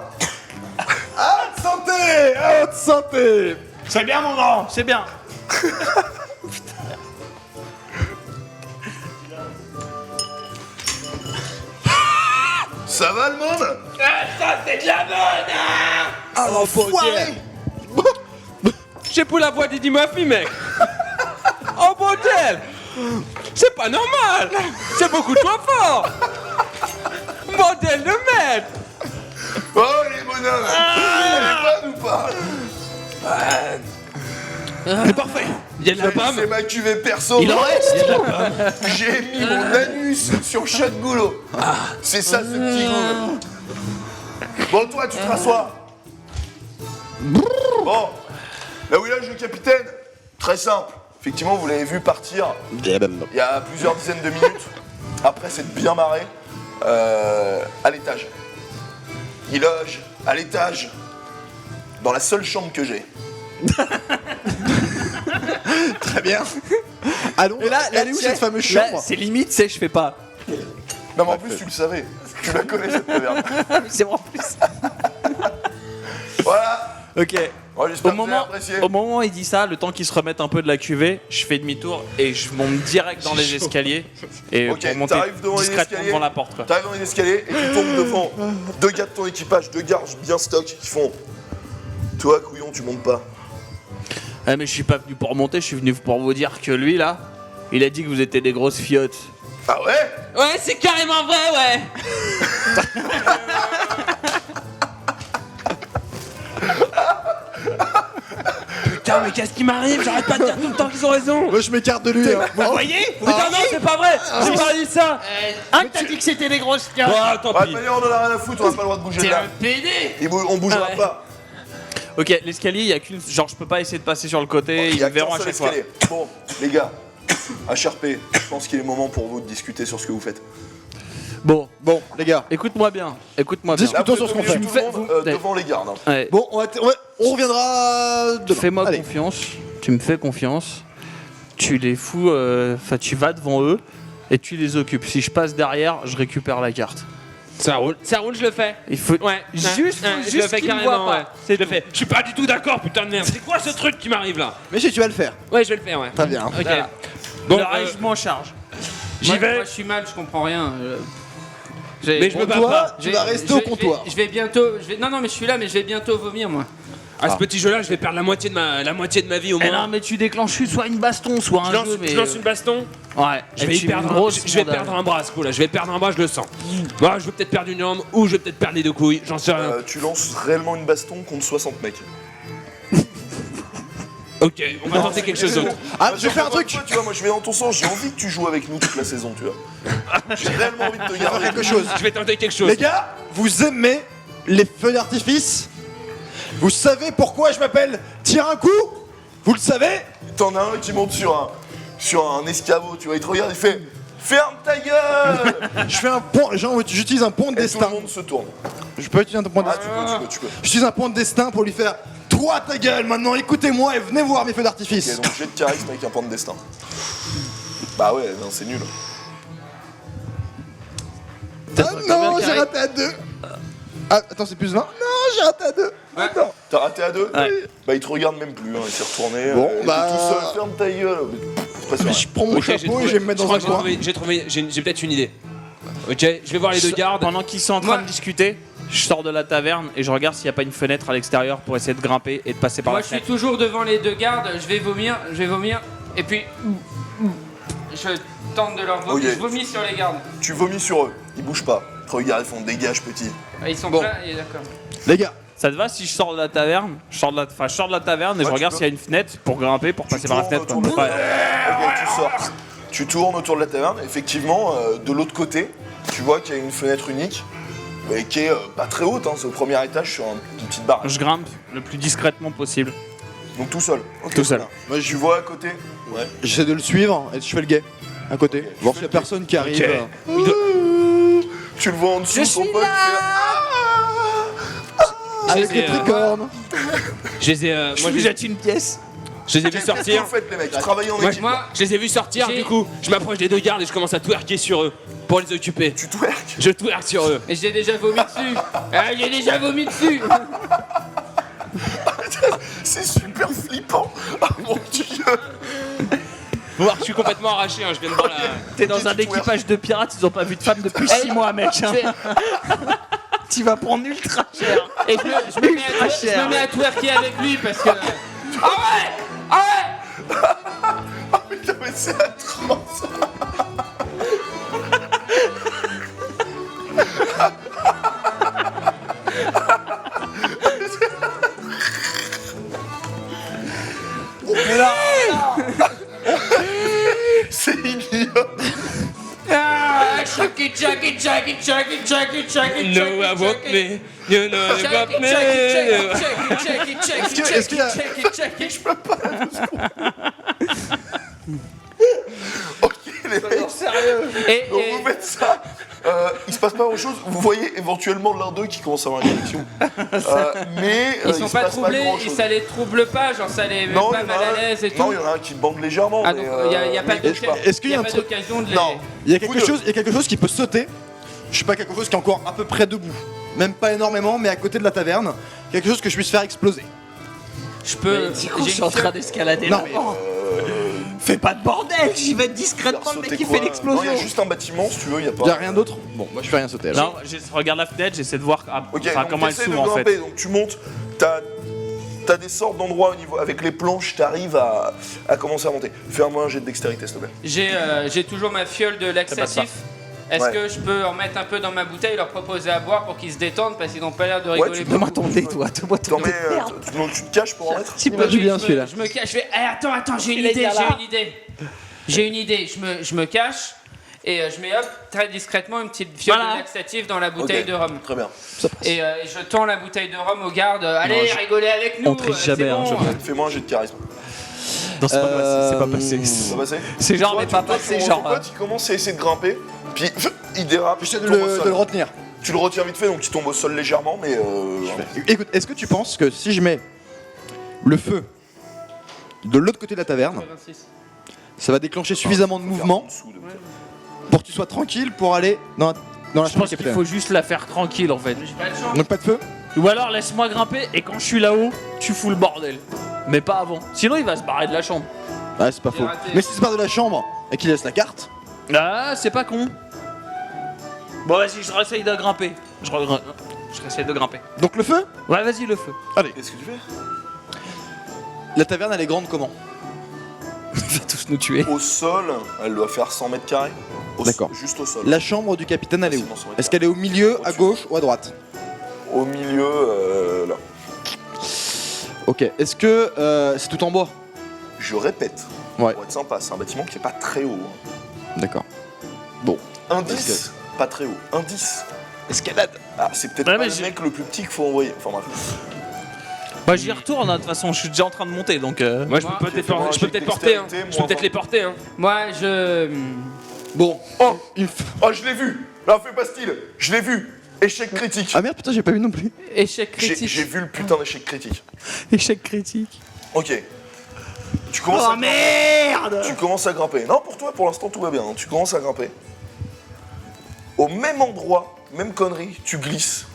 Haute santé. Haute santé. C'est bien mon nom, c'est bien. Ça va le monde? Ça, c'est de la bonne. Ah, l'enfoiré. J'ai pour la voix d'Eddie Murphy, mec. Oh bordel. C'est pas normal. C'est beaucoup trop fort. Bordel de merde. Oh les bonhommes. Vous avez bonne ou pas? C'est parfait. Il y a de la pomme. C'est ma cuvée perso. Il en reste. J'ai mis mon anus sur chaque goulot. C'est ça ce petit goulot. Bon, toi, tu te rassois. Bon, là où il loge le capitaine, très simple. Effectivement, vous l'avez vu partir il y a plusieurs dizaines de minutes, après s'être bien marré, à l'étage. Il loge à l'étage, dans la seule chambre que j'ai. Très bien. Allons. Et là, elle est où cette fameuse là, chambre? c'est limite, c'est je fais pas. Non, mais en plus, tu le savais. Tu la connais, cette taverne. C'est vrai en plus. Voilà. Ok. Bon, j'espère Au que vous avez moment, apprécié. au moment où il dit ça, le temps qu'il se remette un peu de la cuvée, je fais demi-tour et je monte direct dans les escaliers et Ok, pour monter t'arrives devant les discrètement escaliers. devant la porte. Quoi. T'arrives dans les escaliers et tu tombes devant 2 gars de ton équipage, 2 garges bien stock qui font. Toi, couillon, tu montes pas. Ah, mais je suis pas venu pour monter, je suis venu pour vous dire que lui là, il a dit que vous étiez des grosses fiottes. Ah ouais? Ouais, c'est carrément vrai, ouais. Putain, mais qu'est-ce qui m'arrive? J'arrête pas de dire tout le temps qu'ils ont raison. Moi, je m'écarte de lui. Hein. Vous voyez Putain, non, c'est pas vrai. J'ai pas dit ça. T'as dit que c'était des grosses fiottes. Oh, tant Ouais, de pis. manière, on en a rien à foutre, on a pas le droit de bouger de T'es là. un PD. On bougera Ah ouais. pas. Ok, l'escalier, il y a qu'une. Genre, je peux pas essayer de passer sur le côté, Il ils y a me verront à qu'un seul chaque fois. escalier. Bon, les gars, HRP, je pense qu'il est moment pour vous de discuter sur ce que vous faites. Bon, Bon, les gars. écoute-moi bien. Écoute-moi bien. Discute. Plutôt sur ce qu'on fait. Tout le monde, devant les gardes. Hein. Ouais. Bon, on reviendra demain. Fais-moi Allez. confiance, tu me fais confiance, tu les fous, enfin tu vas devant eux et tu les occupes. Si je passe derrière, je récupère la carte. Ça roule, je le fais. Il faut Ouais, juste je le fais qu'ils me carrément. voient pas. Ouais. Je le fais. Je suis pas du tout d'accord, putain de merde. C'est quoi ce truc qui m'arrive là? Mais si tu vas le faire. Ouais, je vais le faire, ouais. Très bien. Ok. Voilà. Bon, Je m'en charge. j'y vais. Moi, je suis mal, je comprends rien. Mais je me bats Toi, pas. tu vas rester au comptoir. Je vais bientôt. Non, mais je suis là, mais je vais bientôt vomir, moi. À ce petit jeu-là, je vais perdre la moitié de ma vie au Eh moins. non, mais tu déclenches soit une baston, soit un jeu. Mais Je lance une baston. Ouais. Je vais, je vais perdre un bras, ce coup-là. Je vais perdre un bras, je le sens. Moi, je vais peut-être perdre une jambe ou je vais peut-être perdre les deux couilles. J'en sais rien. Tu lances réellement une baston contre 60 mecs. Ok, on va tenter quelque chose d'autre. Ah, Moi, je vais faire un encore truc. une fois, tu vois, moi je vais dans ton sens, j'ai envie que tu joues avec nous toute la saison, tu vois. J'ai réellement envie de te Je vais faire garder. quelque chose. Je vais tenter quelque chose. Les gars, vous aimez les feux d'artifice? Vous savez pourquoi je m'appelle Tire un coup? Vous le savez? T'en as un qui monte sur un escabeau, tu vois, il te regarde, il fait ferme ta gueule. Je fais un point, genre j'utilise un point de Et tout destin. le monde se tourne. Je peux utiliser un point de Ah, destin. tu peux. J'utilise un point de destin pour lui faire toi ta gueule, maintenant écoutez-moi et venez voir mes feux d'artifice. Ok, donc jet de charisme avec un point de destin. Bah ouais, non, c'est nul. Ah non, j'ai raté à 2. Ah, attends, c'est plus 20. Non, j'ai raté à 2. Attends. T'as raté à 2? Ouais. Bah il te regarde même plus, hein, il s'est retourné. Bon, il était bah- tout seul, ferme ta gueule. C'est pas sûr. Je prends mon Ok, j'ai chapeau trouvé- et je vais me mettre je dans un crois que coin. j'ai peut-être une idée. Ok, je vais voir les deux gardes. Pendant qu'ils sont en train Moi- de discuter, je sors de la taverne et je regarde s'il n'y a pas une fenêtre à l'extérieur pour essayer de grimper et de passer par Moi, la je suis fenêtre. toujours devant les deux gardes. Je vais vomir, et puis je tente de leur vomir. Ok. Je vomis sur les gardes. Tu vomis sur eux, ils bougent pas. Ils te regardent, ils font dégage petit. Ah, ils sont Bon. pleins, et d'accord. Les gars, Ça te va si je sors de la taverne? Je sors de la taverne et je Ouais, regarde tu s'il y a une fenêtre pour grimper, pour passer par la tournes fenêtre. autour de quoi. la Ouais. taverne. Ok, tu sors. Tu tournes autour de la taverne. Effectivement, de l'autre côté, tu vois qu'il y a une fenêtre unique, mais qui est pas très haute. Hein, c'est au premier étage sur une petite barre. Je grimpe le plus discrètement possible. Donc tout seul. Ok, Tout seul. très bien. Moi, je vois à côté. Ouais. j'essaie de le suivre et je fais le guet à côté. Voir s'il y a personne qui arrive. Tu le vois en dessous, son pote. Avec Je les les ai, tricornes. Je les ai, moi, je les- une pièce. je les ai vus Qu'est-ce que sortir. vous faites, les mecs? Travaillez en Moi, équipe. je les ai vus sortir, J'ai- du coup, je m'approche des deux gardes et je commence à twerker sur eux pour les occuper. Tu twerk. Je twerk sur eux. Et j'ai déjà vomi dessus. Ah, j'ai déjà vomi dessus. C'est super flippant. Ah mon dieu. Faut voir que je suis complètement arraché, hein, je viens de voir la. T'es dans un tu twerk. équipage de pirates, ils ont pas vu de femme depuis 6 mois, mec. hein. Tu vas prendre ultra cher. Et je me mets à twerker avec lui parce que. Ah ouais. Ah putain, mais c'est atroce. C'est ignoble. Ah, chuck it, chuck it, chuck it, chuck it, chuck it, chuck it. No, I want me. You know, I want me. Est-ce qu'il y a- Ok, les mecs. Et, Donc vous faites ça, il se passe pas grand chose, vous voyez éventuellement l'un d'eux qui commence à avoir une érection. Mais ils il sont se pas passe pas troublés, grand et chose. ça les trouble pas, genre ça les met Non, pas il y en mal a à l'aise et non, tout. il y en a un qui bande légèrement. Ah mais, donc il y a pas mais bouge pas. Est-ce qu'il y a un pas truc- d'occasion de les. Non. Il y a quelque Vous deux. chose, il y a quelque chose qui peut sauter. Je sais pas, quelque chose qui est encore à peu près debout. Même pas énormément, mais à côté de la taverne. Quelque chose que je puisse faire exploser. Je peux. Je suis en train d'escalader. Non, là. mais Fais pas de bordel, j'y vais discrètement, le Sauter mec qui quoi fait l'explosion. Non, il y a juste un bâtiment, si tu veux, il y a pas. y a rien d'autre. Bon, moi je fais rien sauter. Alors. Non, je regarde la fenêtre, j'essaie de voir Ok, enfin, donc comment elle t'essaies de s'ouvre en grimper, fait. donc tu montes, t'as des sortes d'endroits au niveau, avec les planches, t'arrives à commencer à monter. Fais-moi un jet de dextérité, s'il te plaît. J'ai toujours ma fiole de laxatif. Est-ce Ouais. que je peux en mettre un peu dans ma bouteille et leur proposer à boire pour qu'ils se détendent parce qu'ils n'ont pas l'air de rigoler tu beaucoup. Donne-moi ton dé, toi. Donne-moi ton T'en dé. mets, donc tu te caches pour en mettre Il m'a du bien je celui-là. me cache, je fais. Eh, attends, j'ai une Il est idée, bien là. J'ai une idée. Je me cache et je mets hop très discrètement une petite fiole Voilà. de laxatif dans la bouteille Ok, de rhum. Très bien. Et je tends la bouteille de rhum au garde. Allez, rigolez avec nous. on triche c'est jamais, hein, bon. Fais-moi un jet de charisme. Non, c'est pas passé. C'est pas passé. Ça va passer? C'est genre, Toi, mais pas toi, passé, ton genre. pote, il commence à essayer de grimper, puis il dérape, J'essaie il de tombe au le, sol. de le retenir. Tu le retiens vite fait, donc il tombe au sol légèrement, mais Écoute, est-ce que tu penses que si je mets le feu de l'autre côté de la taverne, 86. ça va déclencher suffisamment de mouvement en dessous de- pour que tu sois tranquille pour aller dans la Je chambre pense du qu'il capitaine? faut juste la faire tranquille en fait. J'ai pas de chance. Donc pas de feu? Ou alors laisse-moi grimper et quand je suis là-haut, tu fous le bordel. Mais pas avant. Sinon il va se barrer de la chambre. Ouais, c'est pas J'ai faux. raté. Mais si tu pars de la chambre et qu'il laisse la carte, Ah, c'est pas con. Bon vas-y, je réessaye de grimper. Je réessaye de grimper. donc le feu? Ouais, vas-y le feu. Qu'est-ce que tu fais? La taverne elle est grande comment? Il va tous nous tuer. Au sol, elle doit faire 100 mètres carrés. D'accord. Juste au sol. La chambre du capitaine elle est où? Facilement 100 mètres Est-ce qu'elle est au milieu, à Au-dessus. gauche ou à droite? Au milieu, là. Ok, est-ce que c'est tout en bois? Je répète, Ouais. pour être sympa, c'est un bâtiment qui est pas très haut. hein. D'accord. Indice, pas très haut. Indice. Escalade. Ah, c'est peut-être Ouais, pas mais le j'ai- mec le plus petit qu'il faut envoyer. Enfin bref. Bah j'y retourne, hein, de toute façon, je suis déjà en train de monter donc. Moi, je Moi, peux peut-être fais-moi un je peux jet peut-être porter. Hein. dextérité, Je peux moins peut-être les porter. Hein. Moi, je. Bon. Oh, Une f- oh, je l'ai vu. Là, fais pas style. Je l'ai vu. Échec critique. Ah merde, putain, j'ai pas vu non plus. Échec J'ai critique. vu le putain d'échec critique. Échec critique. Ok. Tu commences Oh à merde. Tu commences à grimper. Non, pour toi, pour l'instant, tout va bien. hein. Tu commences à grimper. Au même endroit, même connerie, tu glisses.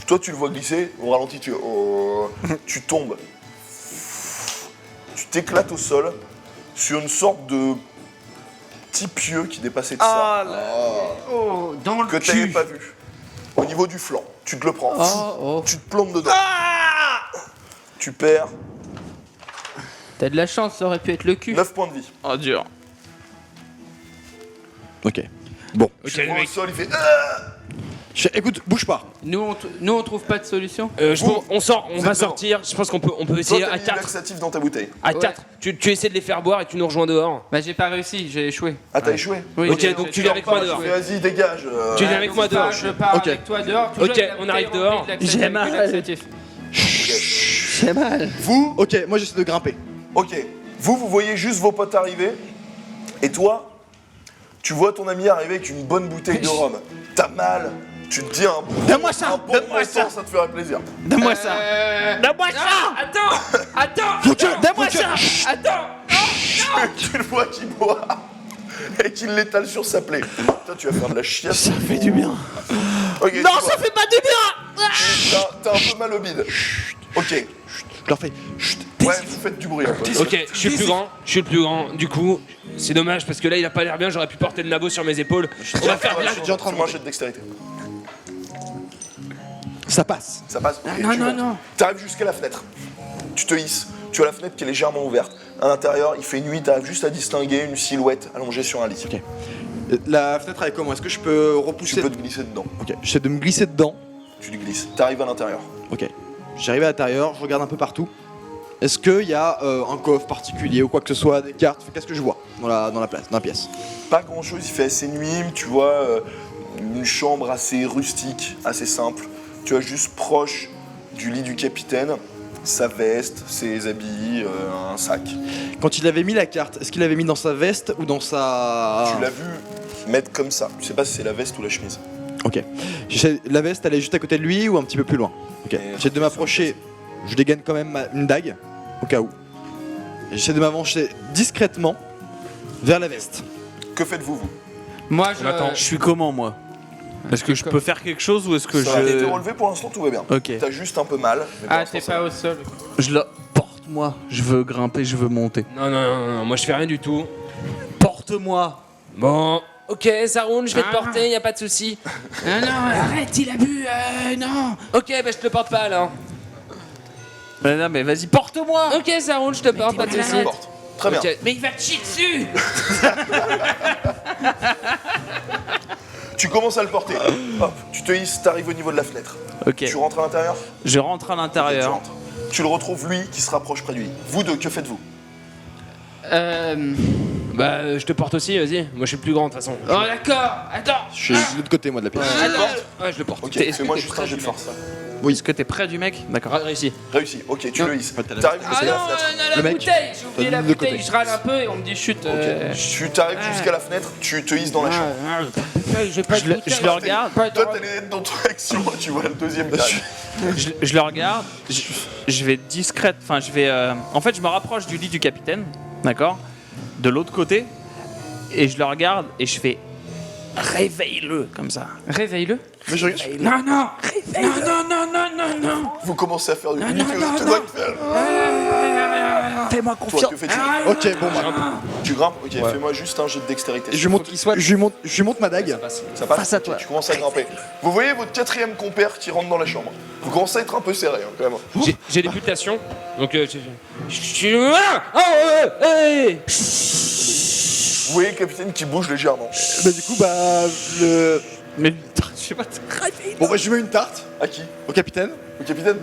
Toi, tu le vois glisser. Au ralenti, tu tombes. Tu t'éclates au sol sur une sorte de petit pieu qui dépassait de ça. Ah là. Oh, dans le Que tu n'avais cul. pas vu. Au niveau du flanc. Tu te le prends. Oh. Tu te plantes dedans. Ah. Tu perds T'as de la chance, ça aurait pu être le cul. 9 points de vie. Oh dur. Ok. Bon. Ok, Tu le le vois au mec. sol, il fait Écoute, bouge pas. Nous, on trouve pas de solution. On sort, on Vous va êtes devant. sortir. Je pense qu'on peut Toi, essayer t'as à mis du 4. laxatif dans ta bouteille. À Ouais. 4. Tu essaies de les faire boire et tu nous rejoins dehors. Bah, j'ai pas réussi, j'ai échoué. Ah, t'as échoué. Oui, Ok, j'ai- donc j'ai- tu viens avec moi j'ai dehors. échoué. Vas-y, dégage. Tu viens avec moi dehors. Je pars Ok. avec toi dehors. toujours Ok, avec la on bouteille arrive remplie dehors. de laxatif, J'ai avec mal. du laxatif. J'ai mal. Vous, Ok, moi j'essaie de grimper. ok. Vous voyez juste vos potes arriver. Et toi, tu vois ton ami arriver avec une bonne bouteille de rhum. T'as mal. Tu te dis un bon, Donne-moi ça, un bon donne-moi montant, ça. ça te ferait plaisir. Donne-moi ça. Donne-moi ça. Attends. Donne-moi ça. Attends. Tu le vois qui boit et qu'il l'étale sur sa plaie. Toi, tu vas faire de la chiasse. Ça fait du bien. Ok, Non, tu ça vois, fait pas du bien. T'as un peu mal au bide. Ok. Je leur fais. Chut. Ouais, vous faites du bruit un peu. Ok, je suis le plus grand. Je suis le plus grand. Du coup, c'est dommage parce que là, il a pas l'air bien. J'aurais pu porter le nabo sur mes épaules. On va faire de la. Je suis déjà en train de Fais-moi un monter. jet de dextérité. Ça passe. Ça passe. Ok, Non, tu non, montes. non. T'arrives jusqu'à la fenêtre. Tu te hisses. Tu as la fenêtre qui est légèrement ouverte. À l'intérieur, il fait nuit. T'arrives juste à distinguer une silhouette allongée sur un lit. Ok. La fenêtre elle est comment? Est-ce que je peux Tu repousser? peux te glisser dedans. Ok, j'essaie de me glisser dedans. Tu le glisses. T'arrives à l'intérieur. Ok. J'arrive à l'intérieur, je regarde un peu partout. Est-ce qu'il y a un coffre particulier ou quoi que ce soit, des cartes? Qu'est-ce que je vois dans la place, dans la pièce? Pas grand chose, il fait assez nuit, tu vois une chambre assez rustique, assez simple. Tu as juste proche du lit du capitaine, sa veste, ses habits, un sac. Quand il avait mis la carte, est-ce qu'il l'avait mis dans sa veste ou dans sa... Tu l'as vu mettre comme ça. Tu sais pas si c'est la veste ou la chemise. Ok. La veste, elle est juste à côté de lui ou un petit peu plus loin? Ok. J'essaie de m'approcher. Je dégaine quand même une dague, au cas où. Et j'essaie de m'avancer discrètement vers la veste. Que faites-vous, vous? Moi, On attend. Je suis comment moi? Est-ce que je peux faire quelque chose ou est-ce que Ça a été je... relevé pour l'instant, tout va bien. Ok. T'as juste un peu mal. mais pour Ah, l'instant, t'es ça pas va. au sol. Je la... Porte-moi. Je veux grimper, je veux monter. Non, moi je fais rien du tout. Porte-moi. Bon. Ok, ça roule, je vais te Ah. porter, y a pas de souci. Non, arrête, il a bu. Non. Ok, bah je te le porte pas alors. Non mais vas-y, porte-moi. Ok, ça roule, je te porte, pas de t'es souci. malade. Porte. Très bien. Ok. Mais il va te chier dessus. Tu commences à le porter. Hop, tu te hisses, t'arrives au niveau de la fenêtre. Ok. Tu rentres à l'intérieur. Je rentre à Tu l'intérieur. rentres. Tu le retrouves, lui, qui se rapproche près de lui. Vous deux, que faites-vous? Bah, je te porte aussi, vas-y. Moi, je suis le plus grand de toute façon. Oh d'accord, attends. Je suis de l'autre côté, moi, de la pièce. Ouais, je le porte. Ok, T'es- fais-moi t'es juste près un jet du de force. Est-ce que t'es près du mec? D'accord. Réussi. Réussi, ok, tu Non. le hisses. t'as la- T'arrives Ah jusqu'à non, la fenêtre. la Le mec, bouteille, j'ai oublié t'as la de l'autre bouteille, côté. je râle un peu et on me dit chut. Tu t'arrives jusqu'à la fenêtre, tu te hisses dans la chambre. J'ai pas de bouteille. Je le regarde, Pas de- Toi, t'as les lettres dans ton action, tu vois le deuxième qui arrive. je le regarde, je vais discrète, enfin je vais... en fait je me rapproche du lit du capitaine, d'accord? De l'autre côté, et je le regarde et je fais... Réveille-le, comme ça. Réveille-le. Mais je regarde. Non, non. Non. Vous commencez à faire du non, bruit. non, C'est non. toi qui fais. Fais-moi Toi, confiance. que fais-tu? Ok, bon, bah. Tu grimpes. Ok, fais-moi juste un jet de dextérité. Je lui monte ma dague. Ça passe. Face à Ok, toi. Tu commences à grimper. Vous voyez votre quatrième compère qui rentre dans la chambre. Vous commencez à être un peu serré, hein, quand même. J'ai des putations. Donc, je suis. Ah oh, hey. Vous voyez le capitaine qui bouge légèrement. Bah, du coup, bah. Le... Mais je sais pas, Bon, bah, je lui mets une tarte À qui? au capitaine. Le capitaine?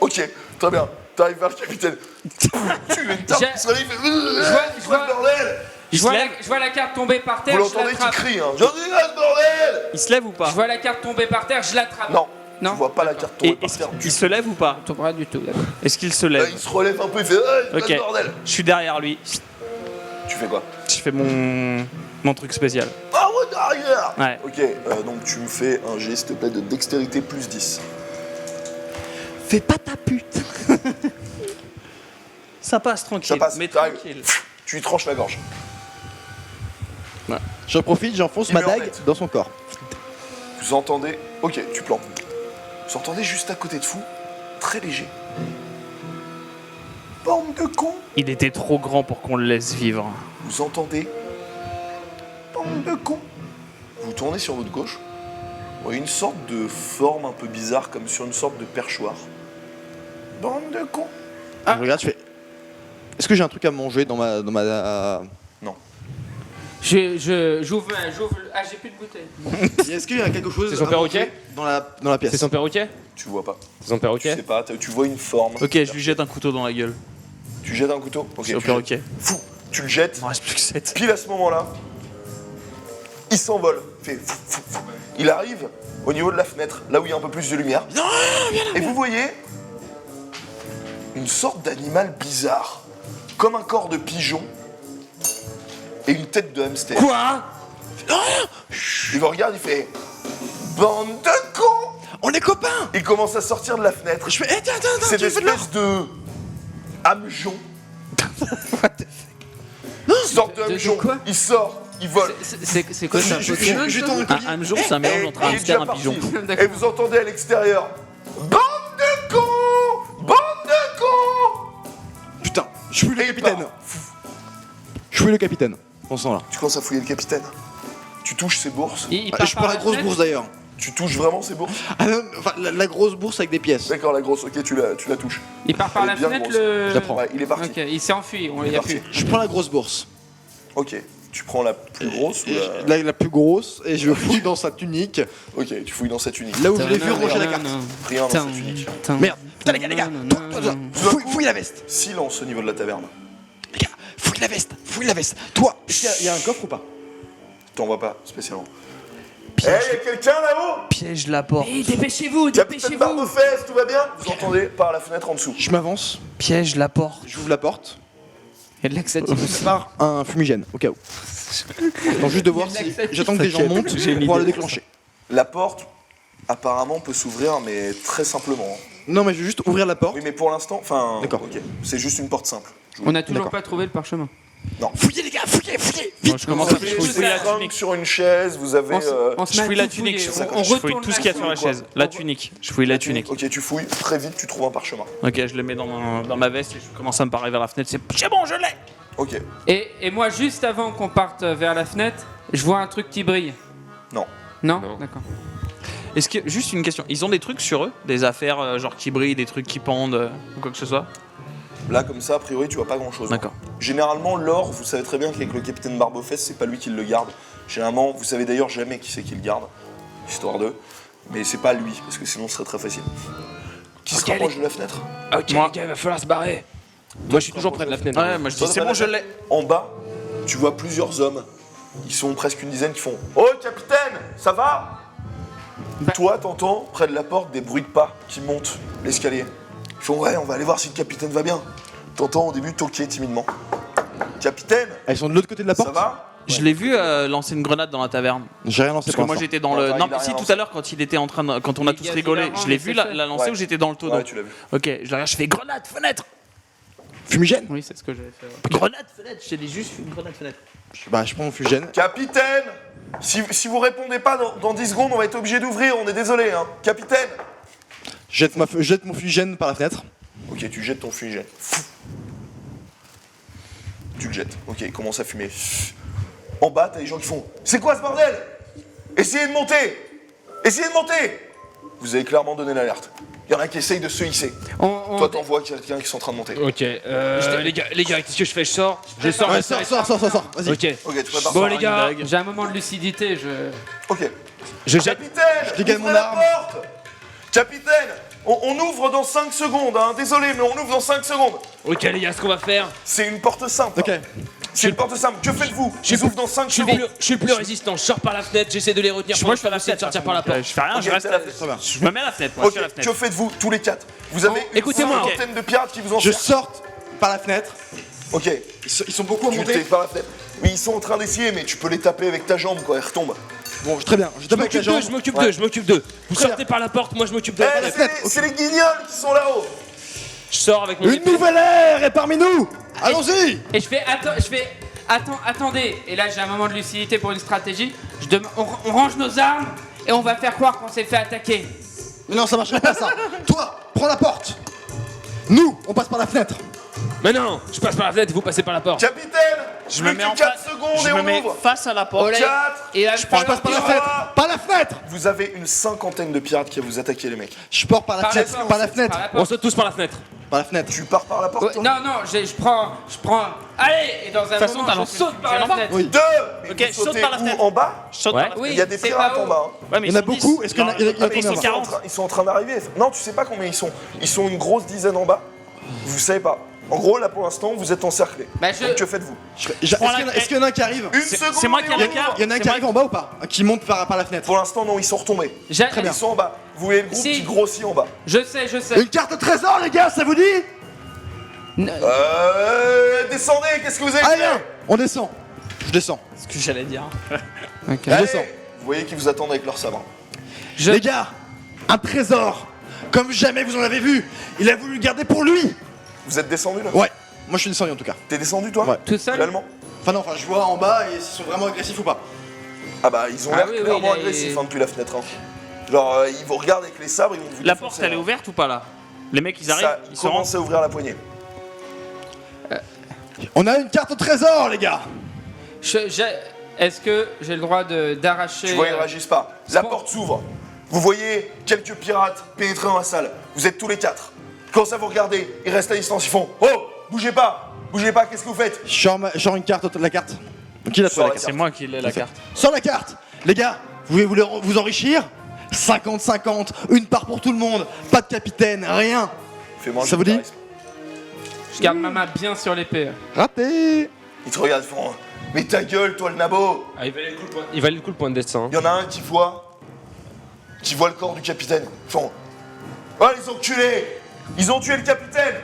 Ok, très bien. T'arrives vers le capitaine. Tu lui mets une tarte, J'ai- il se réveille, il fait. je vois- Le bordel! Je vois la carte tomber par terre, Vous je l'entendez qui l'attrape. crie, hein. J'en ai là, ce bordel! il se lève ou Je pas? vois la carte tomber par terre, je l'attrape. Non, Non. tu vois pas la carte tomber Et par est-ce terre. qu'il se lève ou pas? Ton bras du tout, d'accord. Est-ce qu'il se lève? Il se relève un peu, il fait. C'est Ok. quoi ce bordel? Je suis derrière lui, Tu fais quoi? je fais mon truc spécial. Ah ouais, derrière! Ouais. Ok, donc tu me fais un jet, s'il te plaît, de dextérité plus 10. Fais pas ta pute. Ça passe tranquille, Ça passe, mais t'arrives. tranquille. Tu lui tranches la gorge. J'en profite, j'enfonce Il ma meurt dague net. dans son corps. Vous entendez. Ok, tu plantes. Vous entendez juste à côté de vous, très léger. Bande de cons! Il était trop grand pour qu'on le laisse vivre. Vous entendez. Bande de cons! Vous tournez sur votre gauche. Vous voyez une sorte de forme un peu bizarre, comme sur une sorte de perchoir. Bande de cons! Je regarde, je fais. Est-ce que j'ai un truc à manger dans ma. J'ouvre. Ah, j'ai plus de bouteille. Est-ce qu'il y a quelque chose C'est son à perroquet manger dans la pièce? C'est son perroquet? Tu vois pas. C'est son Tu perroquet? sais pas, tu vois une forme. Ok, je lui jette un couteau dans la gueule. Tu jettes un couteau. Ok, C'est au tu perroquet. jettes. Fou! Tu le jettes. Il m'en reste plus que 7. Pile à ce moment-là, il s'envole. Fait fou, fou, fou. Il arrive au niveau de la fenêtre, là où il y a un peu plus de lumière. Et vous voyez une sorte d'animal bizarre, comme un corps de pigeon et une tête de hamster. Quoi? Il vous regarde, il fait bande de cons. On est copains! Il commence à sortir de la fenêtre. Je fais. Tiens, C'est tu des fais de l'or! espèces de hameçon. Sorte de De hameçon. quoi? Il sort, il vole. C'est quoi ça? Je tends un Un collier. hameçon, c'est un mélange entre un il est hamster et déjà un pigeon. parti. D'accord. Et vous entendez à l'extérieur bande de cons! Bande de cons! Putain, je suis le Et il capitaine. part. Je suis le capitaine. En ce là. Tu commences à fouiller le capitaine. Tu touches ses bourses. Il Je prends la grosse fenêtre. bourse d'ailleurs. Tu touches vraiment ses bourses. Ah non, enfin, la grosse bourse avec des pièces. D'accord, la grosse, ok, tu la touches. Il part par Elle la est bien fenêtre, grosse. le. Je la prends. Ouais, il est parti. Ok, il s'est enfui, on Il est y a parti. plus. Je prends la grosse bourse. Ok, tu prends la plus grosse ou Et la... la plus grosse et je fouille dans sa tunique. Ok, tu fouilles dans cette unique. Là où je l'ai vu ranger la carte. Rien dans cette unique. Merde. Putain les gars, toi, fouille la veste. Silence au niveau de la taverne. Les gars, fouille la veste. Toi, il y a un coffre ou pas? T'en vois pas spécialement. Eh, y'a quelqu'un là-haut? Piège la porte. Eh, dépêchez-vous, Capitaine dépêchez-vous. Barbefesse, tout va bien? Vous entendez par la fenêtre en dessous. Je m'avance, Piège la porte. j'ouvre la porte. Il y a de laxatif. Je prépare un fumigène au cas où. J'attends juste de voir si. J'attends que des gens montent pour pouvoir le déclencher. La porte, apparemment, peut s'ouvrir, mais très simplement. Non, mais je vais juste ouvrir la porte. Oui, mais pour l'instant, enfin. D'accord. Ok, c'est juste une porte simple. On a toujours D'accord. pas trouvé le parchemin. Fouillez les gars, fouillez. Moi, je commence à Vous avez fouiller la cinq tunique. sur une chaise, vous avez. On se Je met à fouille la tout tunique. fouiller. Je On fouille retourne tout ce la qu'il y a sur la fouille, chaise. quoi. La tunique. Je fouille la tunique. Ok, tu fouilles, très vite, tu trouves un parchemin. Ok, je le mets dans ma veste et je commence à me parer vers la fenêtre. C'est bon, je l'ai. Ok, Et moi, juste avant qu'on parte vers la fenêtre, je vois un truc qui brille. non. Non, Non. D'accord. Est-ce que, juste une question, ils ont des trucs sur eux? Des affaires genre qui brillent, des trucs qui pendent ou quoi que ce soit? Là, comme ça, a priori, tu vois pas grand chose. D'accord. Généralement, l'or, vous savez très bien qu'avec le capitaine Barbefesse, c'est pas lui qui le garde. Généralement, vous savez d'ailleurs jamais qui c'est qui le garde, histoire d'eux. Mais c'est pas lui, parce que sinon ce serait très facile. Qui se Ok, rapproche de la fenêtre? Ok, Moi. les gars, il va falloir se barrer. Moi, je suis toujours près de la fenêtre. Ouais, moi je dis Toi, c'est t'as bon, pas je la- l'ai. En bas, tu vois plusieurs hommes, ils sont presque une dizaine qui font « Oh capitaine, ça va ?» Toi, t'entends près de la porte des bruits de pas qui montent l'escalier. Ils font « Ouais, on va aller voir si le capitaine va bien. » T'entends au début toquer timidement. « Capitaine, Elles sont de l'autre côté de la ça porte. va ?» Je l'ai vu lancer une grenade dans la taverne. J'ai rien lancé Parce que pour moi l'instant. j'étais dans Non, le. il Non, a mais rien si tout lancé. à l'heure quand il était en train de. Quand on a Il tous gazait rigolé, l'avant, je l'ai mais vu c'est fait. la lancer Ouais. ou j'étais dans le tonneau. Ouais, tu l'as vu. Ok, je la regarde, je fais grenade, fenêtre. Fumigène. Oui, c'est ce que j'avais fait. Grenade, fenêtre. Je t'ai dit juste une grenade, fenêtre. Bah, je prends mon fumigène. Capitaine, si vous répondez pas dans 10 secondes, on va être obligé d'ouvrir, on est désolé, hein. Capitaine. Jette mon fumigène par la fenêtre. Ok, tu jettes ton fumigène. Tu le jettes. Ok, il commence à fumer. En bas, t'as des gens qui font « C'est quoi ce bordel ? Essayez de monter ! Essayez de monter !» Vous avez clairement donné l'alerte. Il y en a qui essayent de se hisser. Toi, t'en vois quelqu'un qui sont en train de monter. Ok, les gars, qu'est-ce que je fais? Je sors. Je sors. Ouais, sors. Vas-y. Ok. Ok, tu prépares Bon ça. les gars, J'ai un moment de lucidité, je... Ok. je jette. Capitaine, dégage ouvrez mon la arme. porte. Capitaine, on ouvre dans 5 secondes, hein. Désolé, mais on ouvre dans 5 secondes. Ok les gars, ce qu'on va faire. C'est une porte simple. Ok. C'est une porte simple. Que faites-vous Ils ouvrent dans 5 secondes. Je suis le plus résistant. Je sors par la fenêtre. J'essaie de les retenir. Moi je fais la essayer de fenêtre. sortir par la porte. Je fais rien, Ok, je reste t'es à à la la fenêtre. fenêtre. Je me mets à la fenêtre, moi, je Ok, suis à la fenêtre. que faites-vous tous les 4 Vous avez une écoutez-moi. cinquantaine de pirates qui vous Je encerclent. sors par la fenêtre. Ok, Ils sont beaucoup à tu monter. t'es par la fenêtre. Oui, ils sont en train d'essayer, mais tu peux les taper avec ta jambe, quoi. Ils retombent. Bon, très bien. Je tape avec la jambe. Je m'occupe d'eux. Vous Très sortez par la porte. Moi je m'occupe de Eh, la fenêtre. c'est les guignols qui sont là-haut. Je sors avec mon Une épée. nouvelle ère est parmi nous. Allons-y. Et attendez. Et là, j'ai un moment de lucidité pour une stratégie. On range nos armes et on va faire croire qu'on s'est fait attaquer. Mais non, ça marcherait pas ça. Toi, prends la porte. Nous, on passe par la fenêtre. Mais non, je passe par la fenêtre. Vous passez par la porte. Capitaine, Je me plus mets que en 4 face. secondes Je et me on mets ouvre. face à la porte. Oh là, 4. Et là, Je passe par la fenêtre. Par la fenêtre. Vous avez une cinquantaine de pirates qui vous attaquer, les mecs. Je pars par la Par la fenêtre. porte, Par la fenêtre. par la On porte. saute tous par la fenêtre. Par la fenêtre. Tu pars par la porte, Ouais, toi non, je prends. Allez. Et dans un façon, moment, t'as je saute par la lancé. fenêtre. Oui. 2. Mais Ok, vous je saute sautez par la où, fenêtre. en bas Je saute Ouais. par la fenêtre. Oui, Il y a des c'est pirates pas en haut. bas. hein. Ouais, mais Il y en a beaucoup. Est-ce qu'il y en a ils combien sont là 40. Ils sont en train d'arriver. Non, tu sais pas combien ils sont. Ils sont une grosse dizaine en bas. Vous savez pas. En gros, là pour l'instant, vous êtes encerclés. Bah, Donc, que faites-vous Est-ce qu'il y en a un qui arrive? Une seconde. c'est moi et qui ai on la ouvre. carte. Il y en a un qui arrive en bas ou pas? Qui monte par la fenêtre. Pour l'instant, non, ils sont retombés. Très bien. Ils sont en bas. Vous voyez le groupe Si. qui grossit en bas. Je sais. Une carte trésor, les gars, ça vous dit? Descendez, qu'est-ce que vous avez Allez, fait viens. On descend. Je descends. Ce que j'allais dire. Je Allez. descends. Vous voyez qu'ils vous attendent avec leur sabre. Les gars, un trésor. Comme jamais vous en avez vu. Il a voulu le garder pour lui. Vous êtes descendu là Ouais. Moi, je suis descendu en tout cas. T'es descendu toi Ouais. Tout seul. Réellement Enfin, je vois en bas et s'ils sont vraiment agressifs ou pas. Ah bah ils ont Ah l'air oui, oui, clairement il a- agressifs hein, depuis la fenêtre. hein. Genre ils vous regardent avec les sabres, ils vont vous La défoncer, porte, elle est hein. ouverte ou pas là? Les mecs, ils arrivent, Ça ils se rendent. commence à ouvrir la poignée. On a une carte au trésor, les gars. Est-ce que j'ai le droit d'arracher Tu vois, ils réagissent pas. La porte s'ouvre. Vous voyez quelques pirates pénétrer dans la salle. Vous êtes tous les 4. Quand ça vous regardez, ils restent à distance, ils font « Oh, bougez pas, qu'est-ce que vous faites ?» Je sors une carte, la carte. Donc, qui l'a trouvé la carte? C'est moi qui l'ai la carte. Sors la carte. Les gars, vous voulez vous enrichir? 50-50, une part pour tout le monde. Pas de capitaine, rien. Fais-moi un Ça jet vous de dit? charisme. Je garde ma main bien sur l'épée. Raté. Ils te regardent, ils font « Mais ta gueule, toi le nabo !» Ah, il valait le coup le point de destin. Il y en a un qui voit le corps du capitaine. Ils font « Oh les enculés, ils ont tué le capitaine !»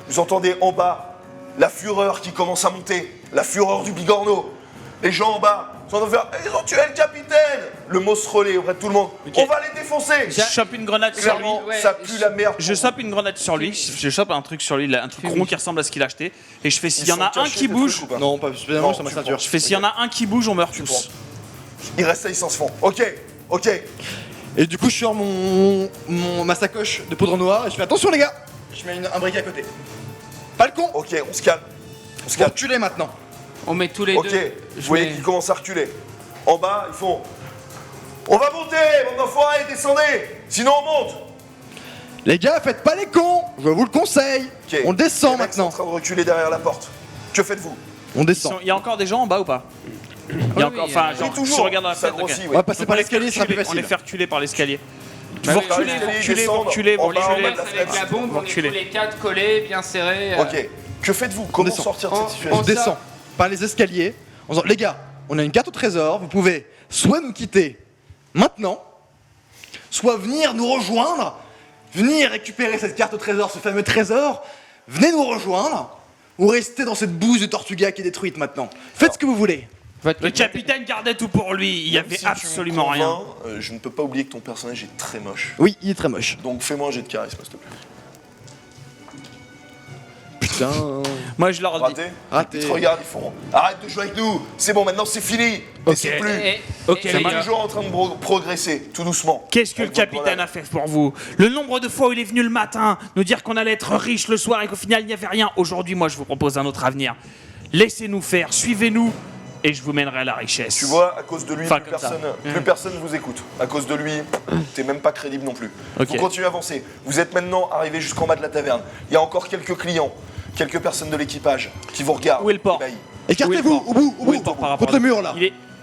Vous entendez en bas la fureur qui commence à monter, la fureur du bigorneau. Les gens en bas sont en train de faire « Ils ont tué le capitaine !» Le mot se relaie auprès de tout le monde. Ok. On va les défoncer. Je chope une grenade sur lui. Clairement, ouais, ça pue la merde. Je chope une grenade sur lui. Je chope un truc sur lui, un truc rond qui ressemble à ce qu'il a acheté. Et je fais s'il y en a un qui bouge. Non, pas spécialement Non, sur ma tu ceinture. Je fais s'il y en a un qui bouge, on meurt Tu tous. Ils restent à distance, font « Ok, ok. Et du coup, je sors ma sacoche de poudre noire et je fais attention, les gars. Je mets un briquet à côté. Pas le con. Ok, on se calme. On se Faut calme. reculer maintenant. On met tous les Ok, deux. vous voyez qu'ils commencent à reculer. En bas, ils font On va monter, bande d'enfoirés, descendez Sinon on monte. Les gars, faites pas les cons. Je vous le conseille. Ok. On descend Les mecs sont maintenant. en train de reculer derrière la porte. Que faites-vous? On descend. Il y a encore des gens en bas ou pas? Il y a Oui, encore, oui, enfin, oui, genre, toujours, je regarde dans la ça fenêtre. ok. grossit, On oui. va passer Donc, par on les l'escalier, fait ce sera plus reculer, on les facile. fait reculer par l'escalier. Bah Vous oui, reculez, l'escalier, vous reculez, vous descendre, reculez, vous en bas, en reculez. bas On de la passe avec fenêtre. la bombe, on est Reculez. tous les 4 collés, bien serrés. Ok. Que faites-vous? Comment descend. sortir de On- cette situation? On descend par les escaliers. en disant les gars, on a une carte au trésor, vous pouvez soit nous quitter maintenant, soit venir nous rejoindre, venir récupérer cette carte au trésor, ce fameux trésor, venez nous rejoindre, ou restez dans cette bouse de Tortuga qui est détruite maintenant. Faites ce que vous voulez. Le capitaine gardait tout pour lui, il y Même avait si tu me absolument rien. convaincs, je ne peux pas oublier que ton personnage est très moche. Oui, il est très moche. Donc fais-moi un jet de charisme, s'il te plaît. Putain. Moi je leur dis. Raté. Raté. Ils te regardent, ils font arrête de jouer avec nous, c'est bon, maintenant c'est fini. Et c'est plus. Ok, C'est les gars. toujours en train de progresser, tout doucement. Qu'est-ce que le Avec votre capitaine grenade. a fait pour vous? Le nombre de fois où il est venu le matin nous dire qu'on allait être riche le soir et qu'au final il n'y avait rien. Aujourd'hui, moi je vous propose un autre avenir. Laissez-nous faire, suivez-nous et je vous mènerai à la richesse. Tu vois, à cause de lui, Enfin, plus comme ça. personne vous écoute. À cause de lui, t'es même pas crédible non plus. Ok. Vous continuez à avancer. Vous êtes maintenant arrivé jusqu'en bas de la taverne. Il y a encore quelques clients, quelques personnes de l'équipage qui vous regardent. Où est le port ébahis. Écartez-vous, au bout, Où est le port par rapport contre le mur là.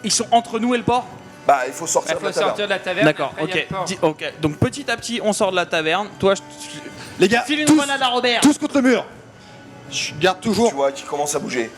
Ils sont entre nous et le port? Bah, il faut Il sortir de faut la taverne. sortir de la taverne. D'accord, après, il y a ok. le port. Ok, donc petit à petit on sort de la taverne. Toi, Les gars, file une tous, grenade à Robert. tous contre le mur. Je garde toujours. Tu vois, qui commence à bouger.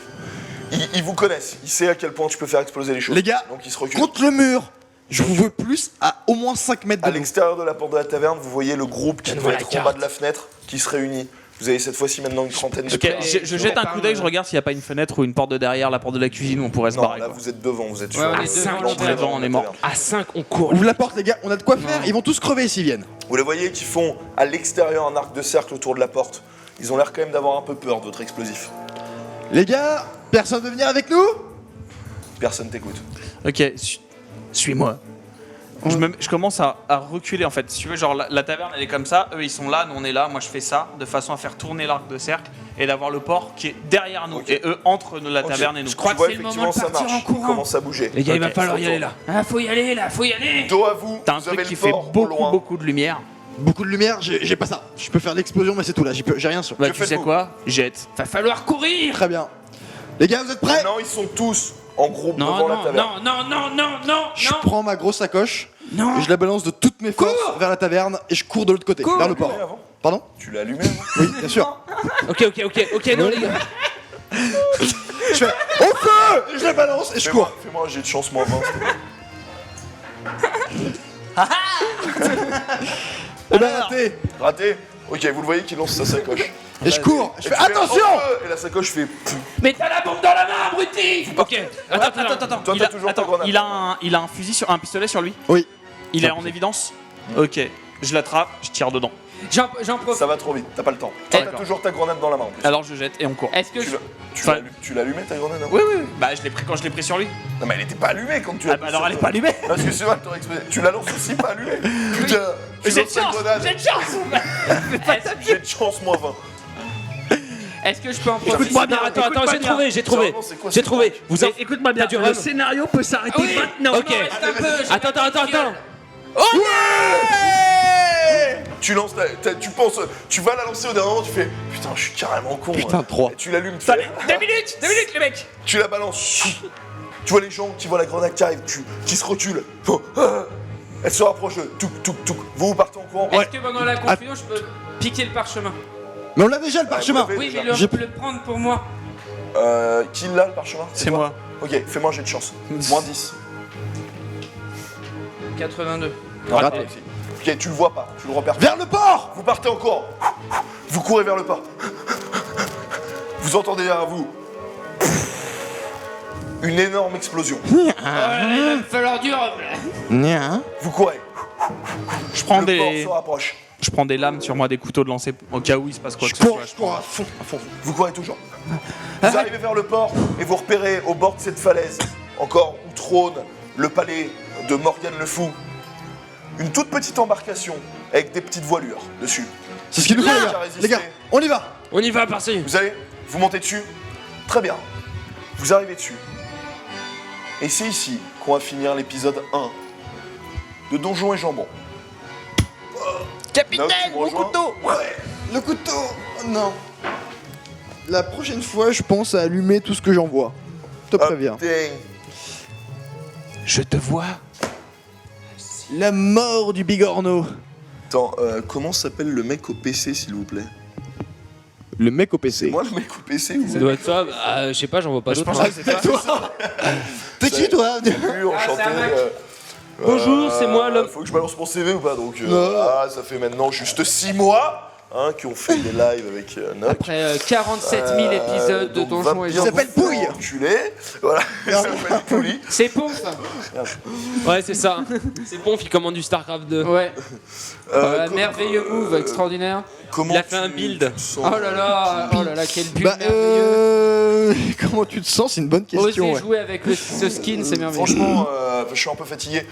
Ils vous connaissent. Il sait à quel point tu peux faire exploser les choses. Les gars, Donc il se recule. contre le mur. Je vous veux plus à au moins 5 mètres À de nous. l'extérieur de la porte de la taverne, vous voyez le groupe qui Donne-moi doit la être en bas carte. de la fenêtre, qui se réunit. Vous avez cette fois-ci maintenant une trentaine de Ok, personnes. je jette un coup d'œil, je regarde s'il n'y a pas une fenêtre ou une porte de derrière, la porte de la cuisine où on pourrait se Non, barrer. là quoi. vous êtes devant, vous êtes Ouais, on est sur devant, l'entrée devant, on de est la mort. taverne. À 5, on court. Ouvre la porte les gars, on a de quoi faire, ils vont tous crever s'ils viennent. Vous les voyez qui font à l'extérieur un arc de cercle autour de la porte. Ils ont l'air quand même d'avoir un peu peur de votre explosif. Les gars, personne veut venir avec nous? Personne t'écoute. Ok, suis-moi. Je commence à reculer en fait. Si tu veux, genre la taverne elle est comme ça, eux ils sont là, nous on est là, moi je fais ça, de façon à faire tourner l'arc de cercle et d'avoir le port qui est derrière nous Ok. et eux entre la Ok. taverne et nous. Je crois Tu que vois c'est le moment effectivement de ça partir en marche. Ils courant. commencent à bouger. Les gars, il va Ok, falloir ça y aller tourne. là. Ah, faut y aller là, faut y aller. Dos à vous, T'as un vous avez truc le qui fait port au beaucoup loin. beaucoup de lumière. Beaucoup de lumière, j'ai pas ça. Je peux faire l'explosion, mais c'est tout là, j'ai rien sur. Bah Que tu sais faites-vous quoi? Jette. Va falloir courir. Très bien. Les gars, vous êtes prêts? Non, ils sont tous en groupe Non, devant la non, taverne. non, non, non, non, non, Je non. prends ma grosse sacoche Non. et je la balance de toutes mes forces vers la taverne et je cours de l'autre côté, vers le port. Allumé avant. Pardon? Tu l'as allumé avant Oui, bien sûr. Ok, non, les gars. Je fais au feu et je la balance et je cours. Fais-moi un jet de chance moins 20. s'il te plaît. Et ben raté. Raté. Ok, vous le voyez qui lance sa sacoche. Et je cours. Je Et fais tu attention. oh, et la sacoche fait. Mais t'as la bombe dans la main, abruti. Ok, attends. Toi, t'as toujours ta grenade. Il a un fusil sur un pistolet sur lui. Oui. Il est en évidence. Ok, je l'attrape, je tire dedans. J'en profite. Ça va trop vite, t'as pas le temps. Toi, t'as D'accord. toujours ta grenade dans la main en plus. Alors je jette et on court. Est-ce que Tu je... l'as- Enfin- tu l'as allumé ta grenade hein Oui, oui, oui. Bah je l'ai pris quand je l'ai pris sur lui. Non, mais elle était pas allumée quand tu l'as Ah bah alors elle est pas allumée. Parce que c'est vrai que t'aurais explosé. Tu la lances aussi pas allumée. Putain, tu J'ai de lances ta chance, grenade. j'ai de chance. J'ai de chance moins 20. Est-ce que je peux en profiter? Écoute-moi bien, attends, écoute-moi j'ai bien. trouvé. Sérieusement, c'est quoi J'ai ce trouvé. truc Vous en... Écoute-moi bien, T'as du le rhum. scénario peut s'arrêter Oui. maintenant. Ok. Reste un peu, je Attends, vais mettre une gueule. Tu lances tu penses, tu vas la lancer au dernier moment, tu fais putain, je suis carrément con. Putain, moi. 3. Et tu l'allumes, tu Allez, fais, 2 minutes les mecs. tu la balances. Tu vois les gens qui voient la grenade qui arrive, qui se reculent. Elle se rapproche de touc. Vous partez en courant. Est-ce que pendant la confusion, je peux piquer le parchemin? Mais on l'a déjà le parchemin. vous l'avez. Oui, déjà. mais J'ai- le prendre pour moi. Qui l'a le parchemin C'est toi moi. Ok, fais-moi un jet de chance. Moins 10. 82. Non, Raté. réussi. Ok, tu le vois pas, tu le repères pas. Vers le port. Vous partez en courant. Vous courez vers le port. Vous entendez derrière vous une énorme explosion. Il va me falloir du rhum là. Nya. Vous courez. Je prends Le port des se rapproche. lames sur moi, des couteaux de lancer au cas où il se passe quoi Je que ce soit. cours à fond. Vous courez toujours. Vous arrivez vers le port et vous repérez au bord de cette falaise, encore où trône le palais de Morgane le Fou, une toute petite embarcation avec des petites voilures dessus. C'est ce qu'il nous faut, les Qui a gars. résisté. Les gars, on y va. On y va, par-ci. Vous allez, vous montez dessus. Très bien. Vous arrivez dessus. Et c'est ici qu'on va finir l'épisode 1 de Donjons et Jambon. Capitaine, Là où tu me mon rejoins. couteau. Le couteau. Oh, non. La prochaine fois, je pense à allumer tout ce que j'envoie. Je te préviens. Putain. Je te vois. La mort du bigorneau. Attends, comment s'appelle le mec au PC, s'il vous plaît Le mec au PC. Moi, le mec au PC ou Ça doit être ça. Je sais pas, j'en vois pas d'autres. hein. T'es qui toi Salut, enchanté. c'est un mec. Bonjour, c'est moi, l'homme. Faut que je balance mon CV ou pas donc Non. ça fait maintenant juste 6 mois qui ont fait des lives avec Noc. Après 47 000 épisodes de Donc, va Donjons et bien Il s'appelle vous Pouille. faire enculer. Voilà, il s'appelle Pouille. C'est Ponf. Ouais, c'est ça. C'est Ponf, il commande du StarCraft 2. Ouais. Com- Merveilleux move, extraordinaire. Comment Il a fait tu un build. te sens Oh là là, quel but Bah, merveilleux. comment tu te sens? C'est une bonne question. Osez Ouais. jouer avec ce skin, c'est merveilleux. Franchement, je suis un peu fatigué.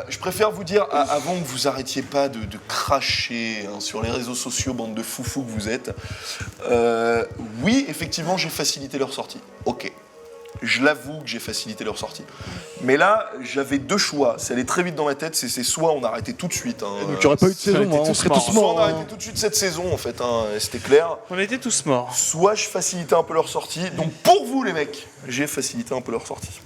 Je préfère vous dire, avant que vous arrêtiez pas de cracher sur les réseaux sociaux, bande de foufous que vous êtes, oui, effectivement, j'ai facilité leur sortie. Ok. Je l'avoue que j'ai facilité leur sortie. Mais là, j'avais deux choix. C'est allé très vite dans ma tête. C'est soit on arrêtait tout de suite. Hein, Donc tu aurais pas eu de saison, été hein, on tous serait morts. tous soit on morts. hein. arrêtait tout de suite cette saison, en fait. Hein, c'était clair. On était tous morts. Soit je facilitais un peu leur sortie. Donc pour vous, les mecs, j'ai facilité un peu leur sortie.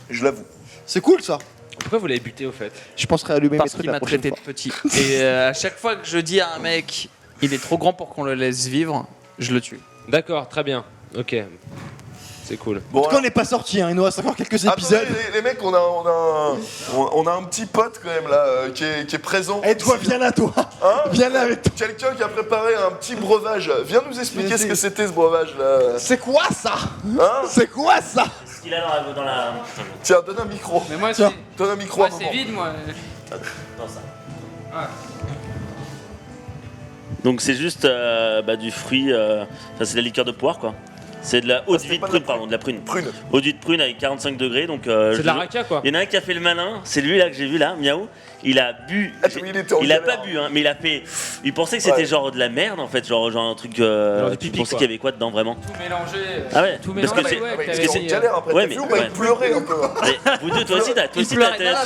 Je l'avoue. C'est cool ça. Pourquoi vous l'avez buté au fait? Je penserai à allumer mes Parce trucs qu'il la m'a prochaine traité fois. de petit. Et à chaque fois que je dis à un mec, il est trop grand pour qu'on le laisse vivre, je le tue. D'accord, très bien. Ok. C'est cool. Bon, En tout cas, on n'est pas sorti, hein. Il nous reste encore quelques épisodes. attendez, les mecs, on a un petit pote quand même là qui est présent. Et toi, viens là, toi. Hein Viens là avec toi. Quelqu'un qui a préparé un petit breuvage. Viens nous expliquer Mais ce c'est- que c'était ce breuvage là. C'est quoi ça? Hein C'est quoi ça? Ce qu'il a dans la. Tiens, donne un micro. Mais moi, Tiens. Donne un micro à un c'est moment. vide, moi. Dans ça. Ah. Donc c'est juste du fruit. Enfin, c'est de la liqueur de poire quoi. C'est de la eau de c'était vie de pas de prune, la pardon, de la prune. Prune. Eau de vie de prune avec 45 degrés. Donc, C'est de la raca quoi. Il y en a un qui a fait le malin, c'est lui là que j'ai vu là, Miaou. Il a bu. Attends, il était en il a galère. pas bu, hein, mais il a fait. Il pensait que c'était Ouais. genre de la merde en fait, genre un truc. Genre du tu pipi, pensais quoi. qu'il y avait quoi dedans vraiment? Tout mélangé. Ah ouais, Tout parce que mélangé, c'est. ouais. Ah, mais t'avais c'est mis, une galère après. ouais, T'as mais- vu, on va ouais. pleurer un peu. Mais vous deux, toi aussi t'as Il pleurait. su Non,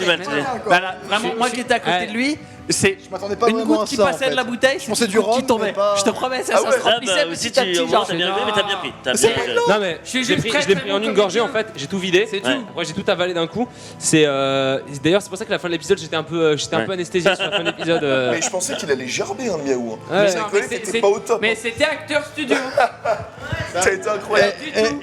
mal. mais tu non, sais. Bah là, vraiment, moi qui étais à côté de lui, c'est Je m'attendais pas une vraiment à goutte qui ça, en passait fait. de la bouteille, Je pensais c'est du une goutte qui rhum, tombait. mais pas- Je te promets, ça Ah se ouais. Ah remplissait bah aussi petit à tu petit, au moins genre. t'as bien rigolé, mais t'as bien pris. T'as C'est bien- pas Non mais Je suis je l'ai juste pris, très, je l'ai très pris bon en une gorgée en comédien. fait, j'ai tout vidé. C'est tout. Ouais. Après j'ai tout avalé d'un coup. C'est d'ailleurs c'est pour ça que la fin de l'épisode j'étais un peu Ouais. anesthésié sur la fin de l'épisode. Mais je pensais qu'il allait gerber un miaou. Hein. Ouais. J'ai Non, collé, mais t'étais pas au top. Mais c'était acteur studio. Ça a été incroyable.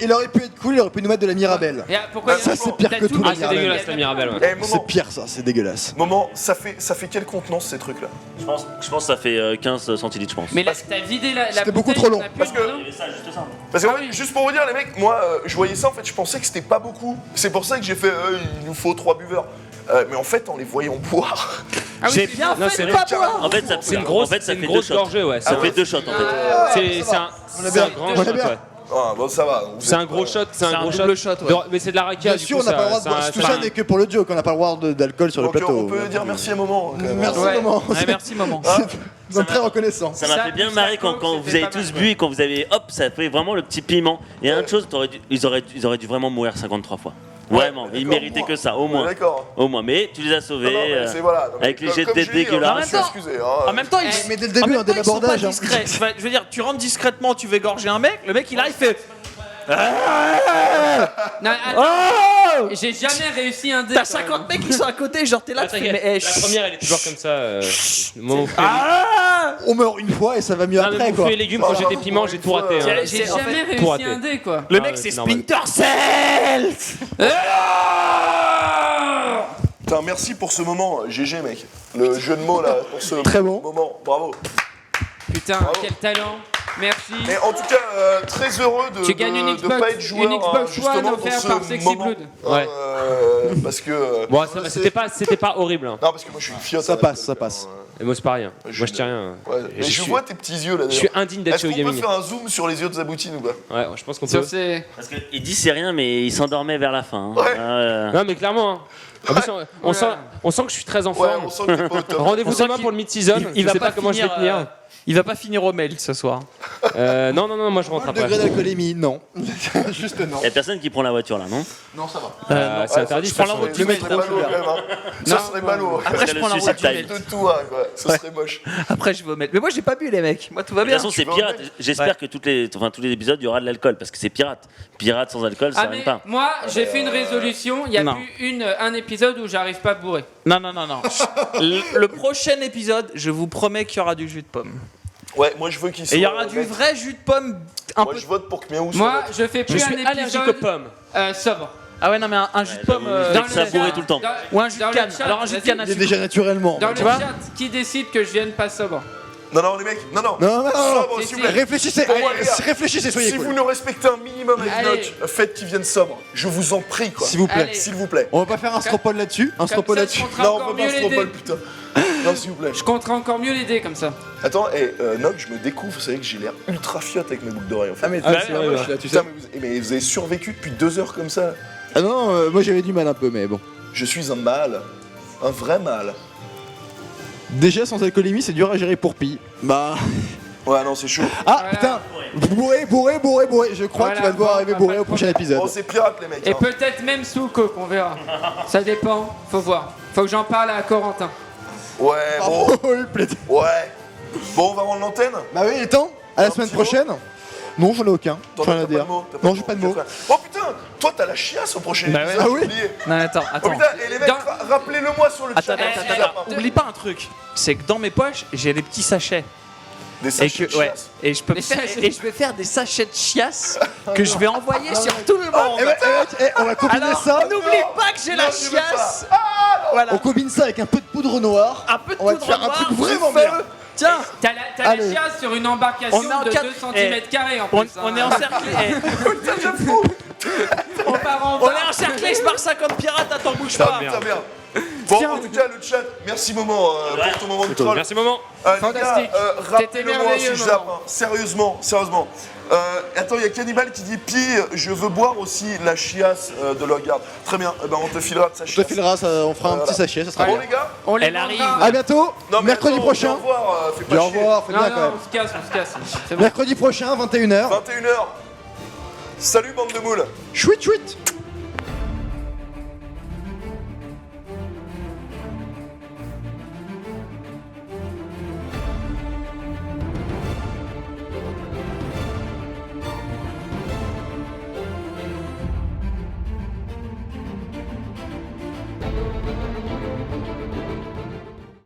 Il aurait pu être cool, il aurait pu nous mettre de la Mirabelle. Et pourquoi Ça, c'est pire t'as que tout, Ah la c'est Mirabelle. dégueulasse la Mirabelle. Ouais. Eh, moment, C'est pire ça, c'est dégueulasse. moment, ça fait quelle contenance ces trucs là? Je pense que ça fait 15 centilitres, je pense. Mais là, t'as vidé la C'était beaucoup bouteille, trop long. t'en as plus Parce que- dedans. Il y avait ça, juste ça. Parce que juste pour vous dire les mecs, moi je voyais ça en fait, je pensais que c'était pas beaucoup. C'est pour ça que j'ai fait il nous faut 3 buveurs. Mais en fait en les voyant boire. Ah oui, J'ai c'est bien Non, fait c'est de pas carrément. boire. En fait, ça C'est une grosse, en fait, ça c'est une fait grosse 2 shots. gorgée ouais. Ça fait 2 shots en fait. C'est un, On est c'est un bien. grand On est shot. bien. Ouais. Ah bon ça va. Vous C'est êtes, un gros shot, c'est C'est un un gros double shot. shot, ouais. Mais c'est de la raca. Bien du sûr, coup, on n'a pas le droit ça- de boire. ça- Tout ça n'est que pour le joke, on n'a pas le droit d'alcool sur le Donc plateau. on peut dire merci à Moment. quand même. Merci Ouais. maman. Ouais, merci maman. Nous sommes très reconnaissants. Ça m'a Ça, fait bien plus marrer la quand coke, vous c'était avez pas tous mal, bu et quand vous avez hop, ça fait vraiment le petit piment. Et une chose, ils auraient dû vraiment mourir 53 fois. Vraiment, ils d'accord, méritaient moi. que ça, au Ouais, moins. D'accord. Au moins, mais tu les as Non, sauvés. non, mais c'est voilà. Non, mais avec les comme- jets de comme dés je dis, dégueulasses. hein, En même je suis temps- excusé, hein. En même temps, Mais dès le en début, même un temps, ils sont pas débordage. hein. discrets. Enfin, je veux dire, tu rentres discrètement, tu veux égorger un mec, le mec il arrive, il fait. Non, attends, Oh j'ai jamais réussi un dé. T'as quand même. 50 mecs qui sont à côté, genre t'es là, Ah, tu fais. t'inquiète, Mais la première elle est toujours comme ça. Le moment où je fais- Ah On meurt une fois et ça va mieux Non, mais après mon quoi. fruits et légumes, quand j'ai des piments, j'ai tout raté. hein. J'ai en jamais fait, tout réussi raté. un dé quoi. Le Ah, mec ouais, c'est c'est normal. Splinter Cell. Putain, merci pour ce moment, GG mec. Le jeu de mots là, pour ce Très bon. moment. Bravo. Putain, Bravo. quel talent. Merci. Et en tout cas, très heureux de Tu gagnes une de Xbox, pas être joueur une Xbox One justement pour offerte ce par Sexy moment. Blood. Ouais. Parce que Bon, ça va, c'était pas horrible. hein. non parce que moi je suis une fiotte. Ça hein, passe, donc, ça passe. Et moi c'est pas rien. Je- Moi je tiens rien. Ouais. Mais je je suis- vois tes petits yeux là. Je suis d'ailleurs. indigne d'être Est-ce chez qu'on peut Gaming. faire un zoom sur les yeux de Zaboutine ou pas? Ouais, je pense qu'on Sur peut. ces. Parce qu'il dit c'est rien, mais il s'endormait vers la fin. hein. Ouais. Non mais clairement. hein. En plus, on sent que je suis très en Ouais, forme. on sent que t'es pas au top. Rendez-vous On sent demain qu'il- pour le mid-season. il Je va sais pas pas comment je vais finir, tenir. Il va pas finir au mail ce soir. Non, moi je rentre Le après. degré d'alcoolémie, non. Juste non. Il y a personne qui prend la voiture là, non? Non ça va. C'est interdit. je prends de la toute route façon. du Ce serait ballot quand même. Hein. Ce serait ballot. Après je le prends la route suicide du time. mail. De toi quoi. Ce serait moche. Après je vais au mail. Mais moi j'ai pas bu les mecs. Moi tout va De toute bien. façon, c'est tu vas pirate. en mettre. J'espère Ouais. que tous les épisodes, il y aura de l'alcool parce que c'est pirate. Pirate sans alcool, ça Ah rime mais pas. moi j'ai fait une résolution, il n'y a Non. plus un épisode où j'arrive pas bourré. Non. Le prochain épisode, je vous promets qu'il y aura du jus de pomme. Ouais, moi je veux qu'il soit. Et il y aura du net. vrai jus de pomme un Moi peu. je vote pour que Miaou soit. Moi, net. je fais Je plus suis un allergique aux épisode pommes. sobre. Ah ouais, non, mais un jus de pomme. j'avoue, Dans que ça le bourrait chat, tout le temps. dans- Ou un jus dans de le canne. chat, Alors un jus de vas-y. canne à Il est sucre. déjà naturellement. Dans le Tu vois chat, qui décide que je vienne pas sobre? Non, les mecs, non. Non, Sobre, Si, s'il si. vous plaît. Réfléchissez, Pour moi, les gars, réfléchissez, soyez Si cool. vous ne respectez un minimum avec Allez. Noc, faites qu'ils viennent sobres. Je vous en prie, quoi. S'il vous plaît. Allez. S'il vous plaît. On va pas faire un stropole là-dessus. Un stropole ça, là-dessus. je compterai Non, on encore peut pas mieux se l'aider. stropole, putain. Non, s'il vous plaît. Je compterai encore mieux l'aider comme ça. Attends, Noc, je me découvre, vous savez que j'ai l'air ultra fiotte avec mes boucles d'oreilles en fait. Ah, mais Ah, c'est ouais, moche ouais. là, tu sais. Putain, mais vous avez survécu depuis 2 heures comme ça. Ah non, moi j'avais du mal un peu, mais bon. Je suis un mâle. Un vrai mâle. Déjà, sans alcoolémie, c'est dur à gérer pour Pi. Bah. Ouais, non, c'est chaud. Ah Voilà. putain bourré. Je crois Voilà, que tu vas devoir bon, arriver on va bourré pas au prochain le épisode. Bon, c'est pirate, les mecs. Et hein. peut-être même sous coke, on verra. Ça dépend, faut voir. Faut que j'en parle à Corentin. Ouais, bon. Oh, le plaisir. Ouais. Bon, on va rendre l'antenne. Bah oui, il est temps. À la Un semaine petit mot prochaine. Non, j'en ai aucun. T'en J'en as ai à pas de dire. mots, t'as Non, j'ai pas de mots. Oh putain, toi t'as la chiasse au prochain Bah épisode. ouais. j'ai Ah oui. oublié. Non, attends, Oh attends. putain, et les mecs, Dans- rappelez-le-moi sur le chat. Attends. Oublie pas un truc. C'est que dans mes poches, j'ai des petits sachets. Des Et sachets que de ouais. chiasse. Et je peux Des faire, sachets. et je vais faire des sachets de chiasse que je vais envoyer sur tout le monde. Eh ben, on va combiner Alors, ça. n'oublie pas que j'ai la Non, je veux pas. chiasse. Voilà. On combine ça avec un peu de poudre noire. Un peu de On va te poudre faire un noire, truc vraiment du feu. bien. Tiens, T'as la Allez. chiasse sur une embarcation On est en de quatre- 2 cm² en plus. on est encerclés. On part en On bas. est encerclés par 50 pirates, attends, bouge Putain, pas. putain, bien. Bon, en tout cas, le chat, merci Momo pour ton moment de troll. Merci, maman. Les gars, Fantastique. rappelez-le-moi merveilleux, si je zappe, Momo. hein. Sérieusement. Attends, il y a Cannibal qui dit Pi, je veux boire aussi la chiasse de Logard. Très bien, eh ben, on te filera de sa Je te chiasse. filera, on fera un Voilà. petit sachet, ça sera Bon, bien. les gars, On les Elle vendra. arrive. À bientôt. non, mais Mercredi attends, prochain. Au revoir, fais Dis pas au chier. revoir, fais Non, bien non, quand même. on se casse. C'est bon. Mercredi prochain, 21h. 21h. Salut, bande de moules. Chouit chouit.